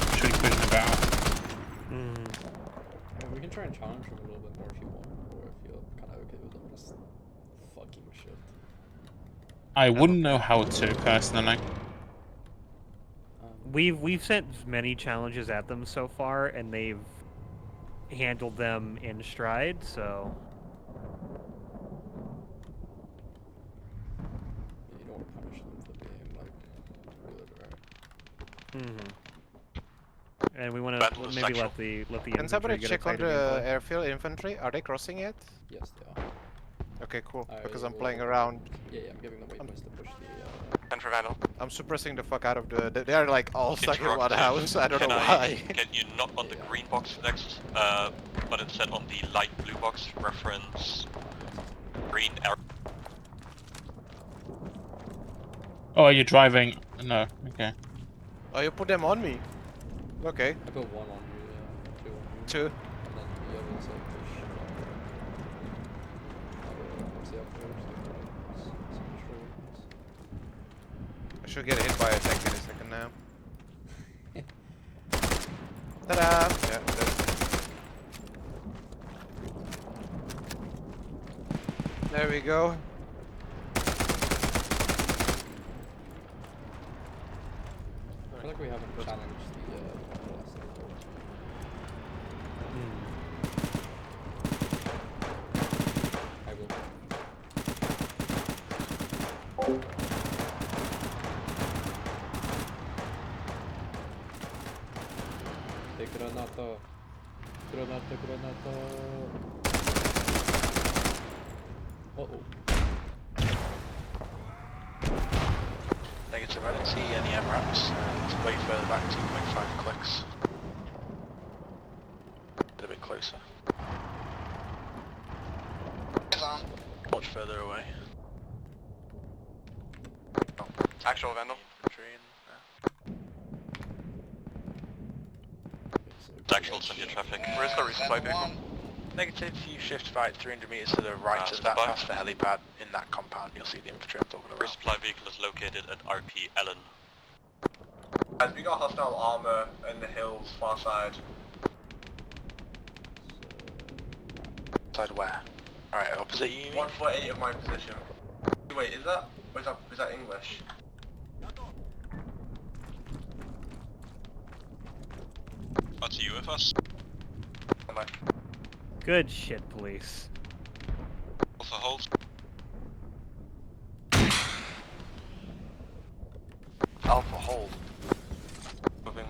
We can try and challenge them a little bit more if you want, or if you're kind of okay with them just fucking shit. I wouldn't know how to, personally. We've sent many challenges at them so far, and they've handled them in stride. So. You don't want to punish them for being like good, right? And we want to maybe let the Can somebody infantry get a check on fighting the input. airfield infantry? Are they crossing yet? Yes, they are. Okay, cool. I Because I'm will- playing around. Yeah, I'm giving them waypoints to push the. Enter Vandal. I'm suppressing the fuck out of they are like all stuck in one Interrupted. house. I don't know Can why. Get you not on the green box next, but instead on the light blue box. Reference green arrow. Oh, are you driving? No, okay. Oh, you put them on me. Okay. I put one on you, yeah. 2 on you. 2. And then the others I push. What's the approach? I should get hit by a tank in a second now. Ta-da! Yeah, there we go. I feel like we haven't challenged the last thing. I will. Hey, granata. Granata, granata. Uh-oh. Negative, I don't see any MRAPs. It's way further back, 2.5 clicks. A bit closer. further away. Actual Vandal. Actual, send your traffic. Where's the resupply vehicle? Negative, you shift about 300 meters to the right of that, past the helipad. In that compound, you'll see the infantry I'm talking about. Resupply vehicle is located at RP Ellen. Guys, we got hostile armor in the hills, far side. Side where? Alright, opposite you? 148 of my position. Wait, is that English? What's you with us? Good shit, police. Alpha hold. Alpha hold. Moving.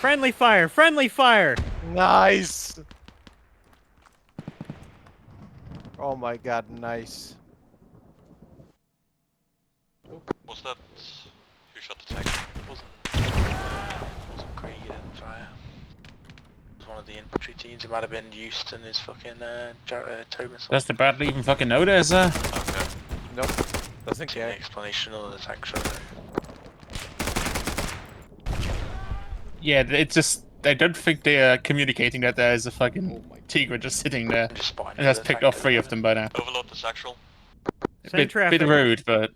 Friendly fire! Friendly fire! Nice! Oh my god, nice. Was that... Who shot the tank? Wasn't Craig in fire. It was one of the infantry teams. It might have been Houston, his fucking Tobin. Does the Bradley even fucking know there's a... Okay. Nope. Doesn't care. Explanation of the tank shot. Yeah, it's just... I don't think they are communicating that there is a fucking Tigre just sitting there. And has picked off 3 of them by now. Overload the sexual. Bit rude, but...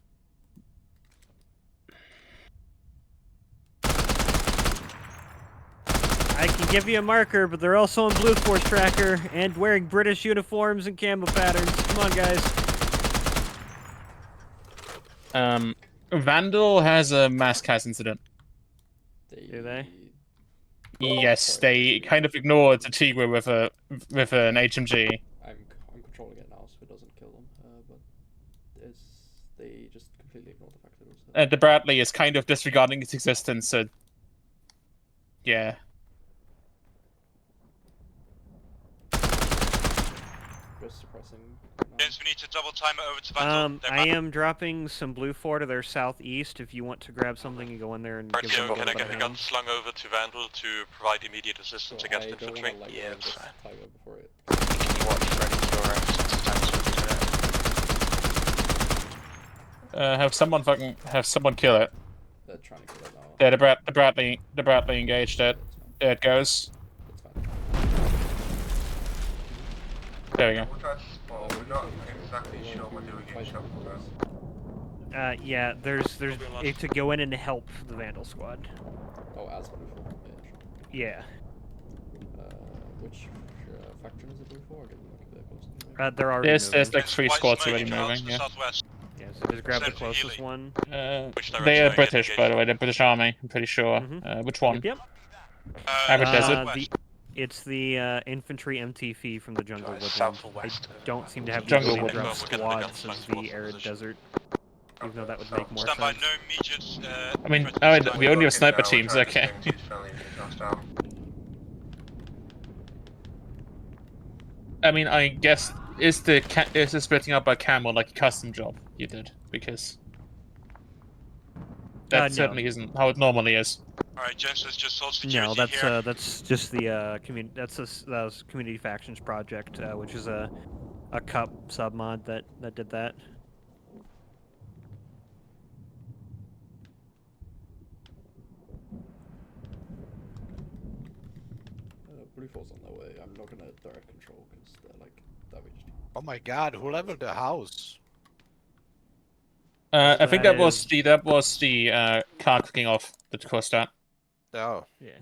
I can give you a marker, but they're also on Blue Force Tracker and wearing British uniforms and camo patterns. Come on, guys. Vandal has a mass cast incident. Do they? Yes, they kind of ignored the Tigre with an HMG. I'm controlling it now, so it doesn't kill them. But they just completely ignore the fact that it was there. The Bradley is kind of disregarding its existence. So, yeah. Just suppressing. Yes, we need to double time it over to Vandal. I am dropping some Blue 4 to their southeast. If you want to grab something and go in there and give them a Can I little get bit a of gun hand. slung over to Vandal to provide immediate assistance against infantry? Yeah, that's fine. Can you watch Freddy Flora Have someone kill it. They're trying to kill it now. Yeah, the Bradley engaged it. There it goes. There we go. We're not exactly sure what we're getting shot for. Yeah, there's to go in and help the Vandal squad. Oh, as Blue 4. Yeah. Which faction is it Blue 4? Or did we look at the closest? They're already There's moving. like 3 squads already moving. Yeah. Yeah, so just grab the closest one. They are British, by the way. They're British Army. I'm pretty sure. Which one? Yep. Arid Desert. It's the infantry MTF from the Jungle Woodland. southwest. I don't seem to have Jungle the Woodland. squads as the Arid Desert. Even though that would make more Stand by, sense. no immediate. I mean, we only have sniper teams. Okay. I mean, I guess is the splitting up by camo like a custom job you did, because that No. certainly isn't how it normally is. Alright, Jens, let's just hold security No, here. that's just the that was Community Factions project, which is a cup sub mod that did that. Blue 4's on their way. I'm not gonna direct control because they're like that. We just. Oh my god, who leveled the house? I think that was the car kicking off the Costa. Oh. Yeah.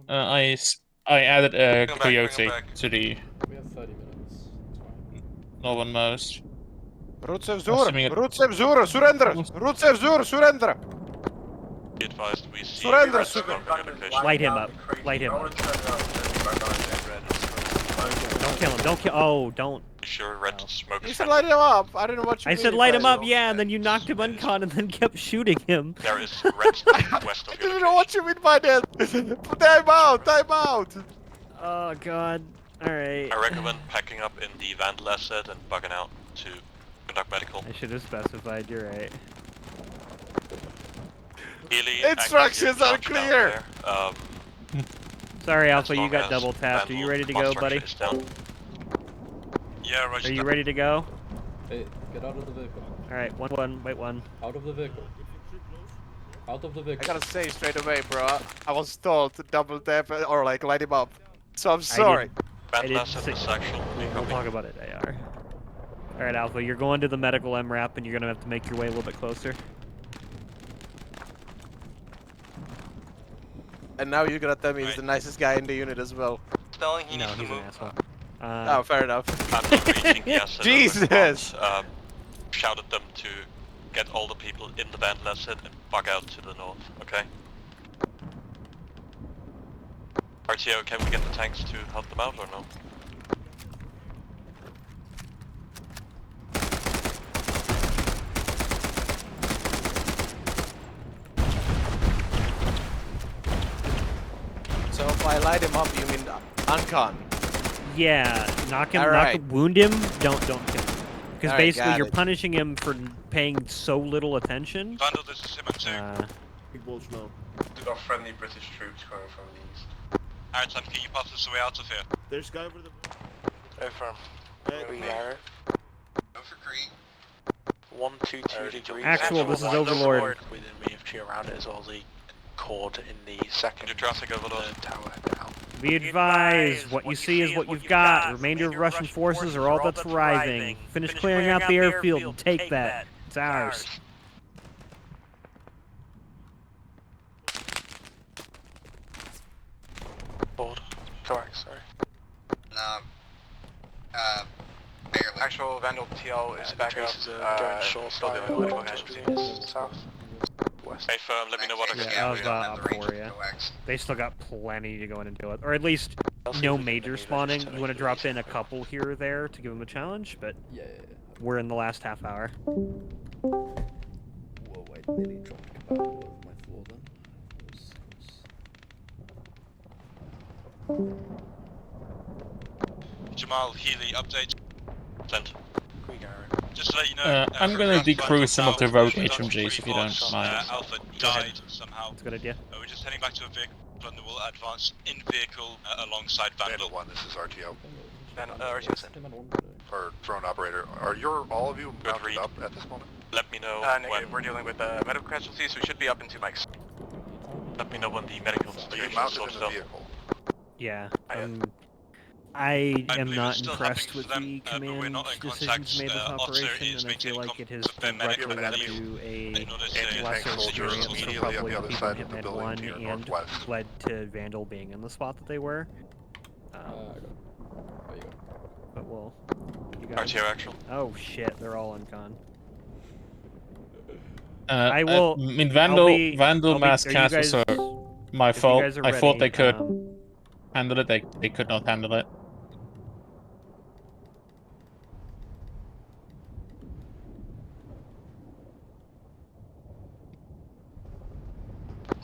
I added a Coyote to the We have 30 minutes. northernmost. Ruce vzur, surrender! Ruce vzur, surrender! Be advised, we see Surrender, Light him up. Light him up. Don't kill him. Don't kill. Oh, don't. Sure, red smoke. You said light him up. I don't know what you I mean. said light him up, yeah, and then you knocked him uncon and then kept shooting him. There is red smoke west of I your don't know what you mean by that. Time out. Time out. Oh god. Alright. I recommend packing up in the Vandal asset and bugging out to conduct medical. I should have specified, you're right. Healy, Instructions are clear. Sorry, Alpha, you long got as double tapped. Are you ready to go, buddy? Yeah, Roger. Are you ready to go? Hey, get out of the vehicle. Alright, wait one. Out of the vehicle. Out of the I vehicle. gotta say straight away, bro. I was told to double tap or like light him up. So I'm sorry. Vandal asset is actual. We'll talk about it, AR. Alright, Alpha, you're going to the medical MRAP and you're gonna have to make your way a little bit closer. And now you're gonna tell me he's the nicest guy in the unit as well. Telling he No, needs to he's an move. asshole. Oh, fair enough. I'm not reaching the asset. Jesus! Shouted them to get all the people in the Vandal asset and bug out to the north, okay? RTO, can we get the tanks to help them out or no? So if I light him up, you mean uncon? Yeah, knock him, Alright. wound him, don't kill him. Because Alright, basically got you're it. punishing him for paying so little attention. Vandal, this is him and two. Big bulge now. We've got friendly British troops coming from the east. Alright, time to get you past us the way out of here. There's a guy over the. Affirm. We are. Go for Crete. 122 degrees. Actual, this is Overlord. Within MFG around it as well as the cord in the second traffic Overlord. tower now. Be advised, what you see is what you've got. Remainder of Russian forces are all that's arriving. Finish clearing out the airfield and take that. It's ours. Board. Correct, sorry. No. Actual Vandal TL is back up. Still doing what south. West. Hey firm, let me know what I can Yeah, do. up for you. They still got plenty to go in and deal with. Or at least no major spawning. You want to drop in a couple here or there to give them a challenge, but Yeah. we're in the last half hour. Whoa, wait, nearly dropped compatible over my floor then. Jamal, Healy, update. Sent. Just to let you know, I'm gonna decrew some of the rogue HMGs if you don't mind. Alpha died somehow. That's a good idea. We're just heading back to a vehicle and we'll advance in vehicle alongside Vandal. Vandal 1, this is RTO. RTO sent. Or drone operator. Are all of you mounted up at this moment? Let me know when. We're dealing with medical casualties, so we should be up in 2 mics. Let me know when the medical Are you situation mounted sorts in the out. vehicle? Yeah. I am. I am believe not it's still impressed happening with for them, the but we're command not in decisions made with contact. operation, Otto is and I feel maintaining like it has with their directly medical led team to a in order to lesser tank soldiers experience for immediately probably on the the other people side in of the Hitman building 1, to your and northwest. led to Vandal being in the spot that they were. I got it. There you go. But well, you guys... RTO actual. Oh shit, they're all in con. I will- mean, Vandal mass are you castles guys- are my if you fault. guys are I thought they ready, could handle it. They could not handle it.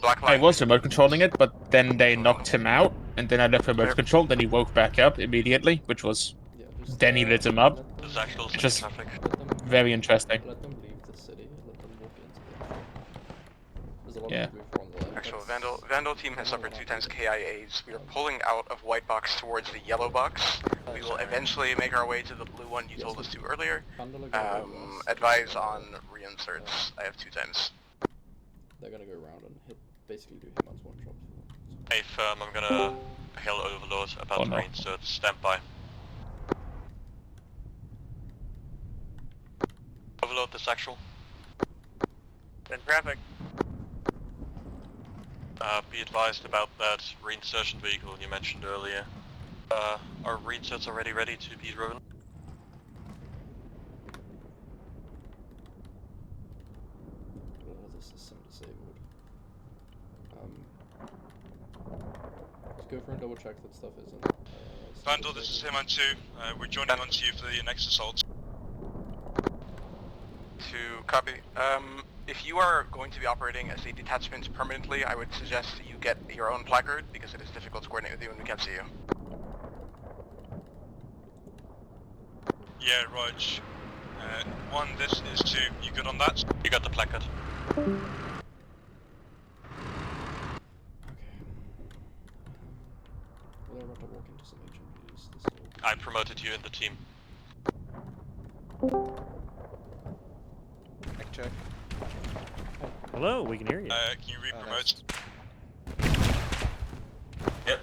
Black I line. was remote controlling it, but then they knocked him out, and then I left remote control. Then he woke back up immediately, which was Yeah, just, then he lit him up. There's actual It's just traffic. very interesting. Let them leave the city. Let them walk into the. There's a lot Yeah. of people from the. Actual Vandal team has suffered 2 times KIAs. We are pulling out of white box towards the yellow box. We will eventually make our way to the blue one you told us to earlier. Advise on reinserts. I have 2 times. They're gonna go around and hit, basically do Hitman's one shots for them. Hey firm, I'm gonna hail Overlord about the range, so stand by. Overlord, this actual. In traffic. Be advised about that reinsertion vehicle you mentioned earlier. Are reinserts already ready to be driven? The system disabled. Just go for and double check that stuff isn't Vandal, this is Hitman 2. We're joining onto you for the next assault. To copy. If you are going to be operating as a detachment permanently, I would suggest that you get your own placard because it is difficult to coordinate with you and we can't see you. Yeah, Rog. 1, this is 2. You good on that? You got the placard. Well, they're about to walk into some HMGs. I promoted you in the team. Check. Hello, we can hear you. Can you re-promote? Yep.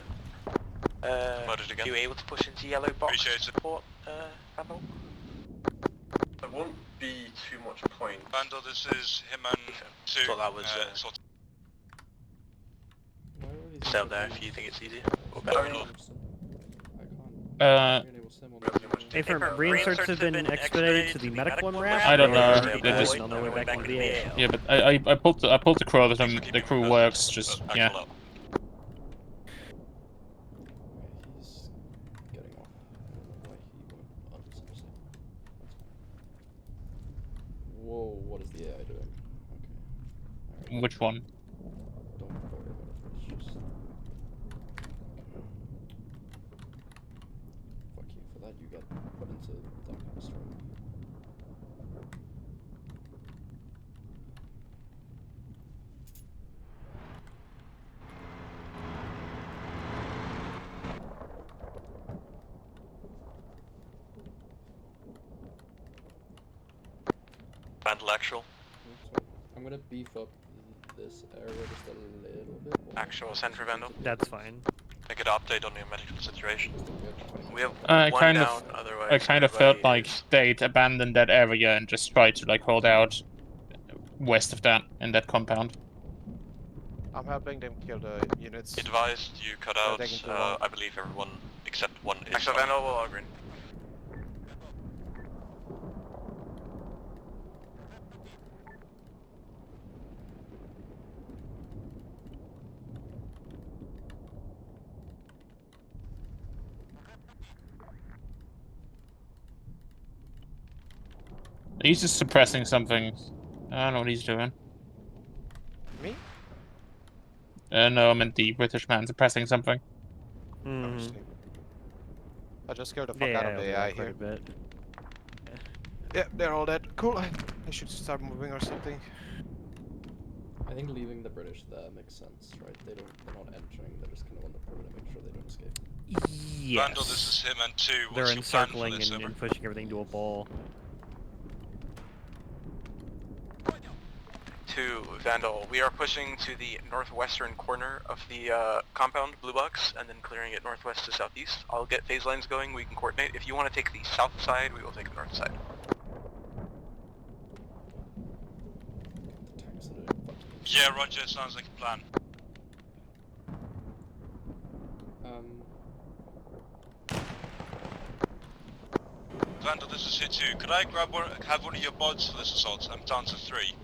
Promoted again. Are you able to push into yellow box Appreciate it. support, Vandal? There won't be too much point. Vandal, this is Hitman 2. Thought that was, sort Stay up there if you think it's easier. Or better. Hey, reinserts have been expedited to the medical unwrap. I don't know. They're just on their way back to the VA. Yeah, but I pulled the crew out of them. The crew works. Just yeah. He's getting off. I don't know why he won't unsubscribe. Whoa, what is the AI doing? Okay. Right. Which one? Don't worry about it. It's just... Fuck you. For that you get put into dark stream. Vandal actual. I'm gonna beef up this area just a little bit more. Actual send for Vandal. That's fine. Make an update on your medical situation. We have I one kind down, of otherwise felt like they'd abandoned that area and just tried to like hold out west of that in that compound. I'm helping them kill the units. Advised, you cut out. taking too long. I believe everyone except one is. Actual Vandal will all green. He's just suppressing something. I don't know what he's doing. Me? No, I meant the British man suppressing something. I just scared the fuck out of the AI here. Yeah, they're all dead. Cool. I should start moving or something. I think leaving the British there makes sense, right? They're not entering, they're just kind of on the perimeter, make sure they don't escape. Yes. Vandal, this is Hitman 2. They're What's your plan for encircling this, and over? pushing everything to a ball. To Vandal, we are pushing to the northwestern corner of the compound, blue box, and then clearing it northwest to southeast. I'll get phase lines going, we can coordinate. If you want to take the south side, we will take the north side. Yeah, Roger, sounds like a plan. Vandal, this is Hit 2. Could I have one of your bods for this assault? I'm down to 3.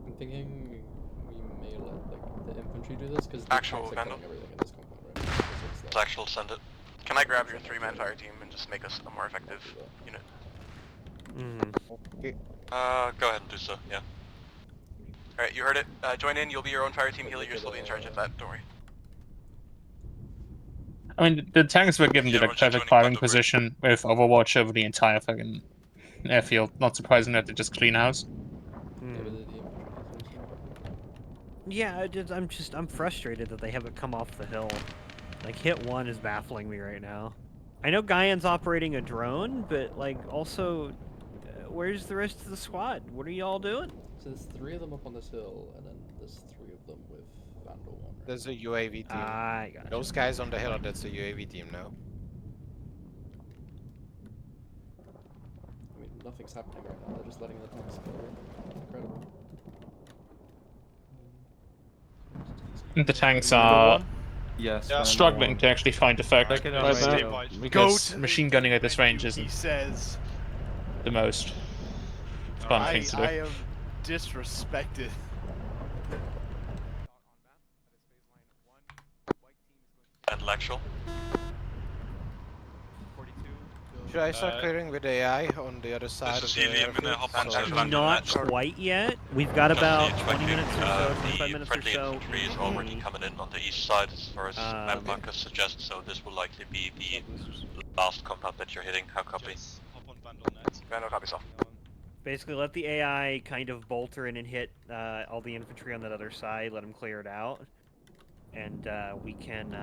I'm thinking we may let like the infantry do this because the Actual tanks are Vandal. cutting everything in this compound, right? It's actual, send it. Can I grab your 3-man fire team and just make us a more effective unit? Okay. Go ahead and do so, yeah. Alright, you heard it. Join in, you'll be your own fire team healer, you're still be in charge of that, don't worry. I mean, the tanks were given the like, perfect firing position with Overwatch over the entire fucking airfield. Not surprising that they just clean house. Yeah, I'm frustrated that they haven't come off the hill. Like, Hit 1 is baffling me right now. I know Guyan's operating a drone, but, like, also, where's the rest of the squad? What are y'all doing? So there's 3 of them up on this hill, and then there's 3 of them with Vandal 1. Right? There's a UAV team. I got Those guys on the hill, that's a UAV team now. I mean, nothing's happening right now. They're just letting the tanks go. Incredible. The tanks are struggling Yes, to actually find effect right now, because machine gunning at this range isn't the most fun thing to do. I am disrespected. Intellectual. Should I start clearing with AI on the other side of the airfield? Not quite yet. We've got about Just 20 minutes or so, the 25 minutes or friendly so. infantry is already coming in on the east side as far as map markers suggest, so this will likely be the last compound that you're hitting. How copy? Vandal copies off. Basically, let the AI kind of bolter in and hit all the infantry on that other side. Let them clear it out, and we can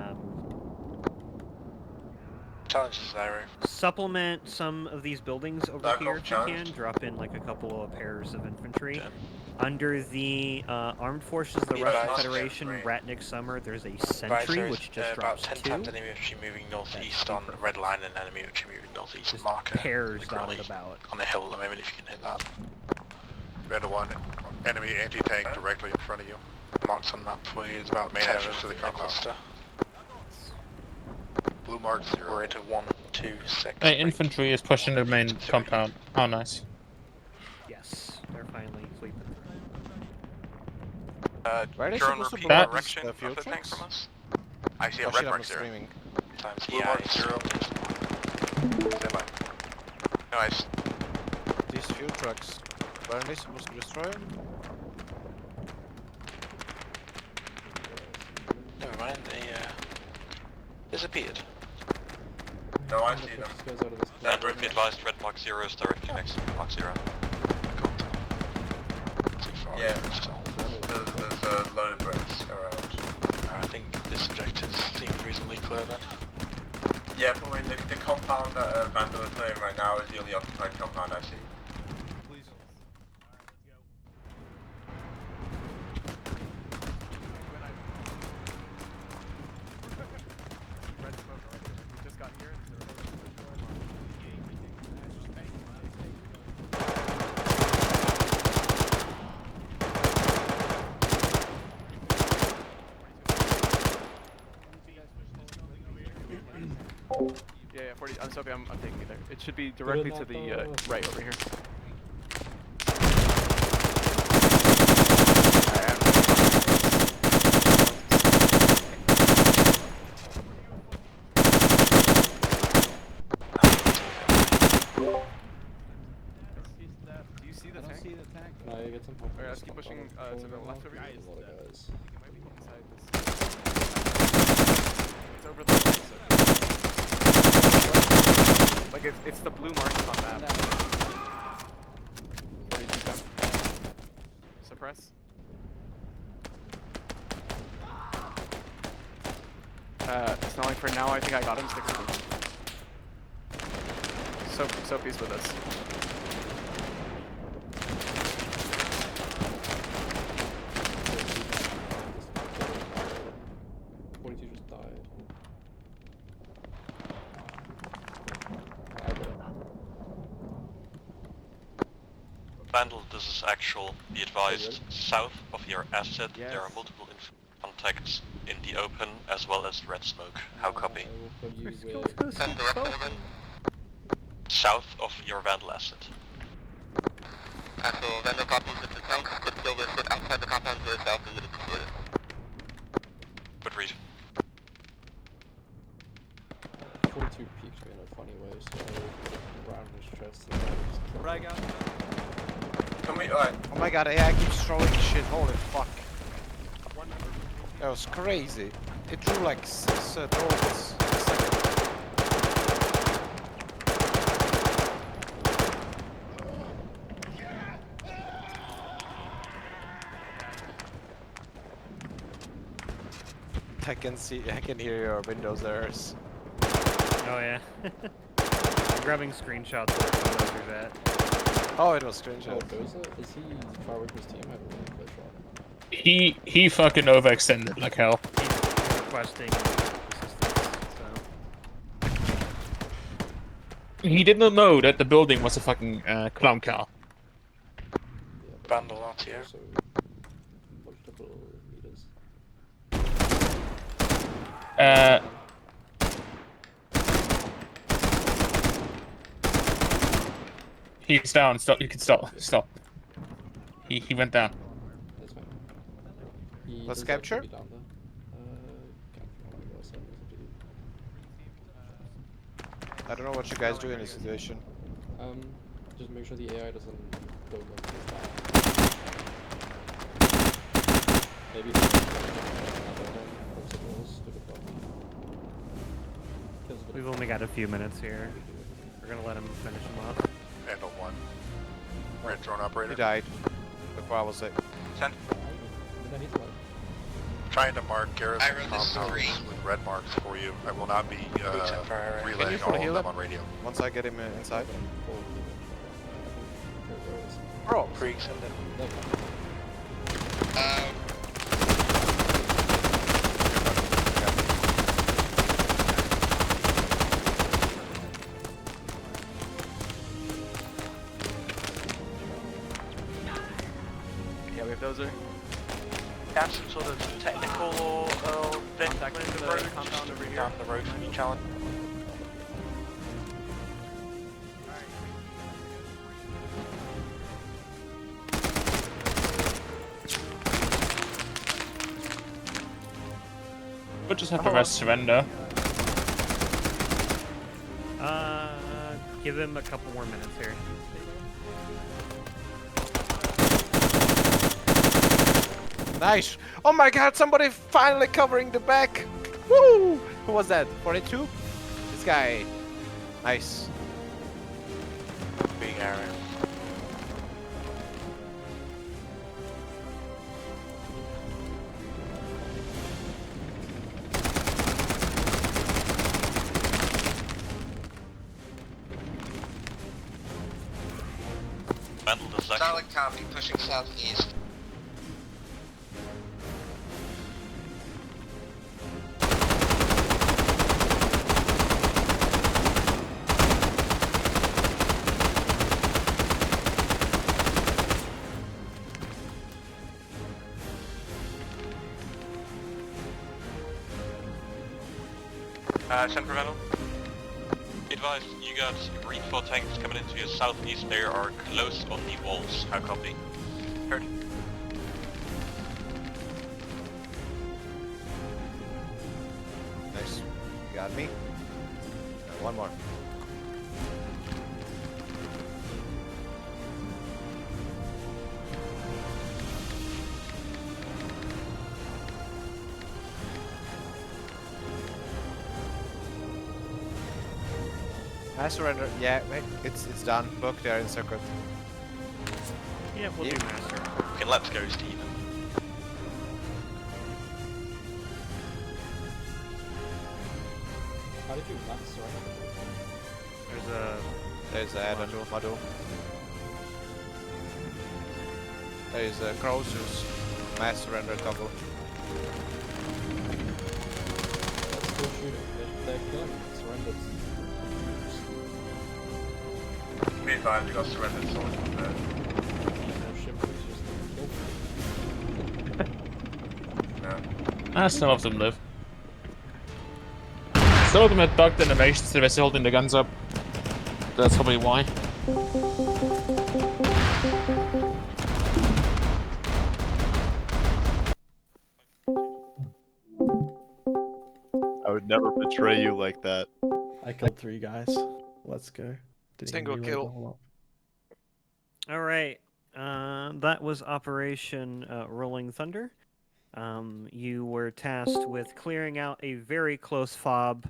Challenges, Zyro. supplement some of these buildings over Back here up if you challenge. can. Drop in like a couple of pairs of infantry. Under the Armed Forces of the Russian Federation, Ratnik Summer, there's a sentry which just about drops 10 2. times enemy infantry moving northeast on the red line and enemy infantry moving northeast marker. Pairs dotted about. On the hill at the moment if you can hit that. Vandal 1, enemy anti-tank directly in front of you. Marks on map for you is about Main 10 entrance to the compound. cluster. Blue mark 0. We're into 1, 2, 6. Hey, infantry is pushing the main compound. Oh, nice. Yes, they're finally sleeping. Where is drone supposed to repeat block direction the of fuel the tank trucks? from us. I see a Oh red shit, mark I'm 0. streaming. Times Blue mark 0. Stand by. Nice. These fuel trucks, weren't they supposed to destroy them? Never mind, they disappeared. No, I see them. And be advised, red mark 0 is directly next to mark 0. Yeah, there's a load of bricks around. I think this objective seems reasonably clear then. Yeah, but wait, the compound that Vandal are clearing right now is the only occupied compound I see. Yeah, 40. I'm sorry, I'm taking it there. It should be directly to the right over here. Do you see the tank? Can I get some help? Alright, let's keep pushing to the left over here. A lot of guys. It might be inside this. It's over the right side. Like it's the blue marks on that. Suppress. It's not like for now. I think I got him. Stick with him. Sophie's with us. Just died. Vandal, this is actual. Be advised, south of your asset, there are multiple contacts in the open as well as red smoke. How copy? South of your Vandal asset. So Vandal copies that the tank could still be put outside the compound to the south of the destroyer. Good reason. 42 peaked me in a funny way, so I ran his chest and Rag out. Can we, alright. Oh my god, AI keeps throwing shit, holy fuck. That was crazy. It drew like 6 drones a second. I can hear your Windows errors. Oh yeah. I'm grabbing screenshots of where photos are at. Oh, it was screenshot. Is he far away from his team? I haven't really played for He fucking overextended like hell. He's requesting assistance, so. He did not know that the building was a fucking clown car. Vandal out here. multiple meters. He's down. Stop. You can stop. Stop. He went down. Let's capture. I don't know what you guys do in this situation. Just make sure the AI doesn't go like too far. Maybe We've only got a few minutes here. We're gonna let him finish him off. Handle 1. Red drone operator. He died before I was sick. 10. Trying to mark garrison compounds with red marks for you. I will not be relaying all of them on radio. Once I get him inside. Bro, freaks and then. Yeah, we have dozer. Have some sort of technical or vent back to the road, compound over here. Down the road from you, challenge. We'll just have the rest surrender. Give him a couple more minutes here. Nice! Oh my god, somebody finally covering the back! Woo! Who was that? 42? This guy. Nice. Big Aaron. Solid copy, pushing southeast. Central Rental. Advise, you got Green 4 tanks coming into your southeast. They are close on the walls. How copy? Heard. Nice. You got me. One more. I surrender. Yeah, wait, it's done. Book there in circuit. Yeah, we'll do master. Okay, let's go, Steven. How did you not surrender? There's a add-on module. There is a Co-Zeus mass surrender toggle. Let's still shoot it. They're killing it. Surrendered. Be advised, you got surrendered soldiers there. Some of them live. Some of them had bugged animations, so they're still holding the guns up. That's probably why. I would never betray you like that. I killed 3 guys. Let's go. Single kill. All right. That was Operation Rolling Thunder. You were tasked with clearing out a very close fob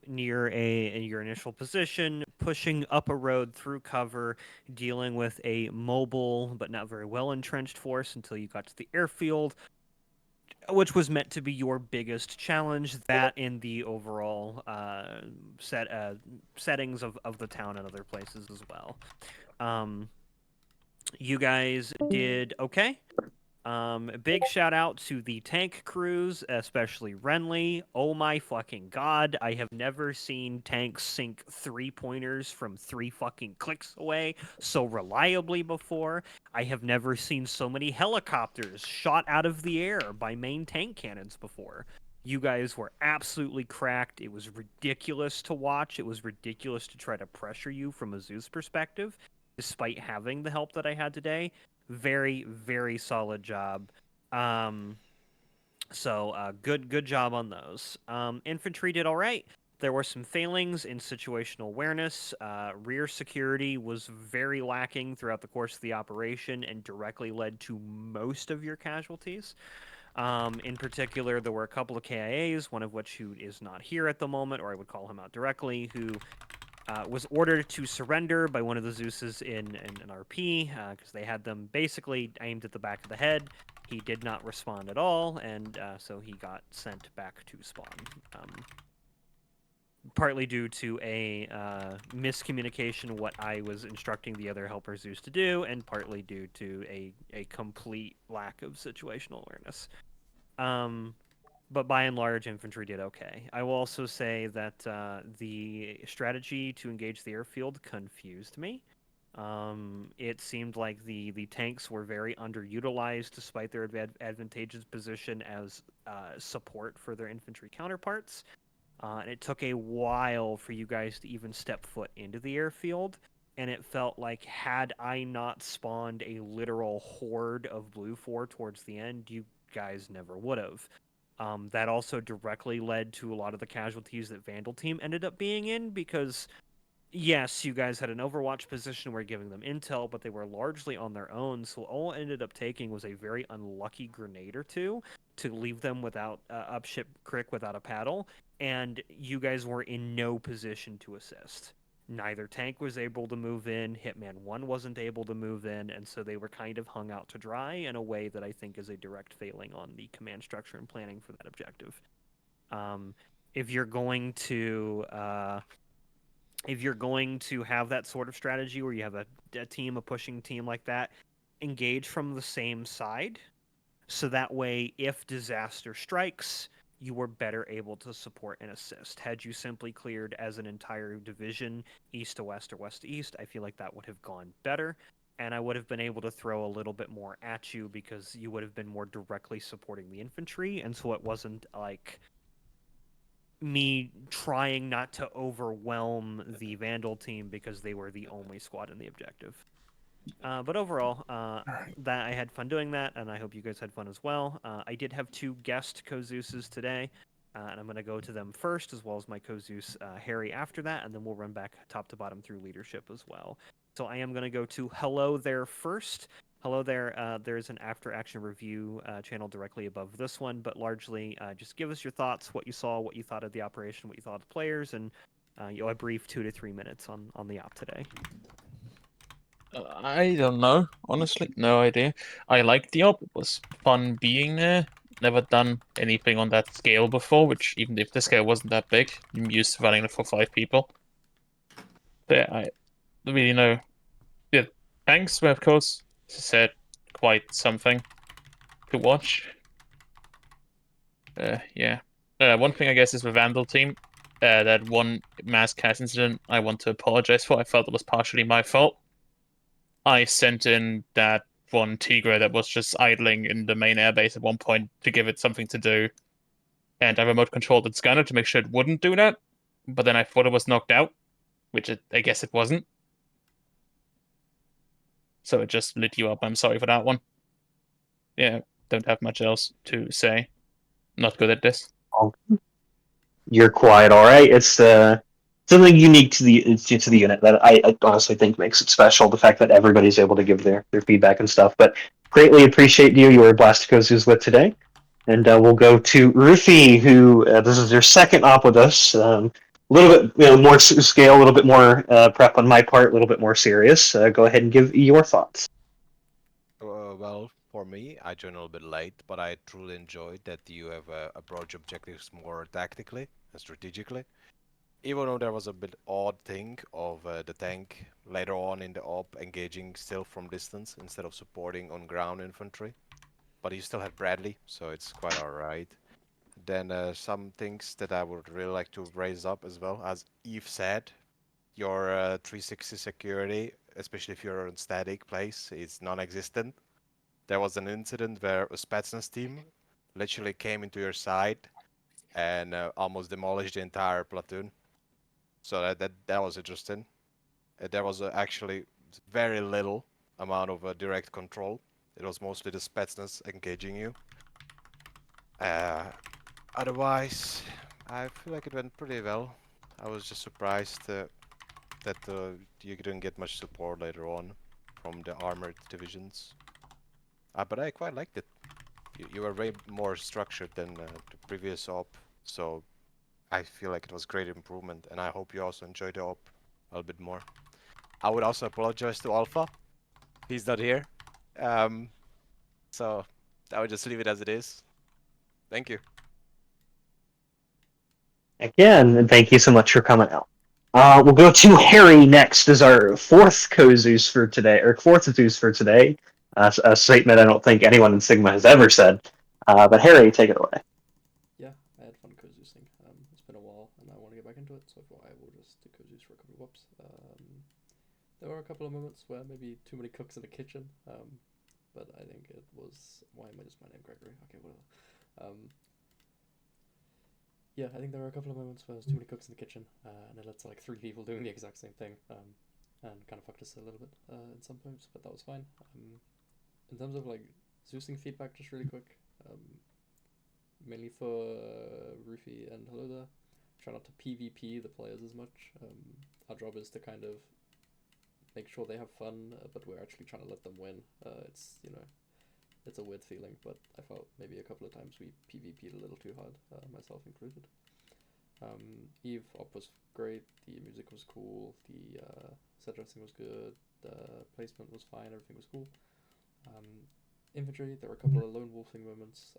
near your initial position, pushing up a road through cover, dealing with a mobile but not very well entrenched force until you got to the airfield, which was meant to be your biggest challenge. That in the overall settings of the town and other places as well. You guys did okay. Big shout out to the tank crews, especially Renly. Oh my fucking god, I have never seen tanks sink 3-pointers from 3 fucking clicks away so reliably before. I have never seen so many helicopters shot out of the air by main tank cannons before. You guys were absolutely cracked. It was ridiculous to watch. It was ridiculous to try to pressure you from a Zeus perspective, despite having the help that I had today. Very, very solid job. So good job on those. Infantry did all right. There were some failings in situational awareness. Rear security was very lacking throughout the course of the operation and directly led to most of your casualties. In particular, there were a couple of KIAs, one of which who is not here at the moment, or I would call him out directly, who was ordered to surrender by one of the Zeuses in an RP, because they had them basically aimed at the back of the head. He did not respond at all, and so he got sent back to spawn. Partly due to a miscommunication what I was instructing the other helper Zeus to do, and partly due to a complete lack of situational awareness. But by and large, infantry did okay. I will also say that the strategy to engage the airfield confused me. It seemed like the tanks were very underutilized despite their advantageous position as support for their infantry counterparts. And it took a while for you guys to even step foot into the airfield. And it felt like had I not spawned a literal horde of Blue 4 towards the end, you guys never would have. That also directly led to a lot of the casualties that Vandal Team ended up being in because, yes, you guys had an Overwatch position where giving them intel, but they were largely on their own. So all it ended up taking was a very unlucky grenade or two to leave them without upship crick without a paddle, and you guys were in no position to assist. Neither tank was able to move in, Hitman 1 wasn't able to move in, and so they were kind of hung out to dry in a way that I think is a direct failing on the command structure and planning for that objective. If you're going to have that sort of strategy where you have a pushing team like that, engage from the same side, so that way, if disaster strikes, you were better able to support and assist. Had you simply cleared as an entire division, east to west or west to east, I feel like that would have gone better, and I would have been able to throw a little bit more at you because you would have been more directly supporting the infantry, and so it wasn't like me trying not to overwhelm the Vandal team because they were the only squad in the objective. But overall, that I had fun doing that, and I hope you guys had fun as well. I did have 2 guest Co-Zeuses today, and I'm going to go to them first, as well as my Co-Zeus Harry after that, and then we'll run back top to bottom through leadership as well. So I am going to go to Hello There first. Hello There, there's an after-action review channel directly above this one, but largely just give us your thoughts, what you saw, what you thought of the operation, what you thought of the players, and a brief 2 to 3 minutes on the op today. I don't know, honestly, no idea. I liked the op, it was fun being there. Never done anything on that scale before, which even if the scale wasn't that big, I'm used to running it for 5 people. But I don't really know. Yeah, tanks were, of course, as I said, quite something to watch. Yeah. One thing I guess is the Vandal team. That one mass cast incident I want to apologize for. I felt it was partially my fault. I sent in that one Tigre that was just idling in the main airbase at one point to give it something to do. And I remote controlled its gunner to make sure it wouldn't do that. But then I thought it was knocked out, which I guess it wasn't. So it just lit you up. I'm sorry for that one. Yeah, don't have much else to say. Not good at this. You're quite all right. It's something unique to the unit that I honestly think makes it special. The fact that everybody's able to give their feedback and stuff. But greatly appreciate you were Blastico's with today, and we'll go to Ruthie, who this is your second op with us. A little bit more scale, a little bit more prep on my part, a little bit more serious. Go ahead and give your thoughts. Well, for me, I joined a little bit late, but I truly enjoyed that you have approached objectives more tactically and strategically. Even though there was a bit odd thing of the tank later on in the op engaging still from distance instead of supporting on ground infantry. But you still had Bradley, so it's quite alright. Then some things that I would really like to raise up as well. As Eve said, your 360 security, especially if you're in static place, is non-existent. There was an incident where a Spetsnaz team literally came into your side and almost demolished the entire platoon. So that was interesting. There was actually very little amount of direct control. It was mostly the Spetsnaz engaging you. Otherwise, I feel like it went pretty well. I was just surprised that you didn't get much support later on from the armored divisions. But I quite liked it. You were way more structured than the previous op, so I feel like it was great improvement, and I hope you also enjoyed the op a little bit more. I would also apologize to Alpha. He's not here. So I would just leave it as it is. Thank you. Again, and thank you so much for coming out. We'll go to Harry next as our fourth Co-Zeus for today, or fourth Zeus for today. A statement I don't think anyone in Sigma has ever said. But Harry, take it away. Yeah, I had fun Co-Zeusing. It's been a while, and I want to get back into it, so I thought I will just do Co-Zeus for a couple of ups. There were a couple of moments where maybe too many cooks in the kitchen, but I think it was... Why am I just my name Gregory? Okay, whatever. Yeah, I think there were a couple of moments where there was too many cooks in the kitchen, and it led to like 3 people doing the exact same thing, and kind of fucked us a little bit in some points, but that was fine. In terms of like Zeusing feedback, just really quick, mainly for Rufy and Hello there, try not to PvP the players as much. Our job is to kind of make sure they have fun, but we're actually trying to let them win. It's, you know, it's a weird feeling, but I felt maybe a couple of times we PvP'd a little too hard, myself included. Eve op was great, the music was cool, the set dressing was good, the placement was fine, everything was cool. Infantry, there were a couple of lone wolfing moments.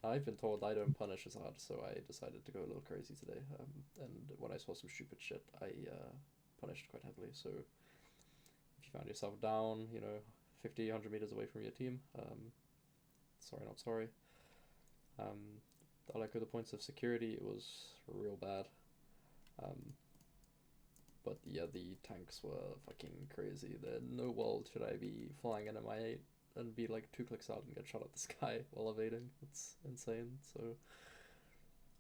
I've been told I don't punish as hard, so I decided to go a little crazy today. And when I saw some stupid shit, I punished quite heavily. So if you found yourself down, you know, 50, 100 meters away from your team, sorry, not sorry. I'll echo the points of security, it was real bad. But yeah, the tanks were fucking crazy. In no world should I be flying an Mi-8 and be like 2 clicks out and get shot at the sky while evading. It's insane, so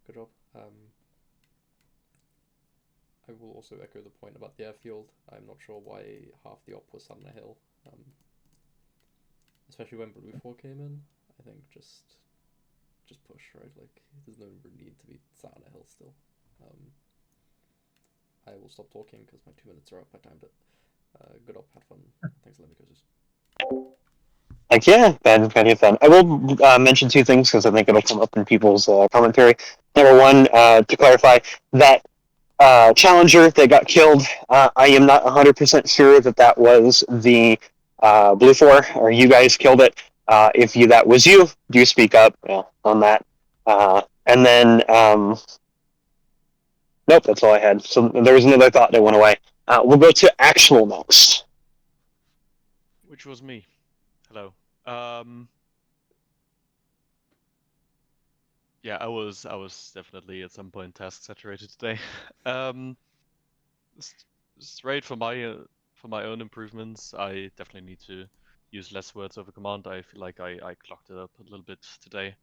good job. I will also echo the point about the airfield. I'm not sure why half the op was on a hill. Especially when Blue 4 came in. I think just push, right? Like, there's no need to be sat on a hill still. I will stop talking because my 2 minutes are up. I timed it. Good op, had fun. Thanks for letting me go, Zeus. Like, yeah, plenty of fun. I will mention 2 things because I think it'll come up in people's commentary. Number 1, to clarify, that Challenger that got killed, I am not 100% sure that was the Blue 4, or you guys killed it. If that was you, do speak up on that. And then, nope, that's all I had. So there was another thought that went away. We'll go to Actual next. Which was me. Hello. Yeah, I was definitely at some point task saturated today. Straight for my own improvements, I definitely need to use less words over command. I feel like I clocked it up a little bit today,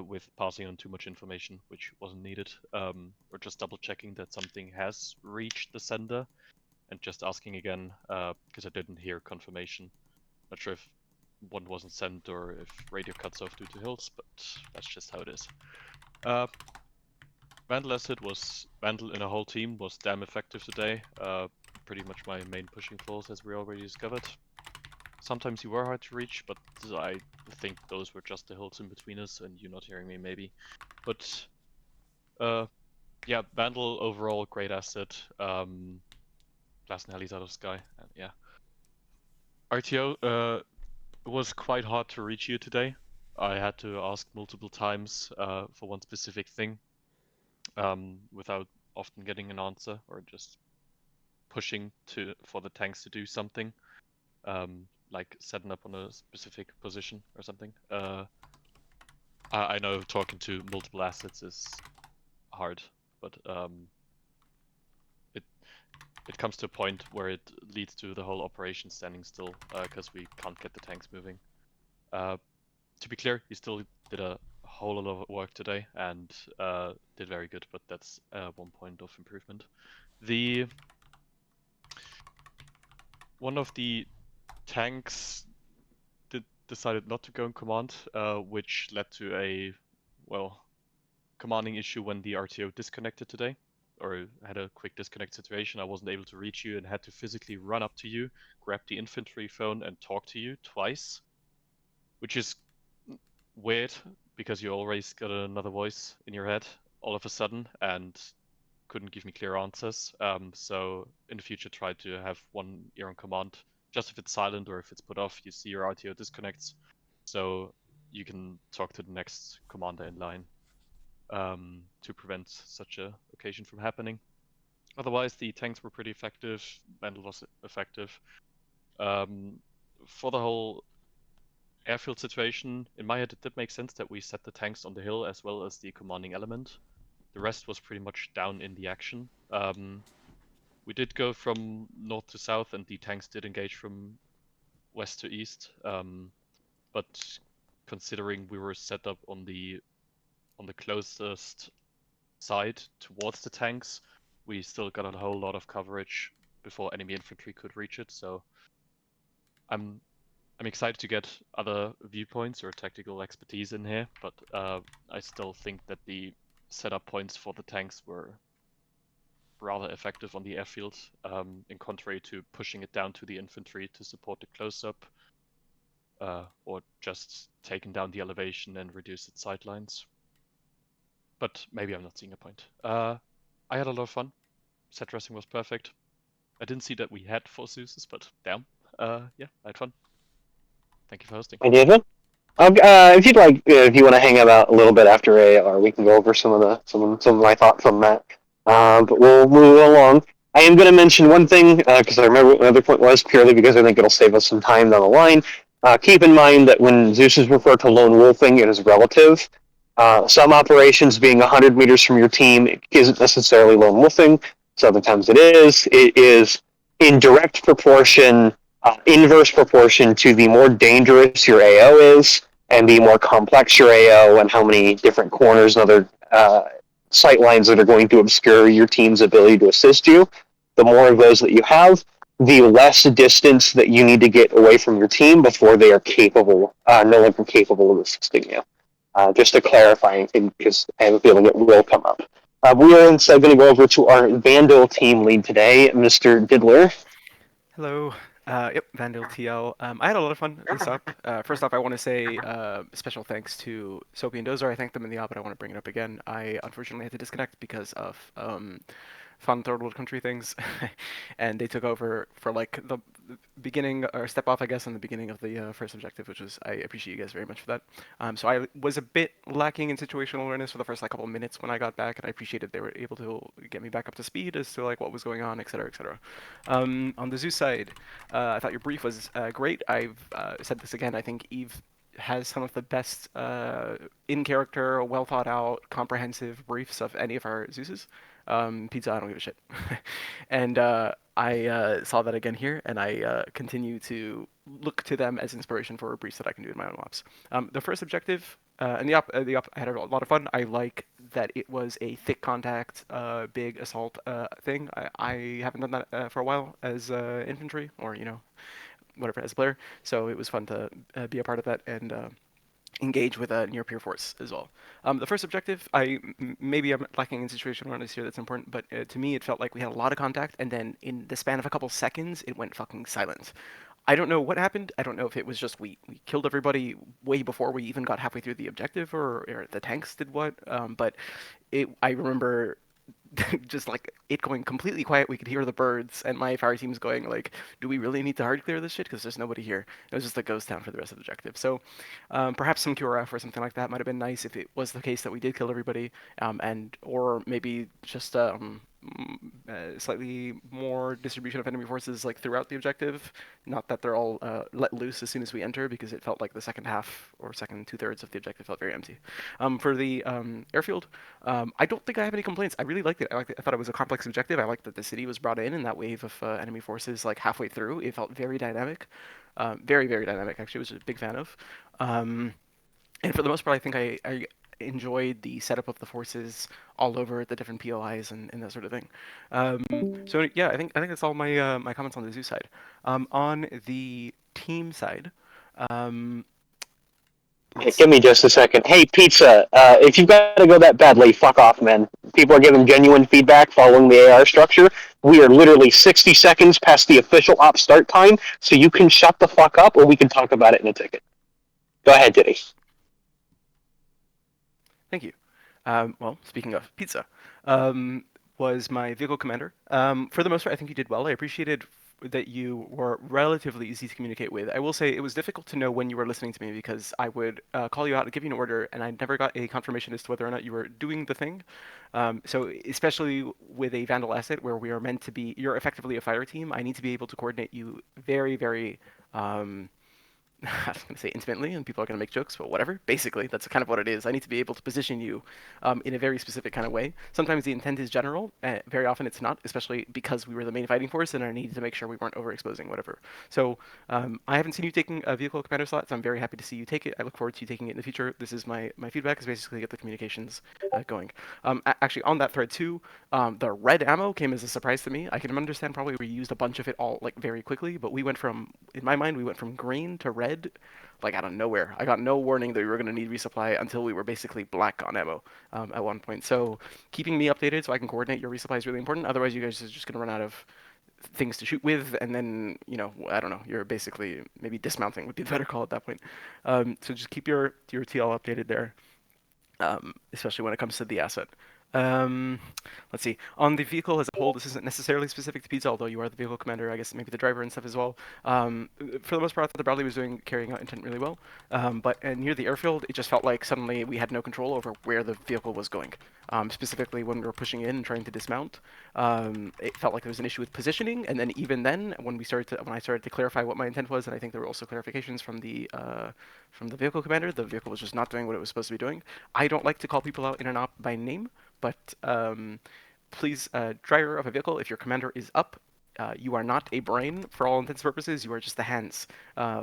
with passing on too much information which wasn't needed, or just double checking that something has reached the sender, and just asking again because I didn't hear confirmation. Not sure if one wasn't sent or if radio cuts off due to hills, but that's just how it is. Vandal asset was Vandal in a whole team was damn effective today. Pretty much my main pushing force, as we already discovered. Sometimes you were hard to reach, but I think those were just the hills in between us and you not hearing me maybe. But yeah, Vandal overall great asset. Glass and Heli's out of sky, and yeah. RTO was quite hard to reach you today. I had to ask multiple times for one specific thing, without often getting an answer, or just pushing for the tanks to do something, like setting up on a specific position or something. I know talking to multiple assets is hard, but it comes to a point where it leads to the whole operation standing still, because we can't get the tanks moving. To be clear, he still did a whole lot of work today and did very good, but that's 1 point of improvement. One of the tanks decided not to go in command, which led to a, well, commanding issue when the RTO disconnected today. or had a quick disconnect situation. I wasn't able to reach you and had to physically run up to you, grab the infantry phone, and talk to you twice, which is weird because you always got another voice in your head all of a sudden and couldn't give me clear answers. So in the future, try to have one ear on command. Just if it's silent or if it's put off, you see your RTO disconnects, so you can talk to the next commander in line to prevent such a occasion from happening. Otherwise, the tanks were pretty effective. Vandal was effective. For the whole airfield situation, in my head, it did make sense that we set the tanks on the hill as well as the commanding element. The rest was pretty much down in the action. We did go from north to south, and the tanks did engage from west to east. But considering we were set up on the closest side towards the tanks, we still got a whole lot of coverage before enemy infantry could reach it. So I'm excited to get other viewpoints or tactical expertise in here, but I still think that the setup points for the tanks were rather effective on the airfield, in contrary to pushing it down to the infantry to support the close-up, or just taking down the elevation and reduce its sidelines. But maybe I'm not seeing a point. I had a lot of fun. Set dressing was perfect. I didn't see that we had 4 Zeuses, but damn. Yeah, I had fun. Thank you for hosting. Idea? If you'd like, if you want to hang out a little bit after AR, we can go over some of my thoughts on that. But we'll move along. I am going to mention one thing because I remember what my other point was, purely because I think it'll save us some time down the line. Keep in mind that when Zeus is referred to lone wolfing, it is relative. Some operations being 100 meters from your team isn't necessarily lone wolfing. So other times it is. It is in direct proportion, inverse proportion to the more dangerous your AO is, and the more complex your AO, and how many different corners and other sight lines that are going to obscure your team's ability to assist you. The more of those that you have, the less distance that you need to get away from your team before they are capable, no longer capable of assisting you. Just a clarifying thing, because I have a feeling it will come up. We are instead going to go over to our Vandal team lead today, Mr. Diddler. Hello. Yep, Vandal TL. I had a lot of fun this up. First off, I want to say special thanks to Soapy and Dozer. I thanked them in the op, but I want to bring it up again. I unfortunately had to disconnect because of fun third world country things, and they took over for like the beginning, or step off, I guess, in the beginning of the first objective, which was, I appreciate you guys very much for that. So I was a bit lacking in situational awareness for the first like couple of minutes when I got back, and I appreciated they were able to get me back up to speed as to like what was going on, etc., etc. On the Zeus side, I thought your brief was great. I've said this again. I think Eve has some of the best in-character, well thought out, comprehensive briefs of any of our Zeuses. Pizza, I don't give a shit. And I saw that again here, and I continue to look to them as inspiration for briefs that I can do in my own ops. The first objective, and the op, I had a lot of fun. I like that it was a thick contact, big assault thing. I haven't done that for a while as infantry, or, you know, whatever, as a player. So it was fun to be a part of that and engage with a near peer force as well. The first objective, maybe I'm lacking in situational awareness here that's important, but to me it felt like we had a lot of contact, and then in the span of a couple seconds it went fucking silent. I don't know what happened. I don't know if it was just we killed everybody way before we even got halfway through the objective, or the tanks did what, but I remember just like it going completely quiet. We could hear the birds, and my fire team's going like, do we really need to hard clear this shit because there's nobody here? It was just a ghost town for the rest of the objective. So perhaps some QRF or something like that might have been nice if it was the case that we did kill everybody, and or maybe just slightly more distribution of enemy forces like throughout the objective. Not that they're all let loose as soon as we enter, because it felt like the second half or second 2/3 of the objective felt very empty. For the airfield, I don't think I have any complaints. I really liked it. I thought it was a complex objective. I liked that the city was brought in that wave of enemy forces like halfway through. It felt very dynamic, very, very dynamic actually, which I was a big fan of. And for the most part, I think I enjoyed the setup of the forces all over the different POIs and that sort of thing. So yeah, I think that's all my my comments on the Zeus side. On the team side, Hey, give me just a second. Hey, Pizza, if you've got to go that badly, fuck off, man. People are giving genuine feedback following the AR structure. We are literally 60 seconds past the official op start time, so you can shut the fuck up or we can talk about it in a ticket. Go ahead, Diddy. Thank you. Well, speaking of pizza, was my vehicle commander. For the most part, I think you did well. I appreciated that you were relatively easy to communicate with. I will say it was difficult to know when you were listening to me because I would call you out and give you an order, and I never got a confirmation as to whether or not you were doing the thing. So especially with a Vandal asset where we are meant to be, you're effectively a fire team. I need to be able to coordinate you very, very. I was going to say intimately, and people are going to make jokes, but whatever. Basically, that's kind of what it is. I need to be able to position you in a very specific kind of way. Sometimes the intent is general. Very often it's not, especially because we were the main fighting force, and I needed to make sure we weren't overexposing whatever. So I haven't seen you taking a vehicle commander slot, so I'm very happy to see you take it. I look forward to you taking it in the future. This is my feedback, is basically get the communications going. Actually, on that thread too, the red ammo came as a surprise to me. I can understand probably we used a bunch of it all like very quickly, but we went from, in my mind, we went from green to red like out of nowhere. I got no warning that we were going to need resupply until we were basically black on ammo at one point. So keeping me updated so I can coordinate your resupply is really important. Otherwise, you guys are just going to run out of things to shoot with, and then, you know, I don't know, you're basically maybe dismounting would be the better call at that point. So just keep your TL updated there, especially when it comes to the asset. Let's see. On the vehicle as a whole, this isn't necessarily specific to pizza, although you are the vehicle commander, I guess maybe the driver and stuff as well. For the most part, I thought the Bradley was carrying out intent really well. But near the airfield, it just felt like suddenly we had no control over where the vehicle was going. Specifically when we were pushing in and trying to dismount, it felt like there was an issue with positioning. And then even then, when I started to clarify what my intent was, and I think there were also clarifications from the vehicle commander, the vehicle was just not doing what it was supposed to be doing. I don't like to call people out in an op by name, but please, driver of a vehicle, if your commander is up, you are not a brain for all intents and purposes. You are just the hands.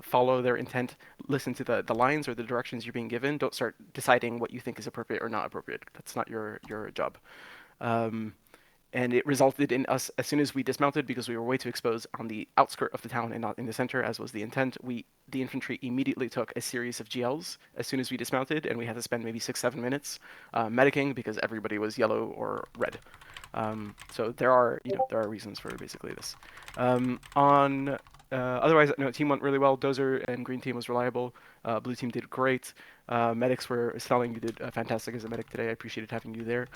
Follow their intent. Listen to the lines or the directions you're being given. Don't start deciding what you think is appropriate or not appropriate. That's not your job. And it resulted in us, as soon as we dismounted, because we were way too exposed on the outskirt of the town and not in the center, as was the intent, the infantry immediately took a series of GLs as soon as we dismounted, and we had to spend maybe 6-7 minutes medicing because everybody was yellow or red. So there are reasons for basically this. Otherwise, no, team went really well. Dozer and green team was reliable. Blue team did great. Medics were selling. You did fantastic as a medic today. I appreciated having you there.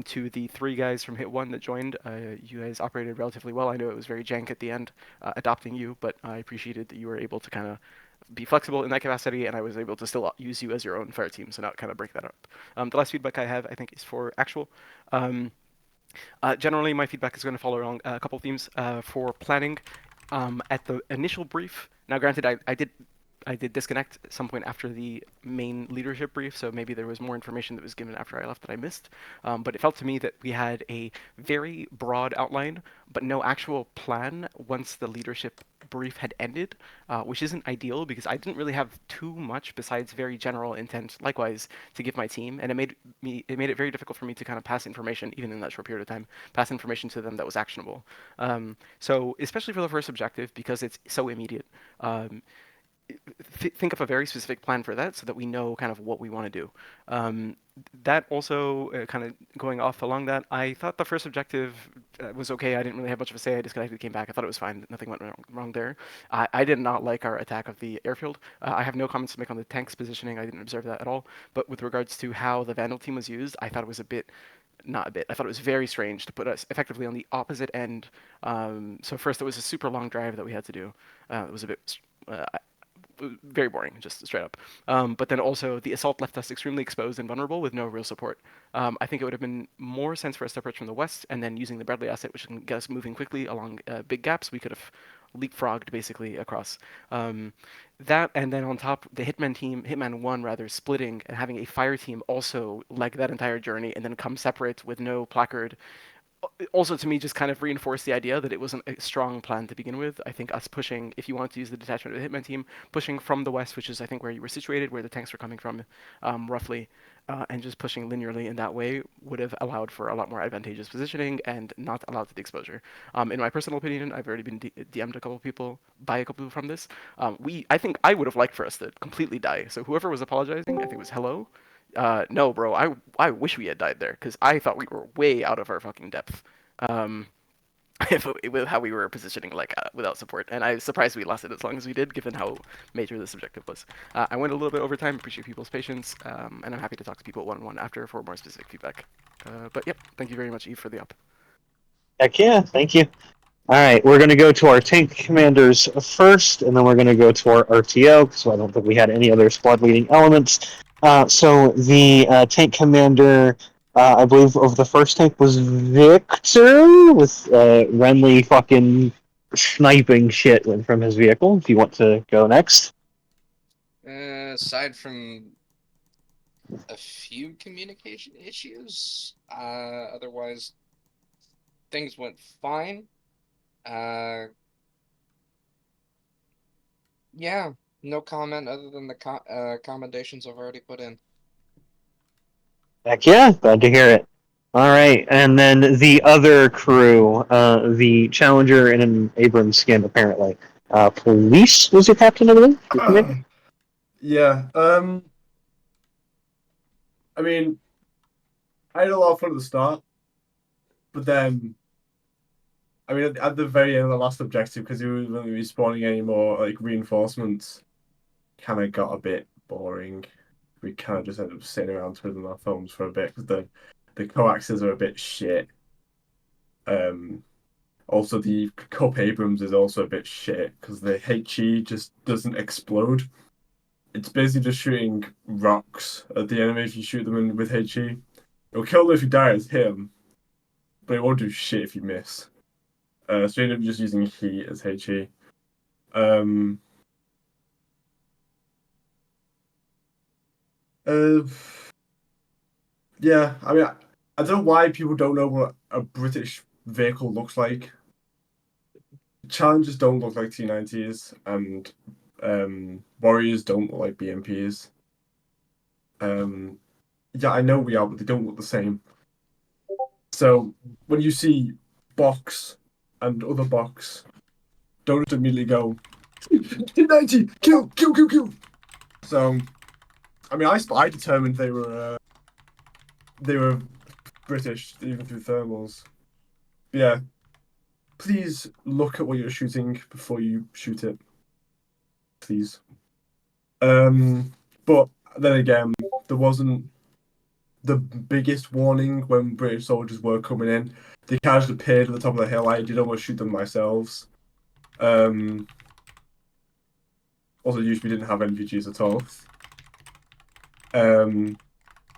To the 3 guys from Hit 1 that joined, you guys operated relatively well. I know it was very jank at the end, adopting you, but I appreciated that you were able to kind of be flexible in that capacity, and I was able to still use you as your own fire team, so now kind of break that up. The last feedback I have, I think, is for actual. Generally, my feedback is going to follow along a couple themes for planning. At the initial brief, now granted, I did disconnect at some point after the main leadership brief, so maybe there was more information that was given after I left that I missed. But it felt to me that we had a very broad outline, but no actual plan once the leadership brief had ended, which isn't ideal because I didn't really have too much besides very general intent, likewise, to give my team, and it made it very difficult for me to kind of pass information, even in that short period of time, pass information to them that was actionable. So especially for the first objective, because it's so immediate. Think of a very specific plan for that so that we know kind of what we want to do. That also, kind of going off along that, I thought the first objective was okay. I didn't really have much of a say. I disconnected, came back. I thought it was fine. Nothing went wrong there. I did not like our attack of the airfield. I have no comments to make on the tank's positioning. I didn't observe that at all. But with regards to how the Vandal team was used, I thought it was I thought it was very strange to put us effectively on the opposite end. So first, it was a super long drive that we had to do. It was a bit very boring, just straight up. But then also the assault left us extremely exposed and vulnerable with no real support. I think it would have been more sense for us to approach from the west, and then using the Bradley asset, which can get us moving quickly along big gaps, we could have leapfrogged basically across. That, and then on top, the Hitman 1 rather, splitting and having a fire team also leg that entire journey and then come separate with no placard. also to me just kind of reinforced the idea that it wasn't a strong plan to begin with. I think us pushing, if you wanted to use the detachment of the Hitman team, pushing from the west, which is I think where you were situated, where the tanks were coming from, roughly, and just pushing linearly in that way would have allowed for a lot more advantageous positioning and not allowed the exposure. In my personal opinion, I've already been DM'd a couple people from this. I think I would have liked for us to completely die. So whoever was apologizing, I think it was Hello. No, bro. I wish we had died there because I thought we were way out of our fucking depth. With how we were positioning, like without support, and I was surprised we lasted as long as we did, given how major this objective was. I went a little bit over time. Appreciate people's patience, and I'm happy to talk to people one-on-one after for more specific feedback. But yep, thank you very much, Eve, for the up. Heck yeah, thank you. All right, we're going to go to our tank commanders first, and then we're going to go to our RTO, because I don't think we had any other squad leading elements. So the tank commander, I believe, of the first tank was Victor, with Renly fucking sniping shit from his vehicle. If you want to go next. Aside from a few communication issues, otherwise things went fine. Yeah, no comment other than the commendations I've already put in. Heck yeah, glad to hear it. All right, and then the other crew, the Challenger in an Abrams skin, apparently. Police was your captain, I believe? Yeah. I mean, I had a lot of fun at the start, but then, I mean, at the very end of the last objective, because we weren't really spawning any more like reinforcements, kind of got a bit boring. We kind of just ended up sitting around twiddling our thumbs for a bit because the coaxes are a bit shit. Also, the Cup Abrams is also a bit shit because the HE just doesn't explode. It's basically just shooting rocks at the enemy if you shoot them in with HE. It'll kill them if you die as him, but it won't do shit if you miss. So you end up just using heat as HE. Yeah, I mean, I don't know why people don't know what a British vehicle looks like. Challengers don't look like T90s, and Warriors don't look like BMPs. Yeah, I know we are, but they don't look the same. So when you see Box and other Box, don't just immediately go T90, kill, kill, kill, kill. So, I mean, I determined they were British even through thermals. Yeah, please look at what you're shooting before you shoot it. Please. But then again, there wasn't the biggest warning when British soldiers were coming in. They kind of just appeared at the top of the hill. I did almost shoot them myself. Also, usually didn't have NVGs at all.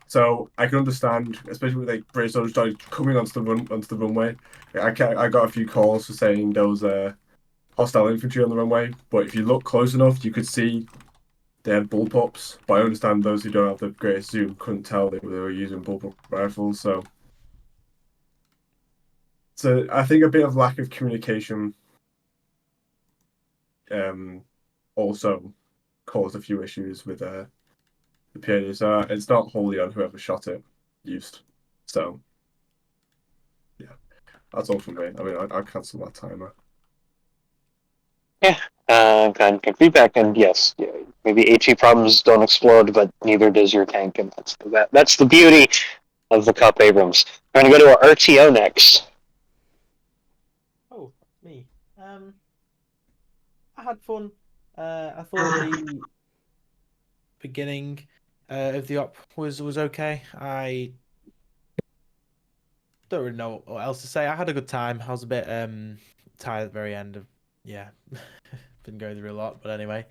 So I can understand, especially with like British soldiers started coming onto the runway. I got a few calls for saying there was hostile infantry on the runway, but if you look close enough, you could see they had bullpups. But I understand those who don't have the greatest zoom couldn't tell they were using bullpup rifles. So I think a bit of lack of communication also caused a few issues with the peonies. It's not wholly on whoever shot it used. So yeah, that's all from me. I mean, I'll cancel that timer. Yeah, good feedback, and yes, maybe HE problems don't explode, but neither does your tank, and that's the beauty of the Cup Abrams. We're gonna go to our RTO next. Oh, me. I had fun. I thought the beginning of the op was okay. I don't really know what else to say. I had a good time. I was a bit tired at the very end of been going through a lot, but anyway.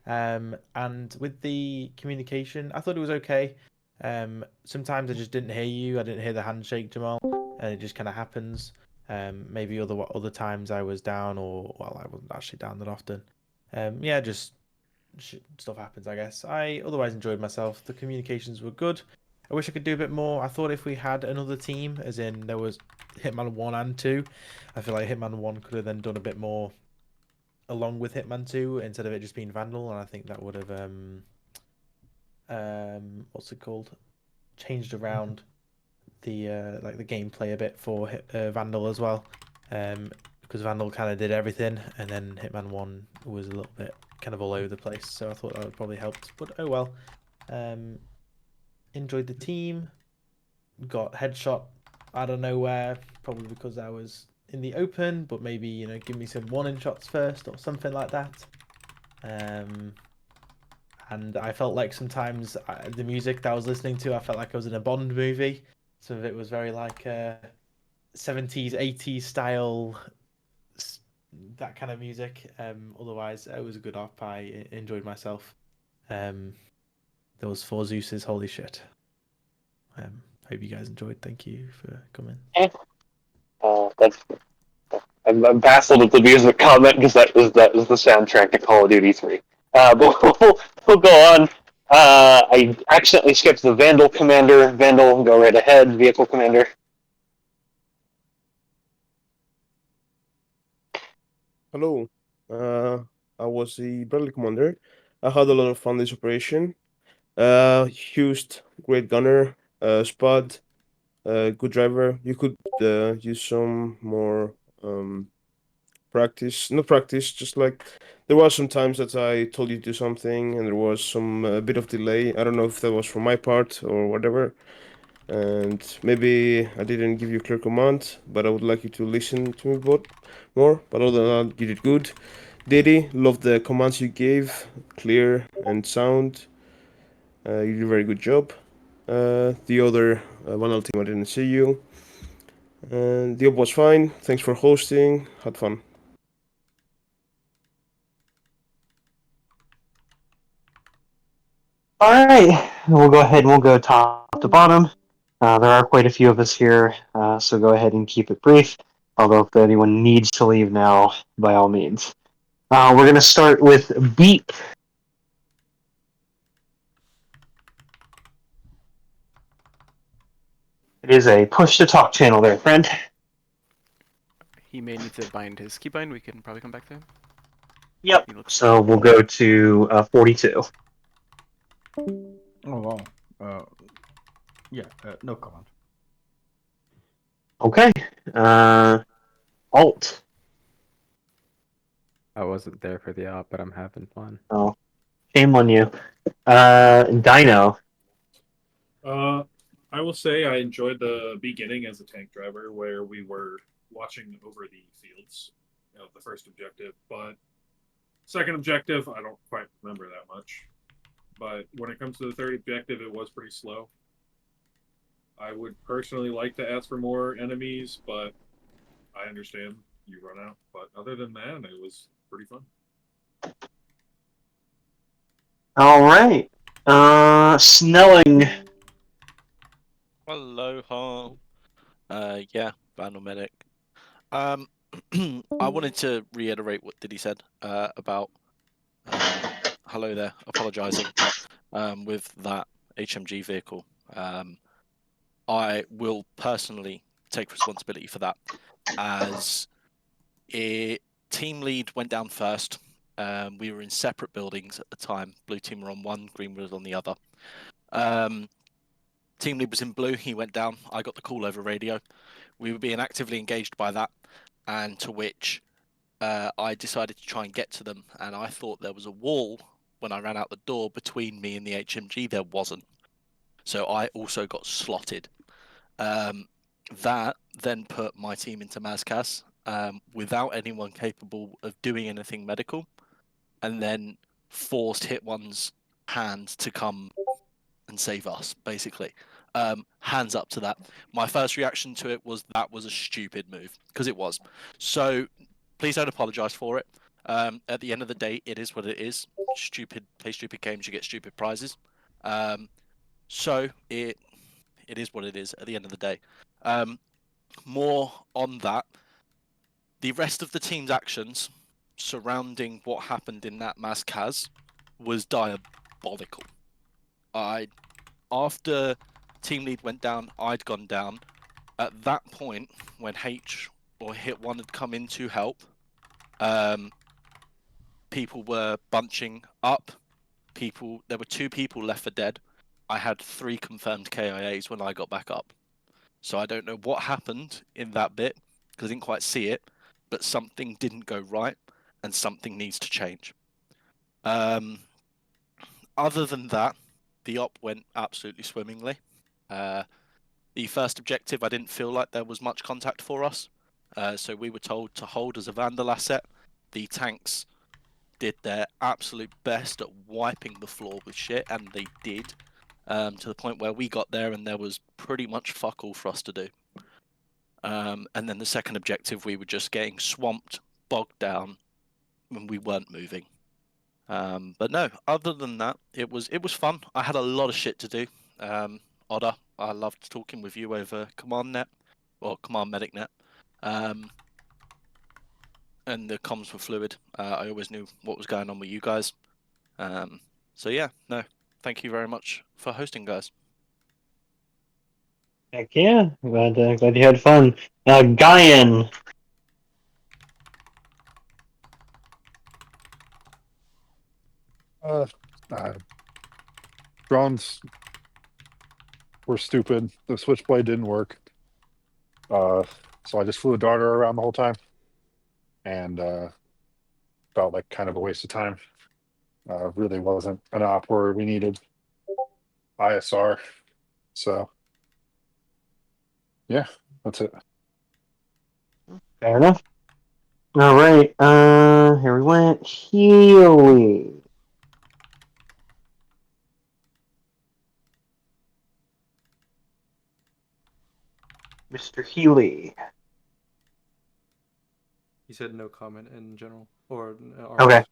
And with the communication, I thought it was okay. Sometimes I just didn't hear you. I didn't hear the handshake, Jamal, and it just kind of happens. Maybe other times I was down, or well, I wasn't actually down that often. Yeah, just stuff happens, I guess. I otherwise enjoyed myself. The communications were good. I wish I could do a bit more. I thought if we had another team, as in there was Hitman 1 and 2, I feel like Hitman 1 could have then done a bit more along with Hitman 2 instead of it just being Vandal, and I think that would have what's it called? Changed around the like the gameplay a bit for Vandal as well. Because Vandal kind of did everything, and then Hitman 1 was a little bit kind of all over the place, so I thought that would probably helped. But oh well. Enjoyed the team. Got headshot out of nowhere, probably because I was in the open, but maybe, you know, give me some warning shots first or something like that. And I felt like sometimes the music that I was listening to, I felt like I was in a Bond movie. Some of it was very like 70s, 80s style, that kind of music. Otherwise, it was a good op. I enjoyed myself. Those Co-Zeus, holy shit. Hope you guys enjoyed. Thank you for coming. I'm baffled at the music comment because that was the soundtrack to Call of Duty 3. But we'll go on. I accidentally skipped the Vandal commander. Vandal, go right ahead. Vehicle commander. Hello. I was the Bradley commander. I had a lot of fun this operation. Used great gunner, Spud, good driver. You could use some more practice. Not practice, just like there was some times that I told you to do something and there was some bit of delay. I don't know if that was from my part or whatever. And maybe I didn't give you a clear command, but I would like you to listen to me more. But other than that, you did good. Diddy, love the commands you gave, clear and sound. You did a very good job. The other Vandal team, I didn't see you. And the op was fine. Thanks for hosting. Had fun. All right, we'll go ahead and we'll go top to bottom. There are quite a few of us here, so go ahead and keep it brief. Although if anyone needs to leave now, by all means. We're going to start with Beep. It is a push-to-talk channel there, friend. He may need to bind his keybind. We can probably come back to him. Yep. So we'll go to 42. Oh, wow. Yeah, no comment. Okay. Alt. I wasn't there for the op, but I'm having fun. Oh, shame on you. Dino. I will say I enjoyed the beginning as a tank driver where we were watching over the fields of the first objective, but second objective, I don't quite remember that much. But when it comes to the third objective, it was pretty slow. I would personally like to ask for more enemies, but I understand you run out. But other than that, it was pretty fun. All right. Snelling. Aloha. Yeah, Vandal Medic. I wanted to reiterate what Diddy said about hello there, apologising with that HMG vehicle. I will personally take responsibility for that, as team lead went down first. We were in separate buildings at the time. Blue team were on one, green was on the other. Team lead was in blue, he went down. I got the call over radio. We were being actively engaged by that, and to which I decided to try and get to them, and I thought there was a wall when I ran out the door between me and the HMG. There wasn't. So I also got slotted. That then put my team into Mazcas without anyone capable of doing anything medical, and then forced Hit One's hand to come and save us, basically. Hands up to that. My first reaction to it was that was a stupid move, because it was. So please don't apologise for it. At the end of the day, it is what it is. Play stupid games, you get stupid prizes. So it is what it is at the end of the day. More on that, the rest of the team's actions surrounding what happened in that Mazcas was diabolical. After team lead went down, I'd gone down. At that point, when H or Hit 1 had come in to help, people were bunching up. There were 2 people left for dead. I had 3 confirmed KIAs when I got back up. So I don't know what happened in that bit, because I didn't quite see it, but something didn't go right, and something needs to change. Other than that, the op went absolutely swimmingly. The first objective, I didn't feel like there was much contact for us, so we were told to hold as a Vandal asset. The tanks did their absolute best at wiping the floor with shit, and they did, to the point where we got there and there was pretty much fuck all for us to do. And then the second objective, we were just getting swamped, bogged down, when we weren't moving. But no, other than that, it was fun. I had a lot of shit to do. Oda, I loved talking with you over Command Net, or Command Medic Net. And the comms were fluid. I always knew what was going on with you guys. So yeah, no, thank you very much for hosting, guys. Heck yeah, glad you had fun. Guyan. Drones were stupid. The switchblade didn't work. So I just flew a darter around the whole time. And felt like kind of a waste of time. Really wasn't an op where we needed ISR. So yeah, that's it. Fair enough. All right. Here we went. Healy. Mr. Healy. He said no comment in general, or Okay.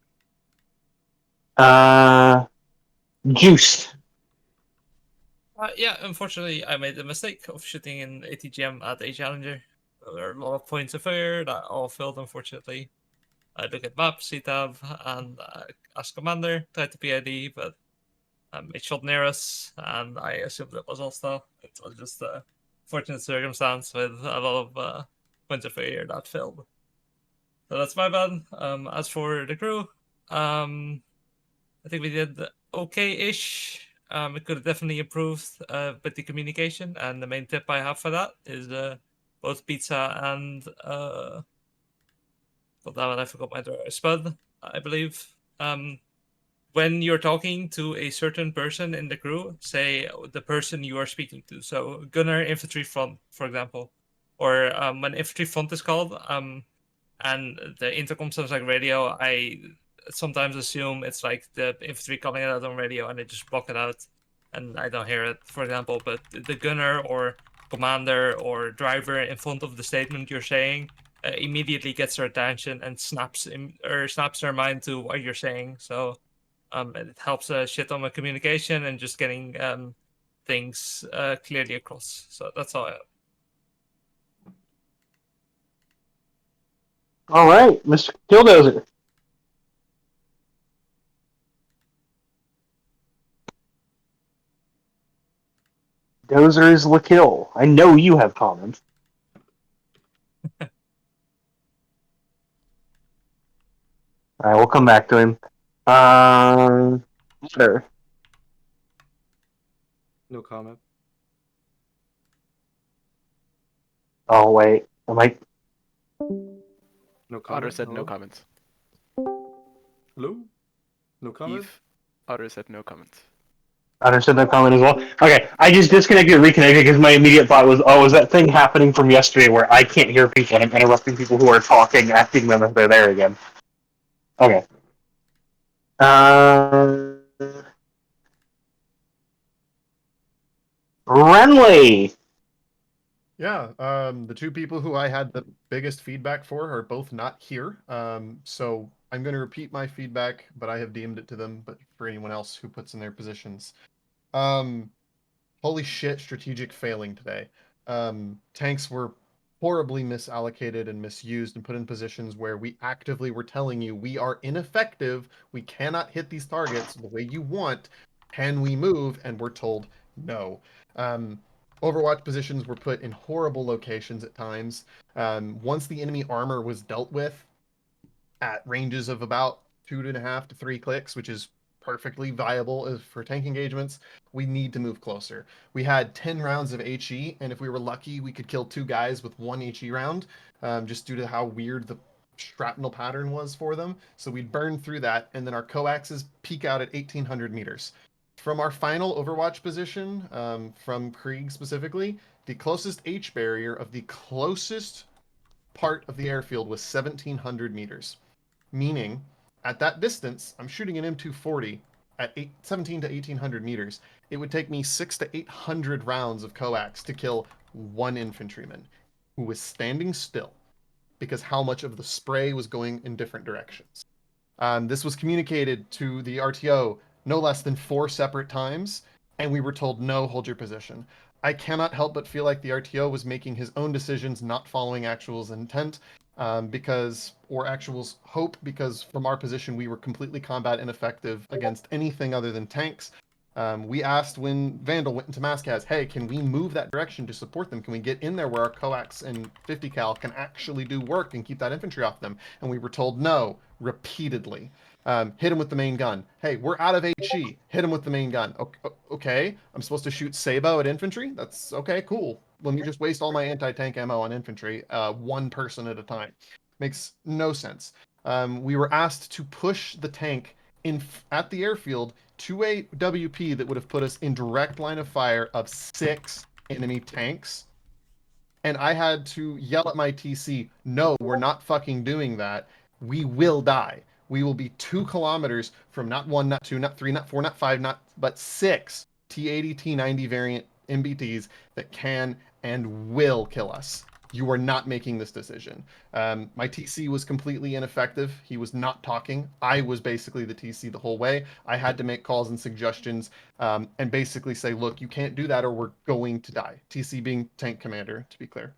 Juice. Yeah, unfortunately, I made the mistake of shooting in ATGM at a challenger. There are a lot of points of failure that all failed, unfortunately. I look at map, C-tab, and as commander, tried to PID, but it shot near us, and I assumed it was all stuff. It was just a fortunate circumstance with a lot of points of failure that failed. So that's my bad. As for the crew, I think we did okay-ish. It could have definitely improved with the communication, and the main tip I have for that is both Pizza and I forgot my drawer. Spud, I believe. When you're talking to a certain person in the crew, say the person you are speaking to, so gunner, infantry front, for example, or when infantry front is called, and the intercom sounds like radio, I sometimes assume it's like the infantry calling it out on radio, and they just block it out, and I don't hear it, for example. But the gunner or commander or driver in front of the statement you're saying immediately gets their attention and snaps their mind to what you're saying. So it helps shit on the communication and just getting things clearly across. So that's all I have. All right, Mr. Killdozer. Dozer is the kill. I know you have comments. All right, we'll come back to him. Sure. no comment. Oh wait, am I? No comment. Otter said no Hello? comments. Hello? No comment? Eve, Otter said no comments. I understood that comment as well. Okay, I just disconnected and reconnected because my immediate thought was, oh, is that thing happening from yesterday where I can't hear people and I'm interrupting people who are talking, asking them if they're there again? Okay. Renly! Yeah, the 2 people who I had the biggest feedback for are both not here. So I'm going to repeat my feedback, but I have deemed it to them, but for anyone else who puts in their positions. Holy shit, strategic failing today. Tanks were horribly misallocated and misused and put in positions where we actively were telling you we are ineffective, we cannot hit these targets the way you want. Can we move? And we're told No. Overwatch positions were put in horrible locations at times. Once the enemy armor was dealt with at ranges of about 2.5 to 3 clicks, which is perfectly viable for tank engagements, we need to move closer. We had 10 rounds of HE, and if we were lucky, we could kill 2 guys with 1 HE round, just due to how weird the shrapnel pattern was for them. So we'd burn through that, and then our coaxes peak out at 1,800 meters. From our final Overwatch position, from Krieg specifically, the closest H barrier of the closest part of the airfield was 1,700 meters. Meaning, at that distance, I'm shooting an M240 at 17 to 1,800 meters. It would take me 600 to 800 rounds of coax to kill one infantryman who was standing still because how much of the spray was going in different directions. This was communicated to the RTO no less than 4 separate times, and we were told, no, hold your position. I cannot help but feel like the RTO was making his own decisions, not following Actual's intent, or Actual's hope, because from our position, we were completely combat ineffective against anything other than tanks. We asked when Vandal went into Mascaz, hey, can we move that direction to support them? Can we get in there where our coax and 50 cal can actually do work and keep that infantry off them? And we were told no, repeatedly. Hit him with the main gun. Hey, we're out of HE. Hit him with the main gun. Okay, I'm supposed to shoot Sabo at infantry? That's okay, cool. Let me just waste all my anti-tank ammo on infantry, one person at a time. Makes no sense. We were asked to push the tank at the airfield to a WP that would have put us in direct line of fire of 6 enemy tanks. And I had to yell at my TC, no, we're not fucking doing that. We will die. We will be 2 kilometers from not 1, not 2, not 3, not 4, not 5, but 6 T80, T90 variant MBTs that can and will kill us. You are not making this decision. My TC was completely ineffective. He was not talking. I was basically the TC the whole way. I had to make calls and suggestions, and basically say, look, you can't do that or we're going to die. TC being tank commander, to be clear.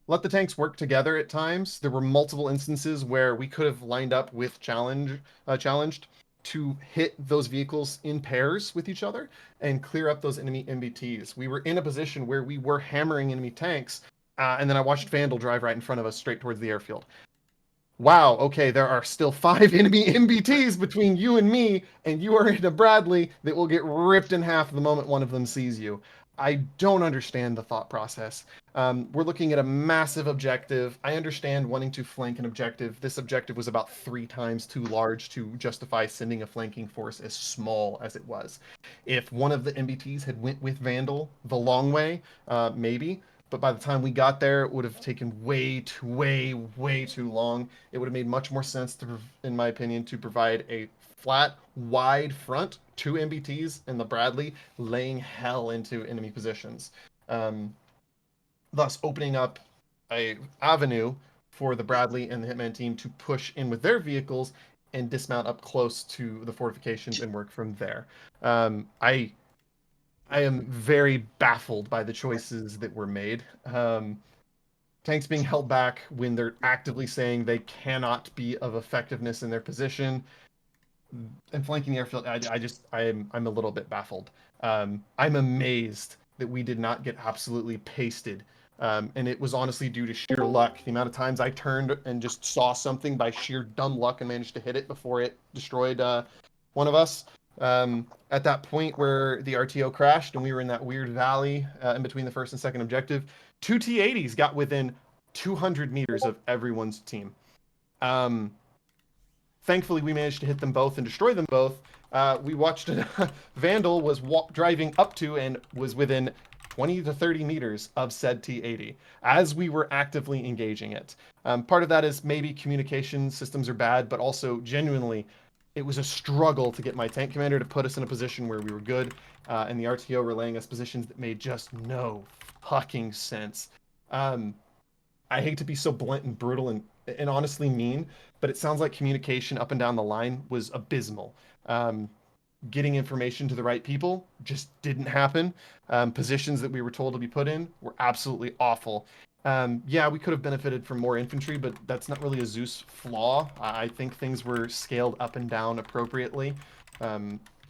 Let the tanks work together at times. There were multiple instances where we could have lined up with challenged to hit those vehicles in pairs with each other and clear up those enemy MBTs. We were in a position where we were hammering enemy tanks, and then I watched Vandal drive right in front of us straight towards the airfield. Wow, okay, there are still 5 enemy MBTs between you and me, and you are in a Bradley that will get ripped in half the moment one of them sees you. I don't understand the thought process. We're looking at a massive objective. I understand wanting to flank an objective. This objective was about 3 times too large to justify sending a flanking force as small as it was. If one of the MBTs had went with Vandal the long way, maybe. But by the time we got there, it would have taken way too long. It would have made much more sense, in my opinion, to provide a flat, wide front, 2 MBTs, and the Bradley laying hell into enemy positions. Thus opening up a avenue for the Bradley and the Hitman team to push in with their vehicles and dismount up close to the fortifications and work from there. I am very baffled by the choices that were made. Tanks being held back when they're actively saying they cannot be of effectiveness in their position, and flanking the airfield. I'm a little bit baffled. I'm amazed that we did not get absolutely pasted. And it was honestly due to sheer luck. The amount of times I turned and just saw something by sheer dumb luck and managed to hit it before it destroyed one of us. At that point where the RTO crashed and we were in that weird valley in between the first and second objective, 2 T80s got within 200 meters of everyone's team. Thankfully, we managed to hit them both and destroy them both. We watched Vandal was driving up to and was within 20 to 30 meters of said T80 as we were actively engaging it. Part of that is maybe communication systems are bad, but also genuinely, it was a struggle to get my tank commander to put us in a position where we were good, and the RTO were laying us positions that made just no fucking sense. I hate to be so blunt and brutal and honestly mean, but it sounds like communication up and down the line was abysmal. Getting information to the right people just didn't happen. Positions that we were told to be put in were absolutely awful. Yeah, we could have benefited from more infantry, but that's not really a Zeus flaw. I think things were scaled up and down appropriately.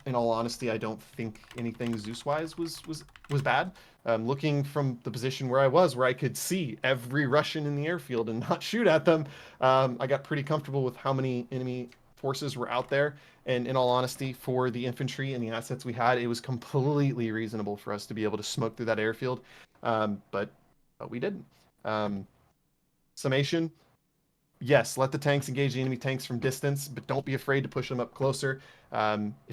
in all honesty, I don't think anything Zeus-wise was bad. Looking from the position where I was, where I could see every Russian in the airfield and not shoot at them, I got pretty comfortable with how many enemy forces were out there. And in all honesty, for the infantry and the assets we had, it was completely reasonable for us to be able to smoke through that airfield. But we didn't. Summation, yes, let the tanks engage the enemy tanks from distance, but don't be afraid to push them up closer.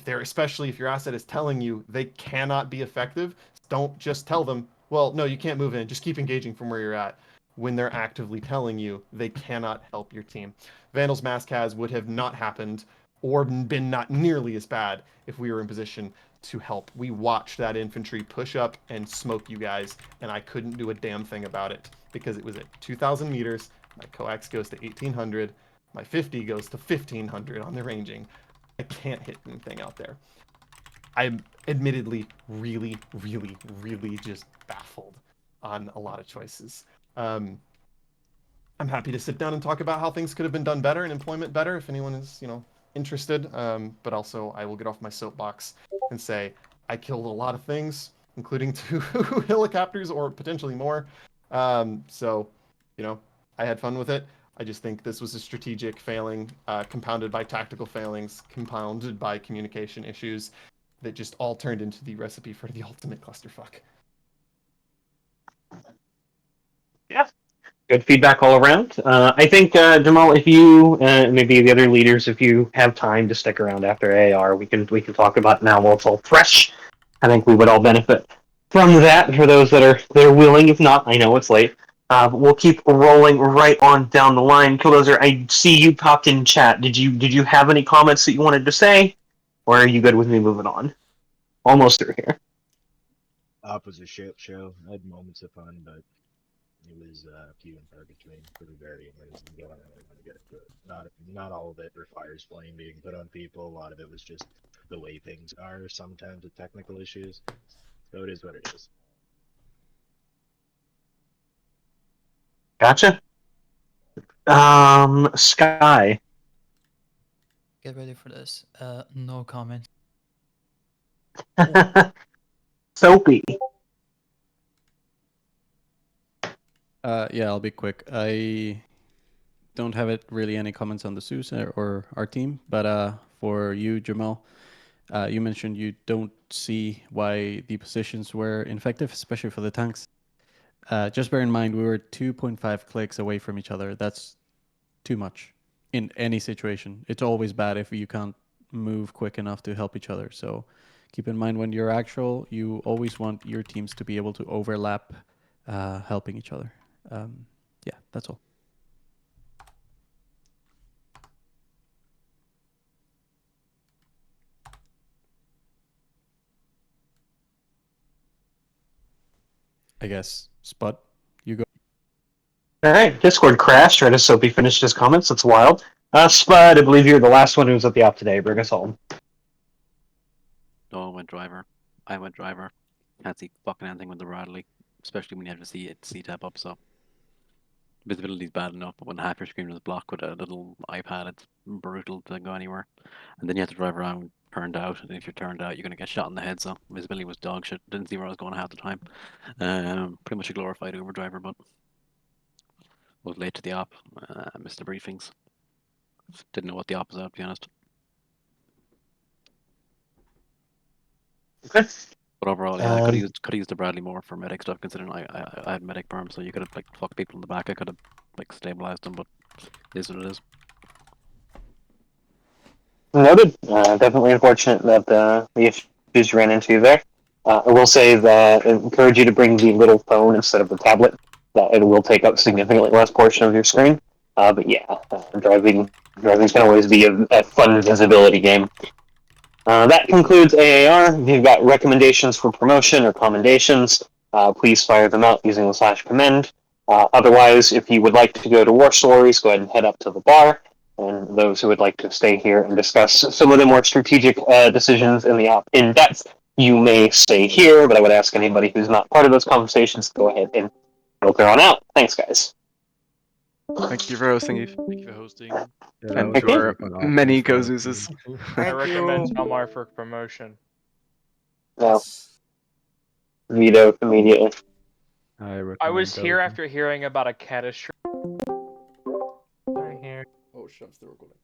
Especially if your asset is telling you they cannot be effective, don't just tell them, well, no, you can't move in. Just keep engaging from where you're at, when they're actively telling you they cannot help your team. Vandal's Mass Cas would have not happened or been not nearly as bad if we were in position to help. We watched that infantry push up and smoke you guys, and I couldn't do a damn thing about it because it was at 2,000 meters. My coax goes to 1,800. My 50 goes to 1,500 on the ranging. I can't hit anything out there. I'm admittedly really, really, really just baffled on a lot of choices. I'm happy to sit down and talk about how things could have been done better and employment better if anyone is, interested. But also, I will get off my soapbox and say I killed a lot of things, including 2 helicopters or potentially more. So, I had fun with it. I just think this was a strategic failing, compounded by tactical failings, compounded by communication issues that just all turned into the recipe for the ultimate clusterfuck. Yeah, good feedback all around. I think, Jamal, if you, maybe the other leaders, if you have time to stick around after AR, we can talk about it now while it's all fresh. I think we would all benefit from that for those that are willing. If not, I know it's late. We'll keep rolling right on down the line. Killdozer, I see you popped in chat. Did you have any comments that you wanted to say, or are you good with me moving on? Almost through here. Opposite shit show. I had moments of fun, but it was few and far between for the varying reasons. I don't really want to get into it. Not all of it requires blame being put on people. A lot of it was just the way things are. Sometimes with technical issues. So it is what it is. Gotcha. Sky. Get ready for this. No comment. Soapy. Yeah, I'll be quick. I don't have really any comments on the Zeus or our team, but for you, Jamal, you mentioned you don't see why the positions were ineffective, especially for the tanks. Just bear in mind, we were 2.5 clicks away from each other. That's too much in any situation. It's always bad if you can't move quick enough to help each other. So keep in mind when you're actual, you always want your teams to be able to overlap, helping each other. Yeah, that's all. I guess. Spud, you go. All right, Discord crashed right as Soapy finished his comments. That's wild. Spud, I believe you're the last one who was at the op today. Bring us home. No one went driver. I went driver. Can't see fucking anything with the Bradley, especially when you have to see tab up. So visibility is bad enough, but when half your screen is blocked with a little iPad, it's brutal to go anywhere. And then you have to drive around turned out, and if you're turned out, you're gonna get shot in the head. So visibility was dog shit. Didn't see where I was going half the time. Pretty much a glorified Uber driver, but was late to the op. Missed the briefings. Didn't know what the op was at, to be honest. Okay. But overall, yeah, I could have used the Bradley more for medic stuff, considering I had medic perm, so you could have like fucked people in the back. I could have like stabilized them, but it is what it is. Noted. Definitely unfortunate that the issues you ran into there. I will say that I encourage you to bring the little phone instead of the tablet. That it will take up significantly less portion of your screen. But yeah, driving's can always be a fun visibility game. That concludes AAR. If you've got recommendations for promotion or commendations, please fire them out using the /commend. Otherwise, if you would like to go to War Stories, go ahead and head up to the bar. And those who would like to stay here and discuss some of the more strategic decisions in depth, you may stay here. But I would ask anybody who's not part of those conversations to go ahead and filter on out. Thanks, guys. Thank you for hosting, Eve. Thank you for hosting. And for many Co-Zeuses. I recommend Telmar for promotion. No. Veto immediately. I was here after hearing about a catastrophe. Oh shit, I'm still recording.